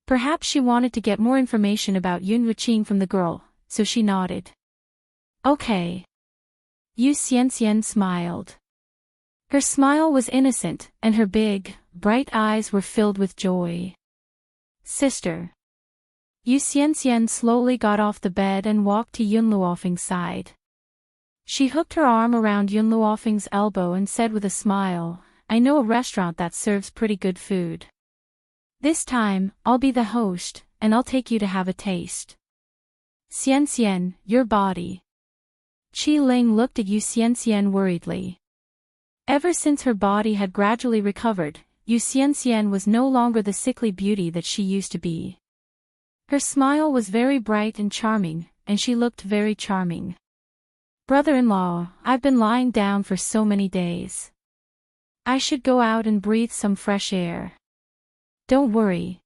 Perhaps she wanted to get more information about Yun Wuqing from the girl, so she nodded. Okay. Yu Xianxian smiled. Her smile was innocent, and her big, bright eyes were filled with joy. Sister. Yu Xianxian slowly got off the bed and walked to Yun Luofeng's side. She hooked her arm around Yun Luofeng's elbow and said with a smile, I know a restaurant that serves pretty good food. This time, I'll be the host, and I'll take you to have a taste. Xianxian, your body. Qi Ling looked at Yu Xianxian worriedly. Ever since her body had gradually recovered, Yu Xianxian was no longer the sickly beauty that she used to be. Her smile was very bright and charming, and she looked very charming. Brother-in-law, I've been lying down for so many days. I should go out and breathe some fresh air. Don't worry.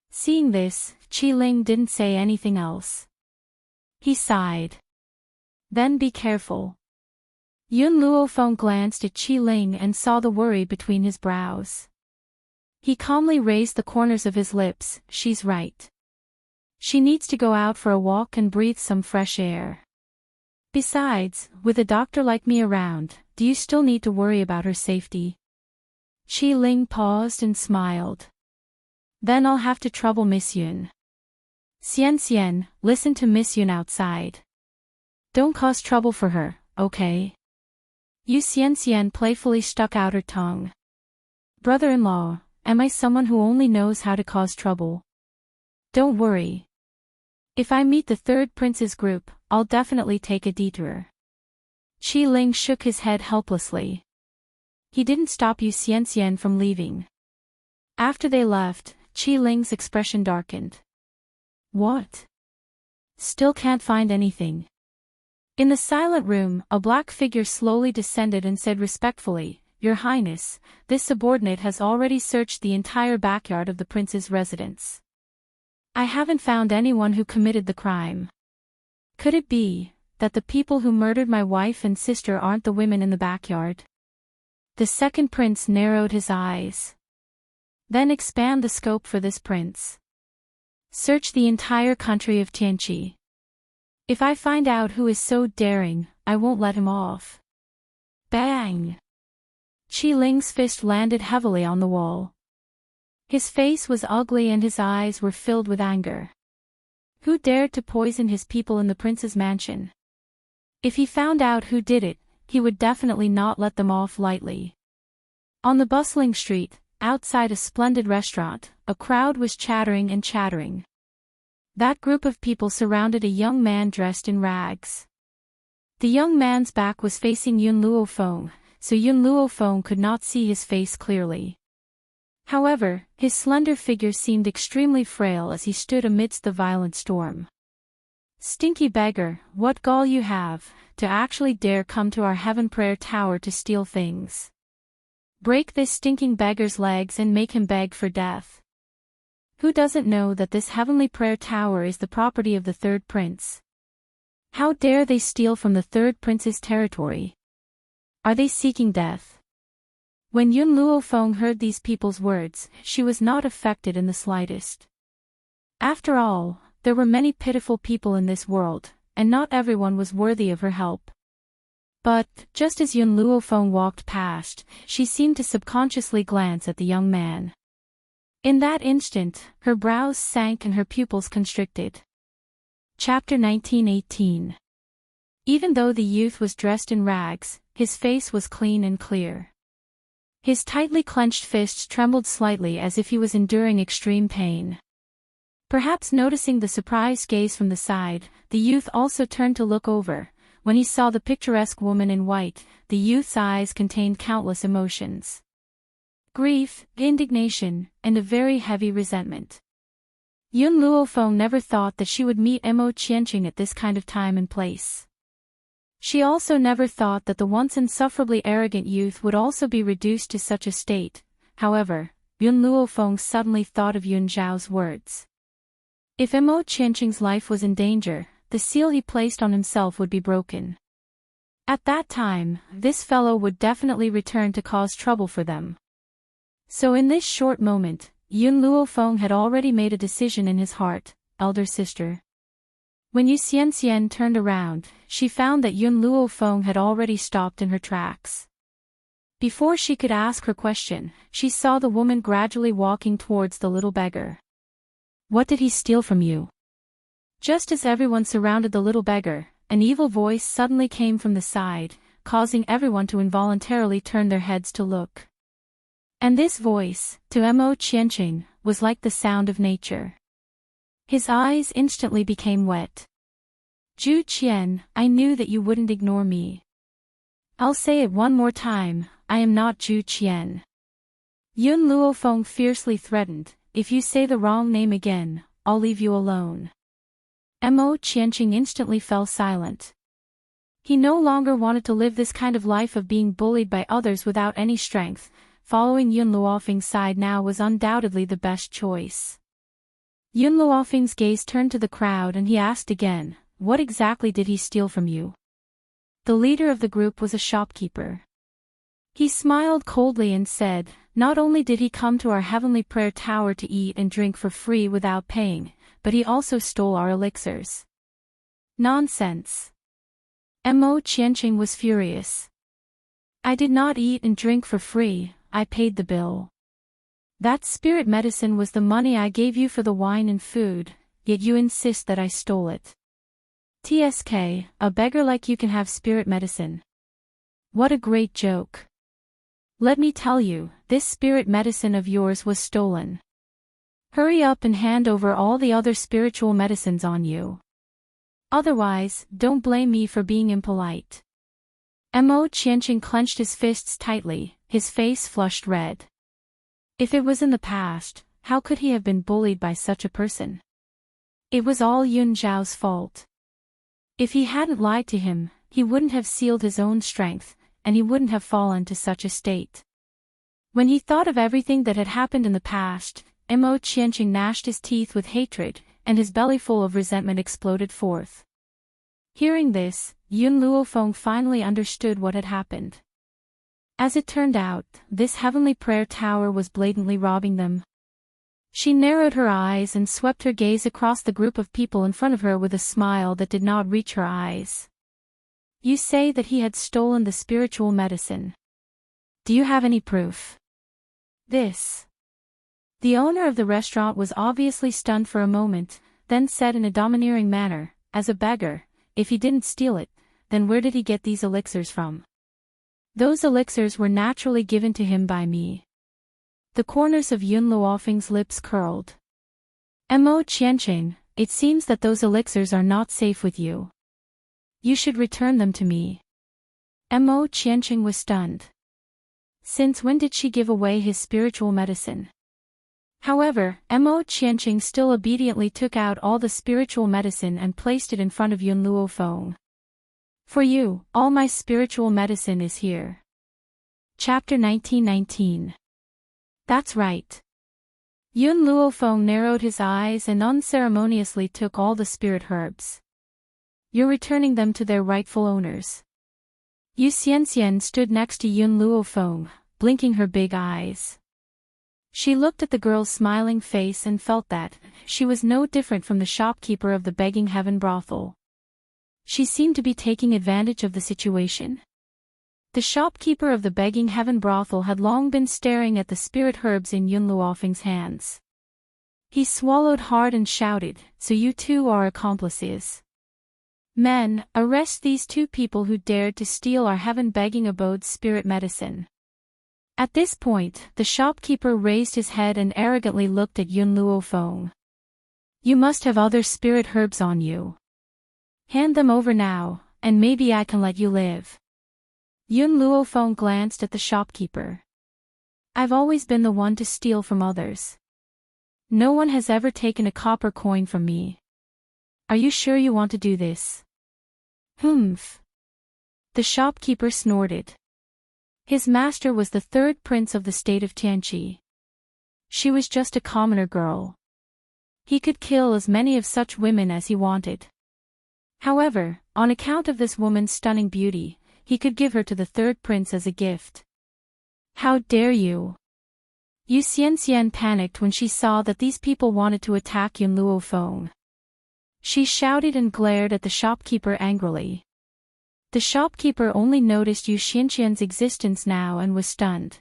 Seeing this, Qi Ling didn't say anything else. He sighed. Then be careful. Yun Luofeng glanced at Qi Ling and saw the worry between his brows. He calmly raised the corners of his lips, she's right. She needs to go out for a walk and breathe some fresh air. Besides, with a doctor like me around, do you still need to worry about her safety? Qi Ling paused and smiled. Then I'll have to trouble Miss Yun. Xianxian, listen to Miss Yun outside. Don't cause trouble for her, okay? Yu Xianxian playfully stuck out her tongue. Brother-in-law, am I someone who only knows how to cause trouble? Don't worry. If I meet the third prince's group, I'll definitely take a detour. Qi Ling shook his head helplessly. He didn't stop Yu Xianxian from leaving. After they left, Qi Ling's expression darkened. What? Still can't find anything. In the silent room, a black figure slowly descended and said respectfully, Your Highness, this subordinate has already searched the entire backyard of the prince's residence. I haven't found anyone who committed the crime. Could it be that the people who murdered my wife and sister aren't the women in the backyard? The second prince narrowed his eyes. Then expand the scope for this prince. Search the entire country of Tianqi. If I find out who is so daring, I won't let him off. Bang! Qi Ling's fist landed heavily on the wall. His face was ugly and his eyes were filled with anger. Who dared to poison his people in the prince's mansion? If he found out who did it, he would definitely not let them off lightly. On the bustling street, outside a splendid restaurant, a crowd was chattering and chattering. That group of people surrounded a young man dressed in rags. The young man's back was facing Yun Luofeng, so Yun Luofeng could not see his face clearly. However, his slender figure seemed extremely frail as he stood amidst the violent storm. Stinky beggar, what gall you have, to actually dare come to our heaven prayer tower to steal things. Break this stinking beggar's legs and make him beg for death. Who doesn't know that this heavenly prayer tower is the property of the third prince? How dare they steal from the third prince's territory? Are they seeking death? When Yun Luofeng heard these people's words, she was not affected in the slightest. After all, there were many pitiful people in this world, and not everyone was worthy of her help. But, just as Yun Luofeng walked past, she seemed to subconsciously glance at the young man. In that instant, her brows sank and her pupils constricted. Chapter 19:18. Even though the youth was dressed in rags, his face was clean and clear. His tightly clenched fists trembled slightly as if he was enduring extreme pain. Perhaps noticing the surprised gaze from the side, the youth also turned to look over. When he saw the picturesque woman in white, the youth's eyes contained countless emotions. Grief, indignation, and a very heavy resentment. Yun Luofeng never thought that she would meet Mo Qianqing at this kind of time and place. She also never thought that the once insufferably arrogant youth would also be reduced to such a state. However, Yun Luofeng suddenly thought of Yun Zhao's words. If Mo Qianqing's life was in danger, the seal he placed on himself would be broken. At that time, this fellow would definitely return to cause trouble for them. So in this short moment, Yun Luofeng had already made a decision in his heart, elder sister. When Yu Xianxian turned around, she found that Yun Luofeng had already stopped in her tracks. Before she could ask her question, she saw the woman gradually walking towards the little beggar. What did he steal from you? Just as everyone surrounded the little beggar, an evil voice suddenly came from the side, causing everyone to involuntarily turn their heads to look. And this voice, to Mo Qianqing, was like the sound of nature. His eyes instantly became wet. Zhu Qian, I knew that you wouldn't ignore me. I'll say it one more time, I am not Zhu Qian. Yun Luofeng fiercely threatened, if you say the wrong name again, I'll leave you alone. Mo Qianqing instantly fell silent. He no longer wanted to live this kind of life of being bullied by others without any strength. Following Yun Luofeng's side now was undoubtedly the best choice. Yun Luofeng's gaze turned to the crowd and he asked again, what exactly did he steal from you? The leader of the group was a shopkeeper. He smiled coldly and said, not only did he come to our heavenly prayer tower to eat and drink for free without paying, but he also stole our elixirs. Nonsense. Mo Qianqing was furious. I did not eat and drink for free, I paid the bill. That spirit medicine was the money I gave you for the wine and food, yet you insist that I stole it. TSK, a beggar like you can have spirit medicine. What a great joke. Let me tell you, this spirit medicine of yours was stolen. Hurry up and hand over all the other spiritual medicines on you. Otherwise, don't blame me for being impolite. Mo Qianqing clenched his fists tightly, his face flushed red. If it was in the past, how could he have been bullied by such a person? It was all Yun Zhao's fault. If he hadn't lied to him, he wouldn't have sealed his own strength, and he wouldn't have fallen to such a state. When he thought of everything that had happened in the past, Mo Qianqing gnashed his teeth with hatred, and his belly full of resentment exploded forth. Hearing this, Yun Luofeng finally understood what had happened. As it turned out, this heavenly prayer tower was blatantly robbing them. She narrowed her eyes and swept her gaze across the group of people in front of her with a smile that did not reach her eyes. You say that he had stolen the spiritual medicine. Do you have any proof? The owner of the restaurant was obviously stunned for a moment, then said in a domineering manner, as a beggar, if he didn't steal it, then where did he get these elixirs from? Those elixirs were naturally given to him by me. The corners of Yun Luofeng's lips curled. Mo Qianqing, it seems that those elixirs are not safe with you. You should return them to me. Mo Qianqing was stunned. Since when did she give away his spiritual medicine? However, Mo Qianqing still obediently took out all the spiritual medicine and placed it in front of Yun Luofeng. For you, all my spiritual medicine is here. Chapter 1919. That's right. Yun Luofeng narrowed his eyes and unceremoniously took all the spirit herbs. You're returning them to their rightful owners. Yu Xianxian stood next to Yun Luofeng, blinking her big eyes. She looked at the girl's smiling face and felt that she was no different from the shopkeeper of the begging heaven brothel. She seemed to be taking advantage of the situation. The shopkeeper of the begging heaven brothel had long been staring at the spirit herbs in Yun Luofeng's hands. He swallowed hard and shouted, "So you two are accomplices. Men, arrest these two people who dared to steal our heaven begging abode's spirit medicine." At this point, the shopkeeper raised his head and arrogantly looked at Yun Luofeng. You must have other spirit herbs on you. Hand them over now, and maybe I can let you live. Yun Luofeng glanced at the shopkeeper. I've always been the one to steal from others. No one has ever taken a copper coin from me. Are you sure you want to do this? Humph. The shopkeeper snorted. His master was the third prince of the state of Tianqi. She was just a commoner girl. He could kill as many of such women as he wanted. However, on account of this woman's stunning beauty, he could give her to the third prince as a gift. How dare you! Yu Xianxian panicked when she saw that these people wanted to attack Yun Luofeng. She shouted and glared at the shopkeeper angrily. The shopkeeper only noticed Yu Xianxian's existence now and was stunned.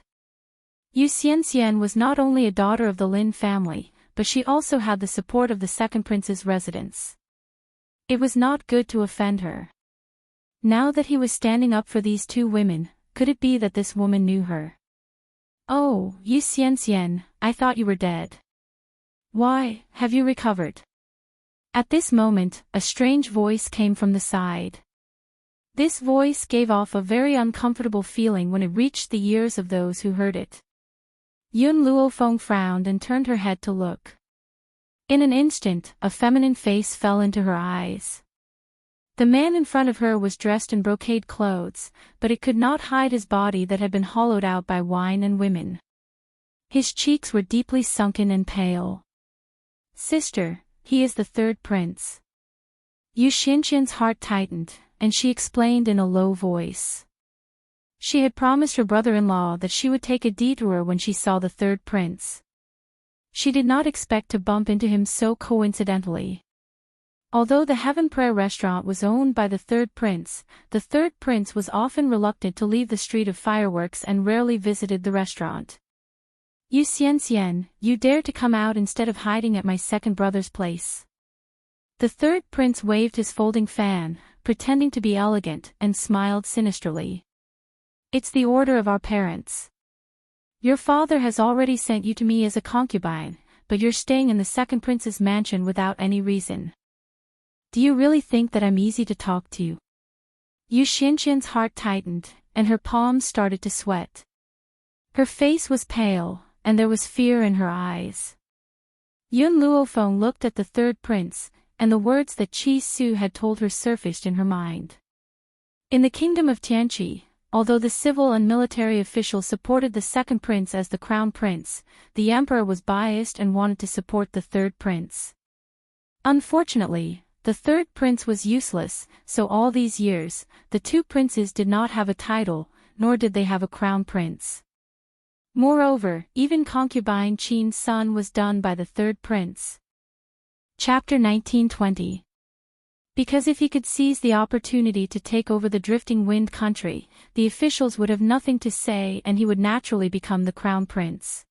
Yu Xianxian was not only a daughter of the Lin family, but she also had the support of the second prince's residence. It was not good to offend her. Now that he was standing up for these two women, could it be that this woman knew her? Oh, Yu Xianxian, I thought you were dead. Why, have you recovered? At this moment, a strange voice came from the side. This voice gave off a very uncomfortable feeling when it reached the ears of those who heard it. Yun Luofeng frowned and turned her head to look. In an instant, a feminine face fell into her eyes. The man in front of her was dressed in brocade clothes, but it could not hide his body that had been hollowed out by wine and women. His cheeks were deeply sunken and pale. Sister, he is the third prince. Yu Xianxian's heart tightened, and she explained in a low voice. She had promised her brother-in-law that she would take a detour when she saw the third prince. She did not expect to bump into him so coincidentally. Although the Heaven Prayer restaurant was owned by the third prince was often reluctant to leave the Street of Fireworks and rarely visited the restaurant. Yu Xianxian, you dare to come out instead of hiding at my second brother's place. The third prince waved his folding fan, pretending to be elegant, and smiled sinisterly. It's the order of our parents. Your father has already sent you to me as a concubine, but you're staying in the second prince's mansion without any reason. Do you really think that I'm easy to talk to? Yu Xianxian's heart tightened, and her palms started to sweat. Her face was pale, and there was fear in her eyes. Yun Luofeng looked at the third prince, and the words that Qi Su had told her surfaced in her mind. In the kingdom of Tianqi, Although the civil and military officials supported the second prince as the crown prince, the emperor was biased and wanted to support the third prince. Unfortunately, the third prince was useless, so all these years, the two princes did not have a title, nor did they have a crown prince. Moreover, even concubine Qin's son was done by the third prince. Chapter 1920. Because if he could seize the opportunity to take over the drifting wind country, the officials would have nothing to say and he would naturally become the crown prince.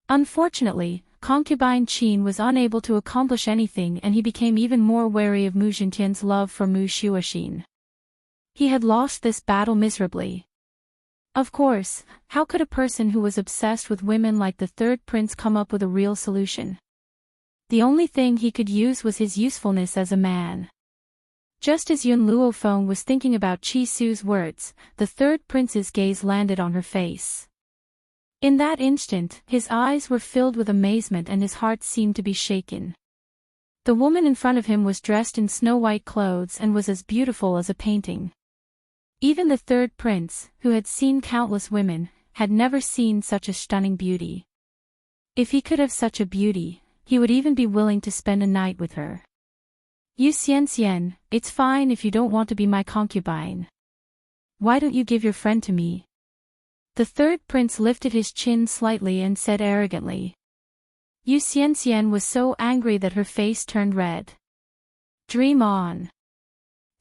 Unfortunately, concubine Qin was unable to accomplish anything and he became even more wary of Mu Xintian's love for Mu Xuexin. He had lost this battle miserably. Of course, how could a person who was obsessed with women like the third prince come up with a real solution? The only thing he could use was his usefulness as a man. Just as Yun Luofeng was thinking about Qi Su's words, the third prince's gaze landed on her face. In that instant, his eyes were filled with amazement and his heart seemed to be shaken. The woman in front of him was dressed in snow-white clothes and was as beautiful as a painting. Even the third prince, who had seen countless women, had never seen such a stunning beauty. If he could have such a beauty, he would even be willing to spend a night with her. "You Xianxian, it's fine if you don't want to be my concubine. Why don't you give your friend to me?" The third prince lifted his chin slightly and said arrogantly. Yu Xianxian was so angry that her face turned red. "Dream on.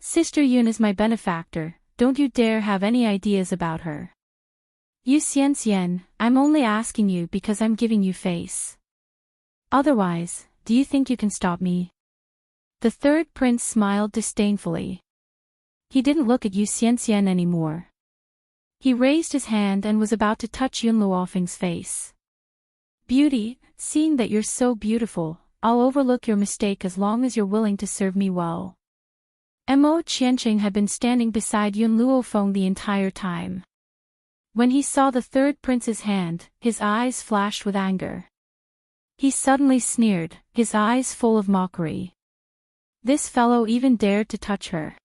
Sister Yun is my benefactor, don't you dare have any ideas about her. Yu Xianxian, I'm only asking you because I'm giving you face. Otherwise, do you think you can stop me?" The third prince smiled disdainfully. He didn't look at Yu Xianxian anymore. He raised his hand and was about to touch Yun Luofeng's face. "Beauty, seeing that you're so beautiful, I'll overlook your mistake as long as you're willing to serve me well." Mo Qianqing had been standing beside Yun Luofeng the entire time. When he saw the third prince's hand, his eyes flashed with anger. He suddenly sneered, his eyes full of mockery. This fellow even dared to touch her.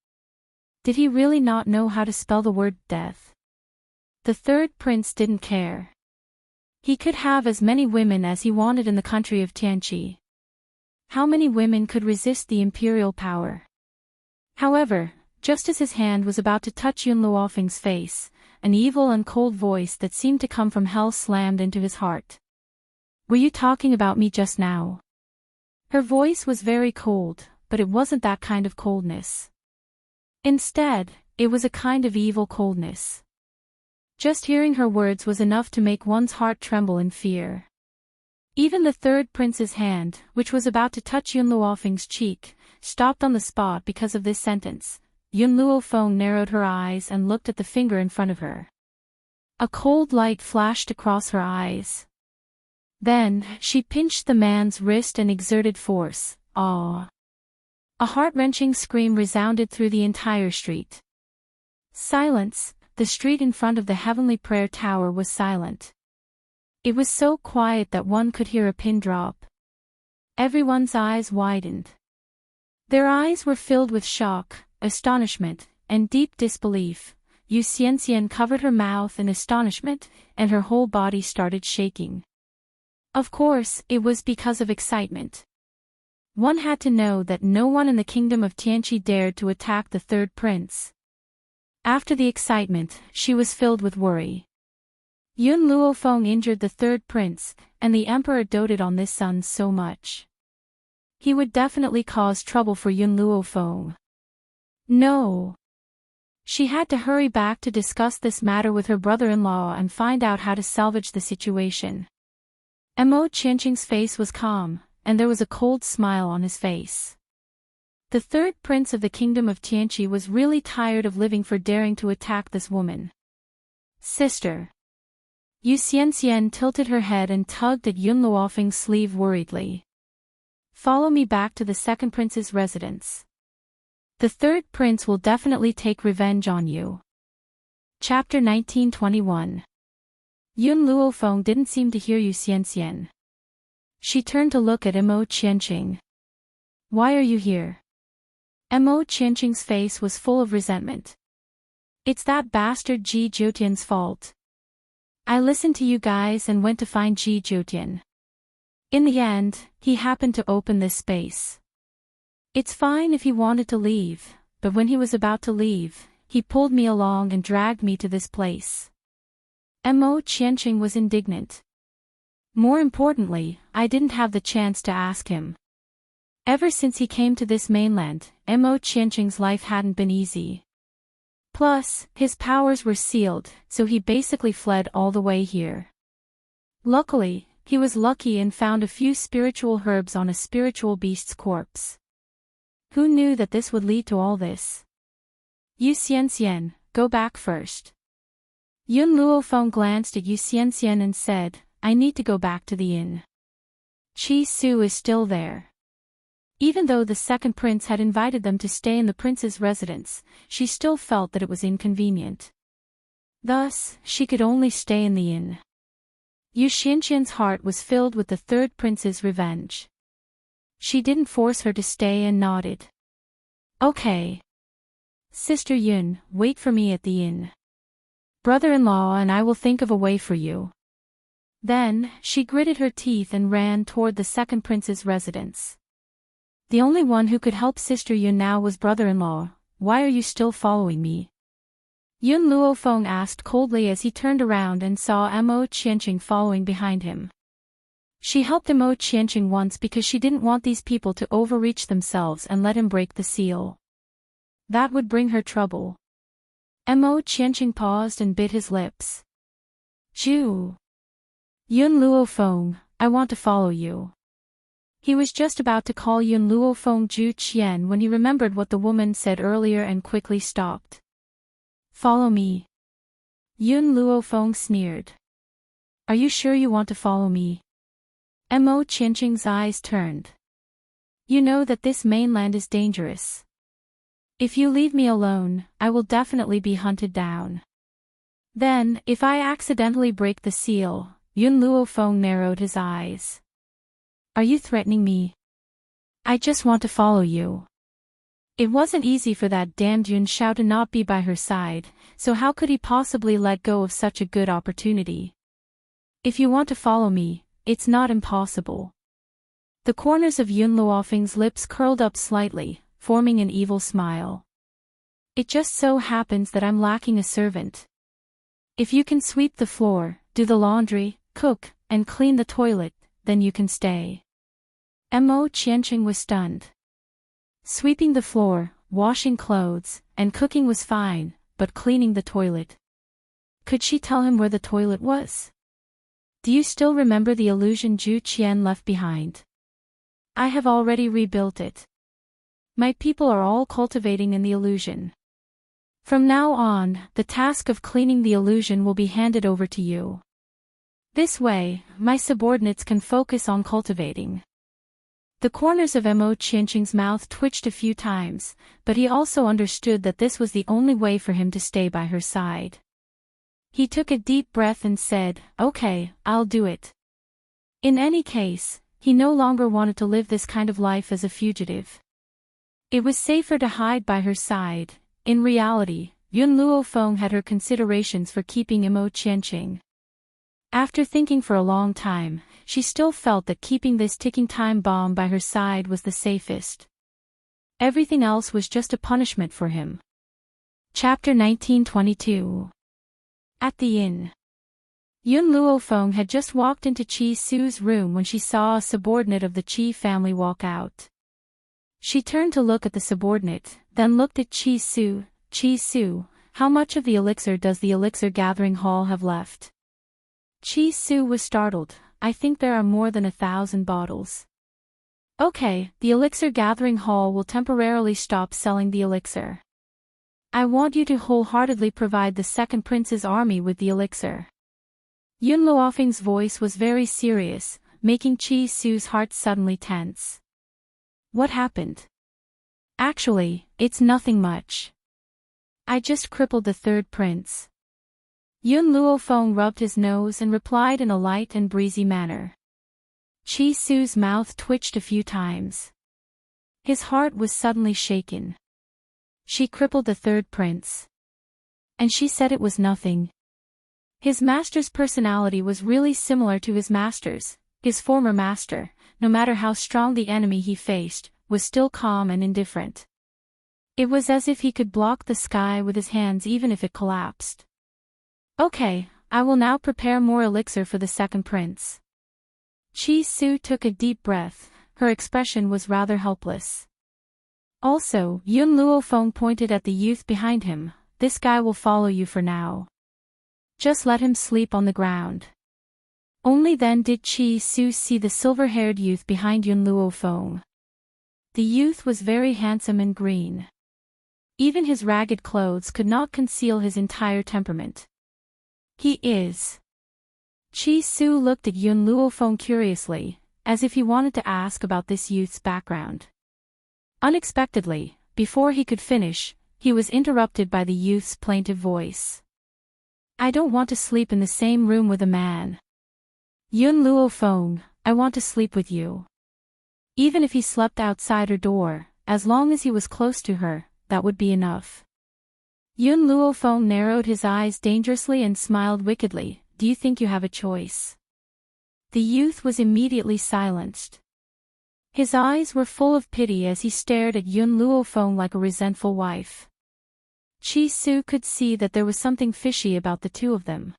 Did he really not know how to spell the word death? The third prince didn't care. He could have as many women as he wanted in the country of Tianqi. How many women could resist the imperial power? However, just as his hand was about to touch Yun Luofeng's face, an evil and cold voice that seemed to come from hell slammed into his heart. "Were you talking about me just now?" Her voice was very cold, but it wasn't that kind of coldness. Instead, it was a kind of evil coldness. Just hearing her words was enough to make one's heart tremble in fear. Even the third prince's hand, which was about to touch Yun Luofeng's cheek, stopped on the spot because of this sentence. Yun Luofeng narrowed her eyes and looked at the finger in front of her. A cold light flashed across her eyes. Then, she pinched the man's wrist and exerted force. "Ah!" A heart-wrenching scream resounded through the entire street. Silence. The street in front of the Heavenly Prayer Tower was silent. It was so quiet that one could hear a pin drop. Everyone's eyes widened. Their eyes were filled with shock, astonishment, and deep disbelief. Yu Xianxian covered her mouth in astonishment, and her whole body started shaking. Of course, it was because of excitement. One had to know that no one in the kingdom of Tianqi dared to attack the third prince. After the excitement, she was filled with worry. Yun Luofeng injured the third prince, and the emperor doted on this son so much. He would definitely cause trouble for Yun Luofeng. No. She had to hurry back to discuss this matter with her brother-in-law and find out how to salvage the situation. Mo Qianqing's face was calm, and there was a cold smile on his face. The third prince of the kingdom of Tianqi was really tired of living for daring to attack this woman. "Sister." Yu Xianxian tilted her head and tugged at Yun Luofeng's sleeve worriedly. "Follow me back to the second prince's residence. The third prince will definitely take revenge on you." Chapter 1921. Yun Luofeng didn't seem to hear Yu Xianxian. She turned to look at Mo Qianqing. "Why are you here?" Mo Qianqing's face was full of resentment. It's that bastard Ji Jotian's fault. I listened to you guys and went to find Ji Jotian. In the end, he happened to open this space. It's fine if he wanted to leave, but when he was about to leave, he pulled me along and dragged me to this place. Mo Qianqing was indignant. More importantly, I didn't have the chance to ask him. Ever since he came to this mainland, Mo Qianqing's life hadn't been easy. Plus, his powers were sealed, so he basically fled all the way here. Luckily, he was lucky and found a few spiritual herbs on a spiritual beast's corpse. Who knew that this would lead to all this? Yu Xianxian, go back first. Yun Luofeng glanced at Yu Xianxian and said, I need to go back to the inn. Qi Su is still there. Even though the second prince had invited them to stay in the prince's residence, she still felt that it was inconvenient. Thus, she could only stay in the inn. Yu Xianxian's heart was filled with the third prince's revenge. She didn't force her to stay and nodded. Okay. Sister Yun, wait for me at the inn. Brother-in-law and I will think of a way for you. Then, she gritted her teeth and ran toward the second prince's residence. The only one who could help Sister Yun now was brother-in-law. Why are you still following me? Yun Luofeng asked coldly as he turned around and saw Mo Qianqing following behind him. She helped Mo Qianqing once because she didn't want these people to overreach themselves and let him break the seal. That would bring her trouble. Mo Qianqing paused and bit his lips. Ju. Yun Luofeng, I want to follow you. He was just about to call Yun Luofeng Ju Qian when he remembered what the woman said earlier and quickly stopped. Follow me. Yun Luofeng sneered. Are you sure you want to follow me? Mo Qianqing's eyes turned. You know that this mainland is dangerous. If you leave me alone, I will definitely be hunted down. Then, if I accidentally break the seal, Yun Luofeng narrowed his eyes. Are you threatening me? I just want to follow you. It wasn't easy for that damned Yun Shao to not be by her side, so how could he possibly let go of such a good opportunity? If you want to follow me, it's not impossible. The corners of Yun Luofeng's lips curled up slightly, forming an evil smile. It just so happens that I'm lacking a servant. If you can sweep the floor, do the laundry, cook, and clean the toilet, then you can stay. Mo Qianqing was stunned. Sweeping the floor, washing clothes, and cooking was fine, but cleaning the toilet. Could she tell him where the toilet was? Do you still remember the illusion Zhu Qian left behind? I have already rebuilt it. My people are all cultivating in the illusion. From now on, the task of cleaning the illusion will be handed over to you. This way, my subordinates can focus on cultivating. The corners of Mo Qianqing's mouth twitched a few times, but he also understood that this was the only way for him to stay by her side. He took a deep breath and said, Okay, I'll do it. In any case, he no longer wanted to live this kind of life as a fugitive. It was safer to hide by her side. In reality, Yun Luofeng had her considerations for keeping Mo Qianqing. After thinking for a long time, she still felt that keeping this ticking time bomb by her side was the safest. Everything else was just a punishment for him. Chapter 1922. At the inn. Yun Luofeng had just walked into Qi Su's room when she saw a subordinate of the Qi family walk out. She turned to look at the subordinate, then looked at Qi Su. Qi Su, how much of the elixir does the elixir gathering hall have left? Qi Su was startled. I think there are more than 1,000 bottles. Okay, the elixir gathering hall will temporarily stop selling the elixir. I want you to wholeheartedly provide the second prince's army with the elixir. Yun Luofeng's voice was very serious, making Qi Su's heart suddenly tense. What happened? Actually, it's nothing much. I just crippled the third prince. Yun Luofeng rubbed his nose and replied in a light and breezy manner. Qi Su's mouth twitched a few times. His heart was suddenly shaken. She crippled the third prince. And she said it was nothing. His master's personality was really similar to his master's. His former master, no matter how strong the enemy he faced, was still calm and indifferent. It was as if he could block the sky with his hands even if it collapsed. Okay, I will now prepare more elixir for the second prince. Chi Su took a deep breath, her expression was rather helpless. Also, Yun Luofeng pointed at the youth behind him, this guy will follow you for now. Just let him sleep on the ground. Only then did Chi Su see the silver-haired youth behind Yun Luofeng. The youth was very handsome and green. Even his ragged clothes could not conceal his entire temperament. He is. Chi Su looked at Yun Luofeng curiously, as if he wanted to ask about this youth's background. Unexpectedly, before he could finish, he was interrupted by the youth's plaintive voice. I don't want to sleep in the same room with a man. Yun Luofeng, I want to sleep with you. Even if he slept outside her door, as long as he was close to her, that would be enough. Yun Luofeng narrowed his eyes dangerously and smiled wickedly, do you think you have a choice? The youth was immediately silenced. His eyes were full of pity as he stared at Yun Luofeng like a resentful wife. Chi Su could see that there was something fishy about the two of them.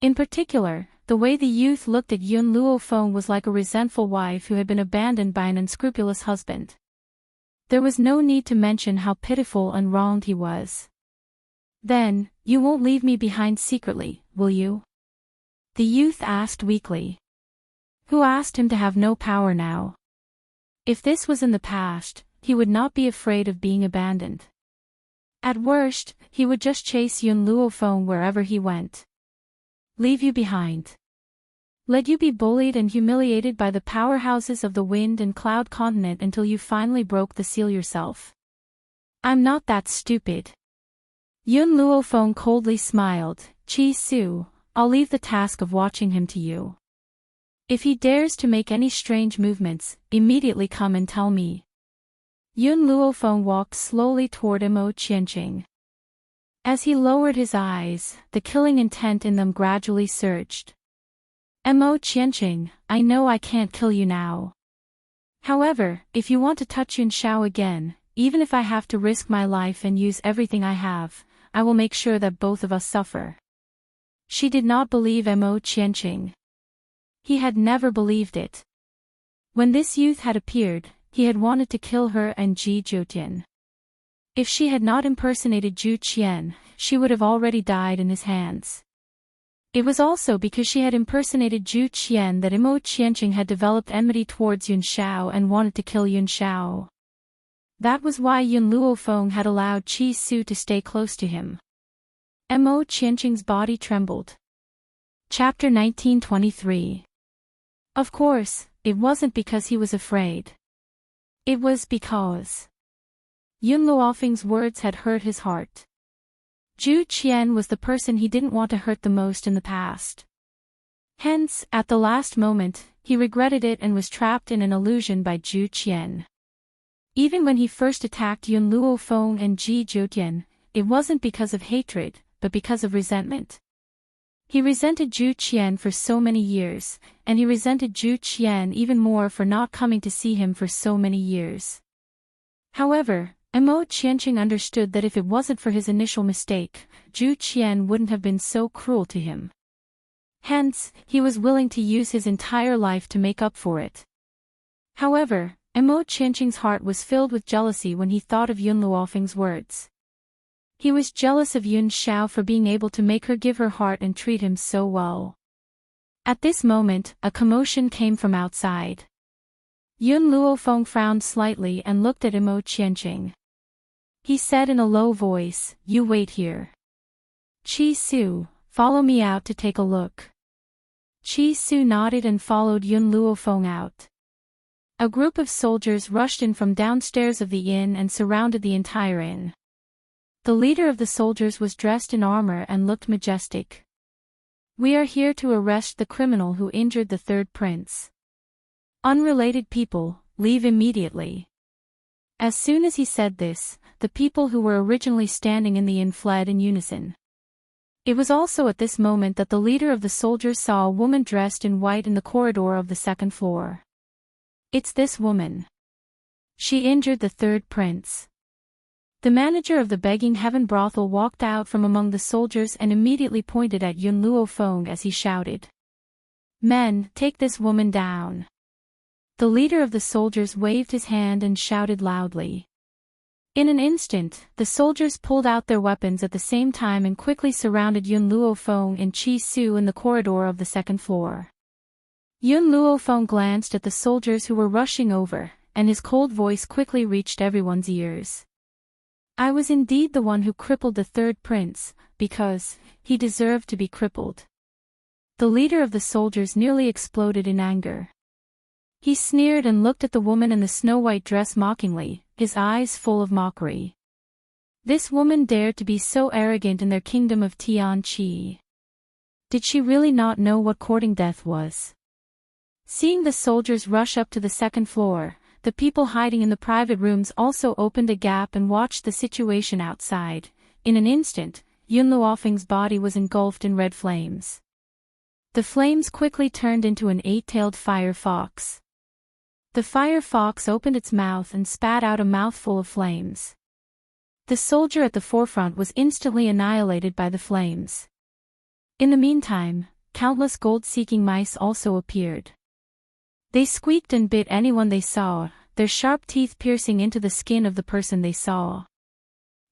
In particular, the way the youth looked at Yun Luofeng was like a resentful wife who had been abandoned by an unscrupulous husband. There was no need to mention how pitiful and wronged he was. Then, you won't leave me behind secretly, will you? The youth asked weakly. Who asked him to have no power now? If this was in the past, he would not be afraid of being abandoned. At worst, he would just chase Yun Luofeng wherever he went. Leave you behind. Let you be bullied and humiliated by the powerhouses of the wind and cloud continent until you finally broke the seal yourself. I'm not that stupid. Yun Luofeng coldly smiled, Chi Su, I'll leave the task of watching him to you. If he dares to make any strange movements, immediately come and tell me. Yun Luofeng walked slowly toward Mo Qianqing. As he lowered his eyes, the killing intent in them gradually surged. Mo Qianqing, I know I can't kill you now. However, if you want to touch Yun Shao again, even if I have to risk my life and use everything I have, I will make sure that both of us suffer. She did not believe Mo Qianqing. He had never believed it. When this youth had appeared, he had wanted to kill her and Ji Zhoutian. If she had not impersonated Zhu Qian, she would have already died in his hands. It was also because she had impersonated Zhu Qian that Mo Qianqing had developed enmity towards Yun Shao and wanted to kill Yun Shao. That was why Yun Luofeng had allowed Chi Su to stay close to him. Mo Qianqing's body trembled. Chapter 1923. Of course, it wasn't because he was afraid. It was because Yun Luofeng's words had hurt his heart. Zhu Qian was the person he didn't want to hurt the most in the past. Hence, at the last moment, he regretted it and was trapped in an illusion by Zhu Qian. Even when he first attacked Yun Luofeng and Ji Zhoutian, it wasn't because of hatred, but because of resentment. He resented Zhu Qian for so many years, and he resented Zhu Qian even more for not coming to see him for so many years. However, Mo Qianqing understood that if it wasn't for his initial mistake, Zhu Qian wouldn't have been so cruel to him. Hence, he was willing to use his entire life to make up for it. However, Mo Qianqing's heart was filled with jealousy when he thought of Yun Luofeng's words. He was jealous of Yun Shao for being able to make her give her heart and treat him so well. At this moment, a commotion came from outside. Yun Luofeng frowned slightly and looked at Mo Qianqing. He said in a low voice, "You wait here. Chi Su, follow me out to take a look." Chi Su nodded and followed Yun Luofeng out. A group of soldiers rushed in from downstairs of the inn and surrounded the entire inn. The leader of the soldiers was dressed in armor and looked majestic. "We are here to arrest the criminal who injured the third prince. Unrelated people, leave immediately." As soon as he said this, the people who were originally standing in the inn fled in unison. It was also at this moment that the leader of the soldiers saw a woman dressed in white in the corridor of the second floor. It's this woman. She injured the third prince. The manager of the begging heaven brothel walked out from among the soldiers and immediately pointed at Yun Luo Feng as he shouted, "Men, take this woman down." The leader of the soldiers waved his hand and shouted loudly. In an instant, the soldiers pulled out their weapons at the same time and quickly surrounded Yun Luo Feng and Chi Su in the corridor of the second floor. Yun Luo Feng glanced at the soldiers who were rushing over, and his cold voice quickly reached everyone's ears. "I was indeed the one who crippled the third prince, because he deserved to be crippled." The leader of the soldiers nearly exploded in anger. He sneered and looked at the woman in the snow-white dress mockingly, his eyes full of mockery. This woman dared to be so arrogant in their kingdom of Tianqi. Did she really not know what courting death was? Seeing the soldiers rush up to the second floor, the people hiding in the private rooms also opened a gap and watched the situation outside. In an instant, Yun Luofeng's body was engulfed in red flames. The flames quickly turned into an 8-tailed fire fox. The fire fox opened its mouth and spat out a mouthful of flames. The soldier at the forefront was instantly annihilated by the flames. In the meantime, countless gold-seeking mice also appeared. They squeaked and bit anyone they saw, their sharp teeth piercing into the skin of the person they saw.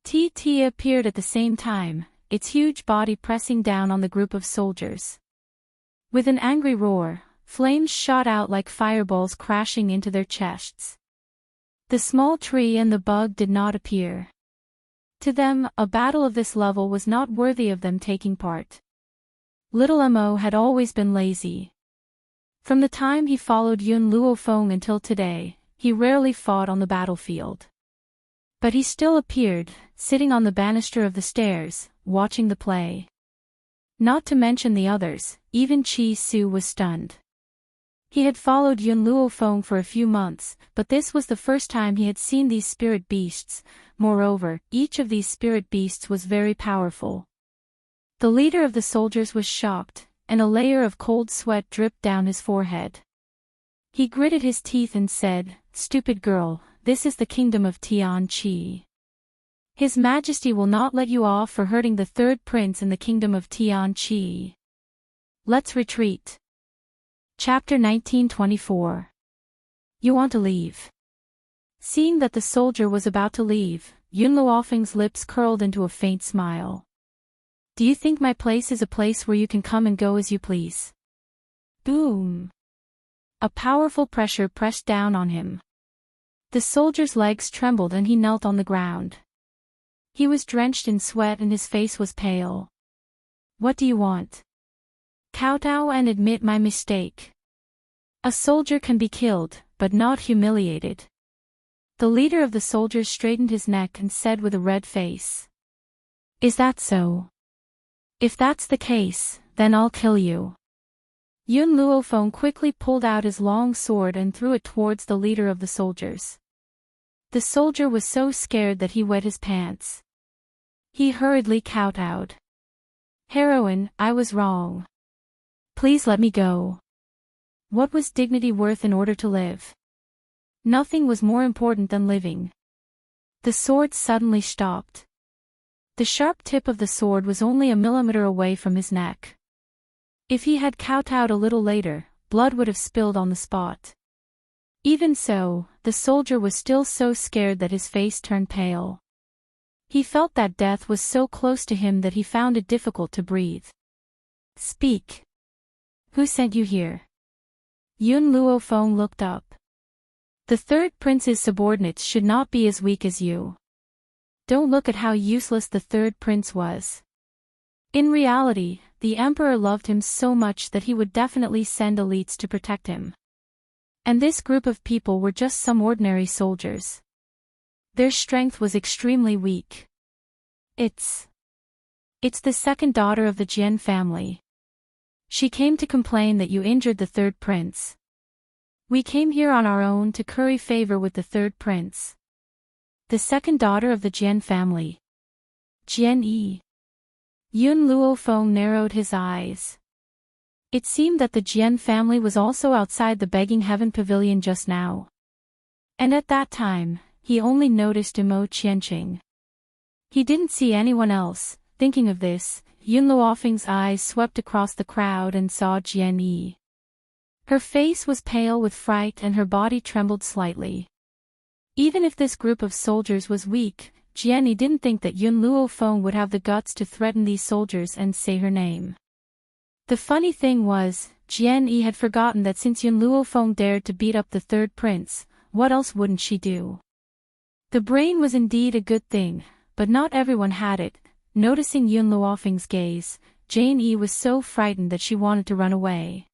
TT appeared at the same time, its huge body pressing down on the group of soldiers. With an angry roar, flames shot out like fireballs crashing into their chests. The small tree and the bug did not appear. To them, a battle of this level was not worthy of them taking part. Little Mo had always been lazy. From the time he followed Yun Luo Feng until today, he rarely fought on the battlefield. But he still appeared, sitting on the banister of the stairs, watching the play. Not to mention the others, even Chi Su was stunned. He had followed Yun Luo Feng for a few months, but this was the first time he had seen these spirit beasts. Moreover, each of these spirit beasts was very powerful. The leader of the soldiers was shocked, and a layer of cold sweat dripped down his forehead. He gritted his teeth and said, "Stupid girl, this is the kingdom of Tianqi. His Majesty will not let you off for hurting the third prince in the kingdom of Tianqi. Let's retreat." Chapter 1924. You want to leave? Seeing that the soldier was about to leave, Yun Luofeng's lips curled into a faint smile. "Do you think my place is a place where you can come and go as you please?" Boom! A powerful pressure pressed down on him. The soldier's legs trembled and he knelt on the ground. He was drenched in sweat and his face was pale. "What do you want?" "Kowtow and admit my mistake. A soldier can be killed, but not humiliated." The leader of the soldiers straightened his neck and said with a red face, "Is that so? If that's the case, then I'll kill you." Yun Luo Feng quickly pulled out his long sword and threw it towards the leader of the soldiers. The soldier was so scared that he wet his pants. He hurriedly kowtowed. "Heroine, I was wrong. Please let me go." What was dignity worth in order to live? Nothing was more important than living. The sword suddenly stopped. The sharp tip of the sword was only a millimeter away from his neck. If he had kowtowed a little later, blood would have spilled on the spot. Even so, the soldier was still so scared that his face turned pale. He felt that death was so close to him that he found it difficult to breathe. "Speak. Who sent you here?" Yun Luo Feng looked up. "The third prince's subordinates should not be as weak as you. Don't look at how useless the third prince was. In reality, the emperor loved him so much that he would definitely send elites to protect him. And this group of people were just some ordinary soldiers. Their strength was extremely weak. It's the second daughter of the Jian family. She came to complain that you injured the third prince. We came here on our own to curry favor with the third prince. The second daughter of the Jian family. Jian Yi. Yun Luofeng narrowed his eyes. It seemed that the Jian family was also outside the Begging Heaven pavilion just now. And at that time, he only noticed Imo Qianqing. He didn't see anyone else. Thinking of this, Yun Luofeng's eyes swept across the crowd and saw Jian Yi. Her face was pale with fright and her body trembled slightly. Even if this group of soldiers was weak, Jian Yi didn't think that Yun Luofeng would have the guts to threaten these soldiers and say her name. The funny thing was, Jian Yi had forgotten that since Yun Luofeng dared to beat up the third prince, what else wouldn't she do? The brain was indeed a good thing, but not everyone had it. Noticing Yun Luofeng's gaze, Jian Yi was so frightened that she wanted to run away.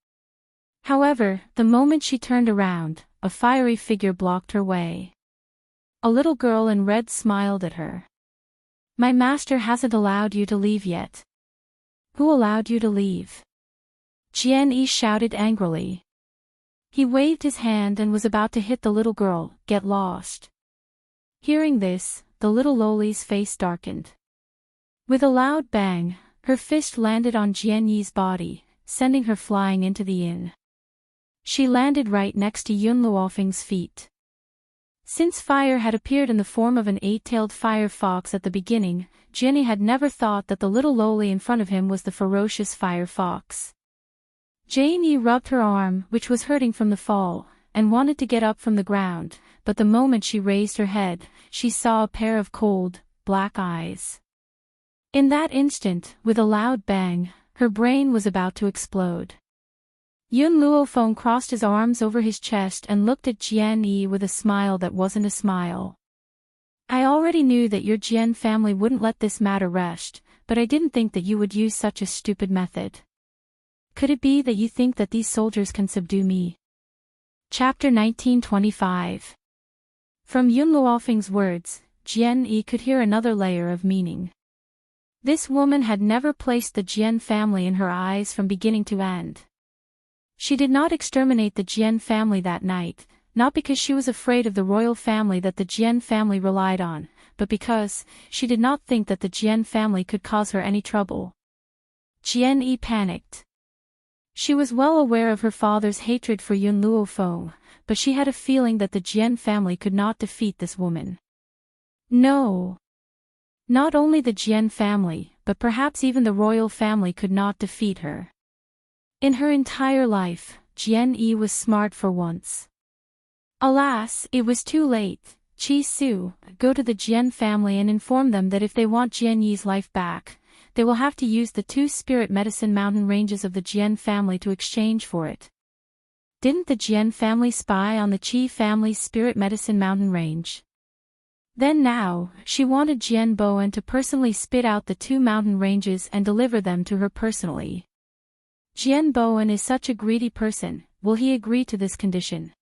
However, the moment she turned around, a fiery figure blocked her way. A little girl in red smiled at her. My master hasn't allowed you to leave yet. Who allowed you to leave? Jian Yi shouted angrily. He waved his hand and was about to hit the little girl. Get lost. Hearing this, the little loli's face darkened. With a loud bang, her fist landed on Jian Yi's body, sending her flying into the inn. She landed right next to Yun Luofeng's feet. Since fire had appeared in the form of an eight-tailed fire fox at the beginning, Jian Yi had never thought that the little loli in front of him was the ferocious fire fox. Jian Yi rubbed her arm, which was hurting from the fall, and wanted to get up from the ground, but the moment she raised her head, she saw a pair of cold, black eyes. In that instant, with a loud bang, her brain was about to explode. Yun Luofeng crossed his arms over his chest and looked at Jian Yi with a smile that wasn't a smile. I already knew that your Jian family wouldn't let this matter rest, but I didn't think that you would use such a stupid method. Could it be that you think that these soldiers can subdue me? Chapter 1925. From Yun Luofeng's words, Jian Yi could hear another layer of meaning. This woman had never placed the Jian family in her eyes from beginning to end. She did not exterminate the Jian family that night, not because she was afraid of the royal family that the Jian family relied on, but because she did not think that the Jian family could cause her any trouble. Jian Yi panicked. She was well aware of her father's hatred for Yun Luofeng, but she had a feeling that the Jian family could not defeat this woman. No. Not only the Jian family, but perhaps even the royal family could not defeat her. In her entire life, Jian Yi was smart for once. Alas, it was too late. Qi Su, go to the Jian family and inform them that if they want Jian Yi's life back, they will have to use the 2 spirit medicine mountain ranges of the Jian family to exchange for it. Didn't the Jian family spy on the Qi family's spirit medicine mountain range? Then now, she wanted Jian Bowen to personally spit out the 2 mountain ranges and deliver them to her personally. Jian Bowen is such a greedy person, will he agree to this condition?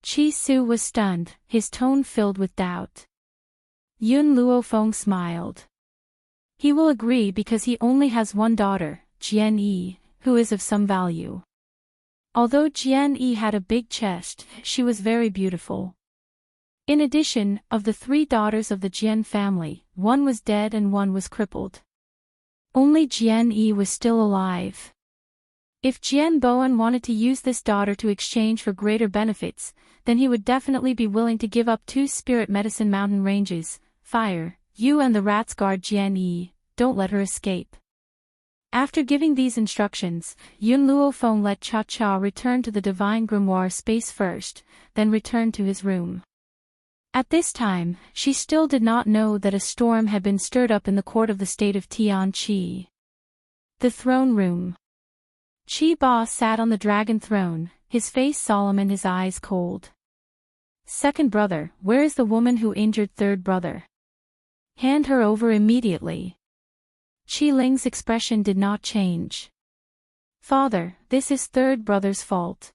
Qi Su was stunned, his tone filled with doubt. Yun Luofeng smiled. He will agree because he only has one daughter, Jian Yi, who is of some value. Although Jian Yi had a big chest, she was very beautiful. In addition, of the 3 daughters of the Jian family, one was dead and one was crippled. Only Jian Yi was still alive. If Jian Bowen wanted to use this daughter to exchange for greater benefits, then he would definitely be willing to give up 2 spirit medicine mountain ranges. Fire, you and the rats guard Jian Yi, don't let her escape. After giving these instructions, Yun Luofeng let Cha Cha return to the divine grimoire space first, then return to his room. At this time, she still did not know that a storm had been stirred up in the court of the state of Tianqi. The throne room. Qi Ba sat on the dragon throne, his face solemn and his eyes cold. Second brother, where is the woman who injured third brother? Hand her over immediately. Qi Ling's expression did not change. Father, this is third brother's fault.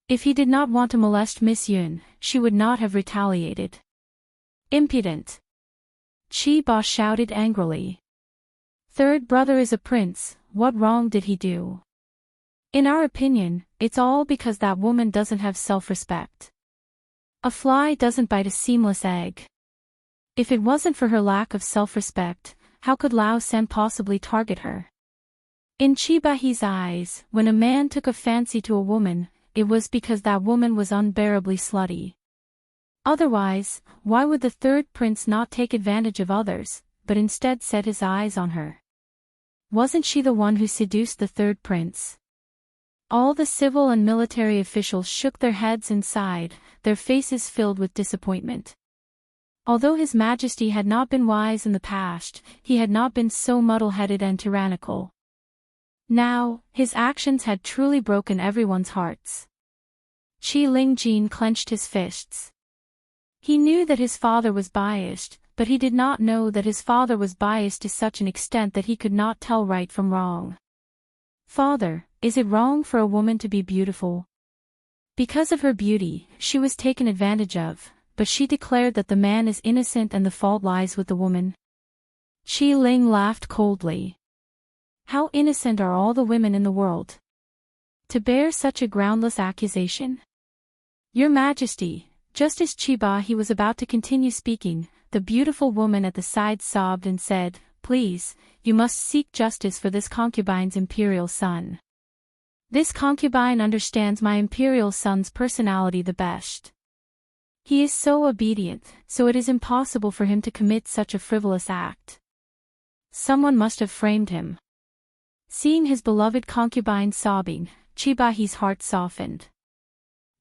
If he did not want to molest Miss Yun, she would not have retaliated. Impudent! Qi Ba shouted angrily. Third brother is a prince, what wrong did he do? In our opinion, it's all because that woman doesn't have self-respect. A fly doesn't bite a seamless egg. If it wasn't for her lack of self-respect, how could Lao San possibly target her? In Chibahi's eyes, when a man took a fancy to a woman, it was because that woman was unbearably slutty. Otherwise, why would the third prince not take advantage of others, but instead set his eyes on her? Wasn't she the one who seduced the third prince? All the civil and military officials shook their heads and sighed, their faces filled with disappointment. Although His Majesty had not been wise in the past, he had not been so muddle-headed and tyrannical. Now, his actions had truly broken everyone's hearts. Qi Lingjin clenched his fists. He knew that his father was biased, but he did not know that his father was biased to such an extent that he could not tell right from wrong. Father, is it wrong for a woman to be beautiful? Because of her beauty, she was taken advantage of, but she declared that the man is innocent and the fault lies with the woman. Qi Ling laughed coldly. How innocent are all the women in the world? To bear such a groundless accusation? Your Majesty, just as Chibahi was about to continue speaking, the beautiful woman at the side sobbed and said, Please, you must seek justice for this concubine's imperial son. This concubine understands my imperial son's personality the best. He is so obedient, so it is impossible for him to commit such a frivolous act. Someone must have framed him. Seeing his beloved concubine sobbing, Chibahi's heart softened.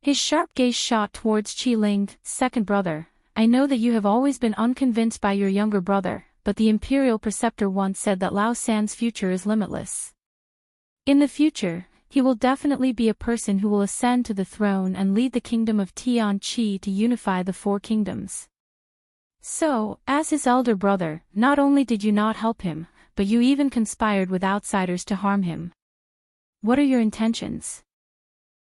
His sharp gaze shot towards Qi Ling, second brother. I know that you have always been unconvinced by your younger brother, but the imperial preceptor once said that Lao San's future is limitless. In the future, he will definitely be a person who will ascend to the throne and lead the kingdom of Tian Qi to unify the four kingdoms. So, as his elder brother, not only did you not help him, but you even conspired with outsiders to harm him. What are your intentions?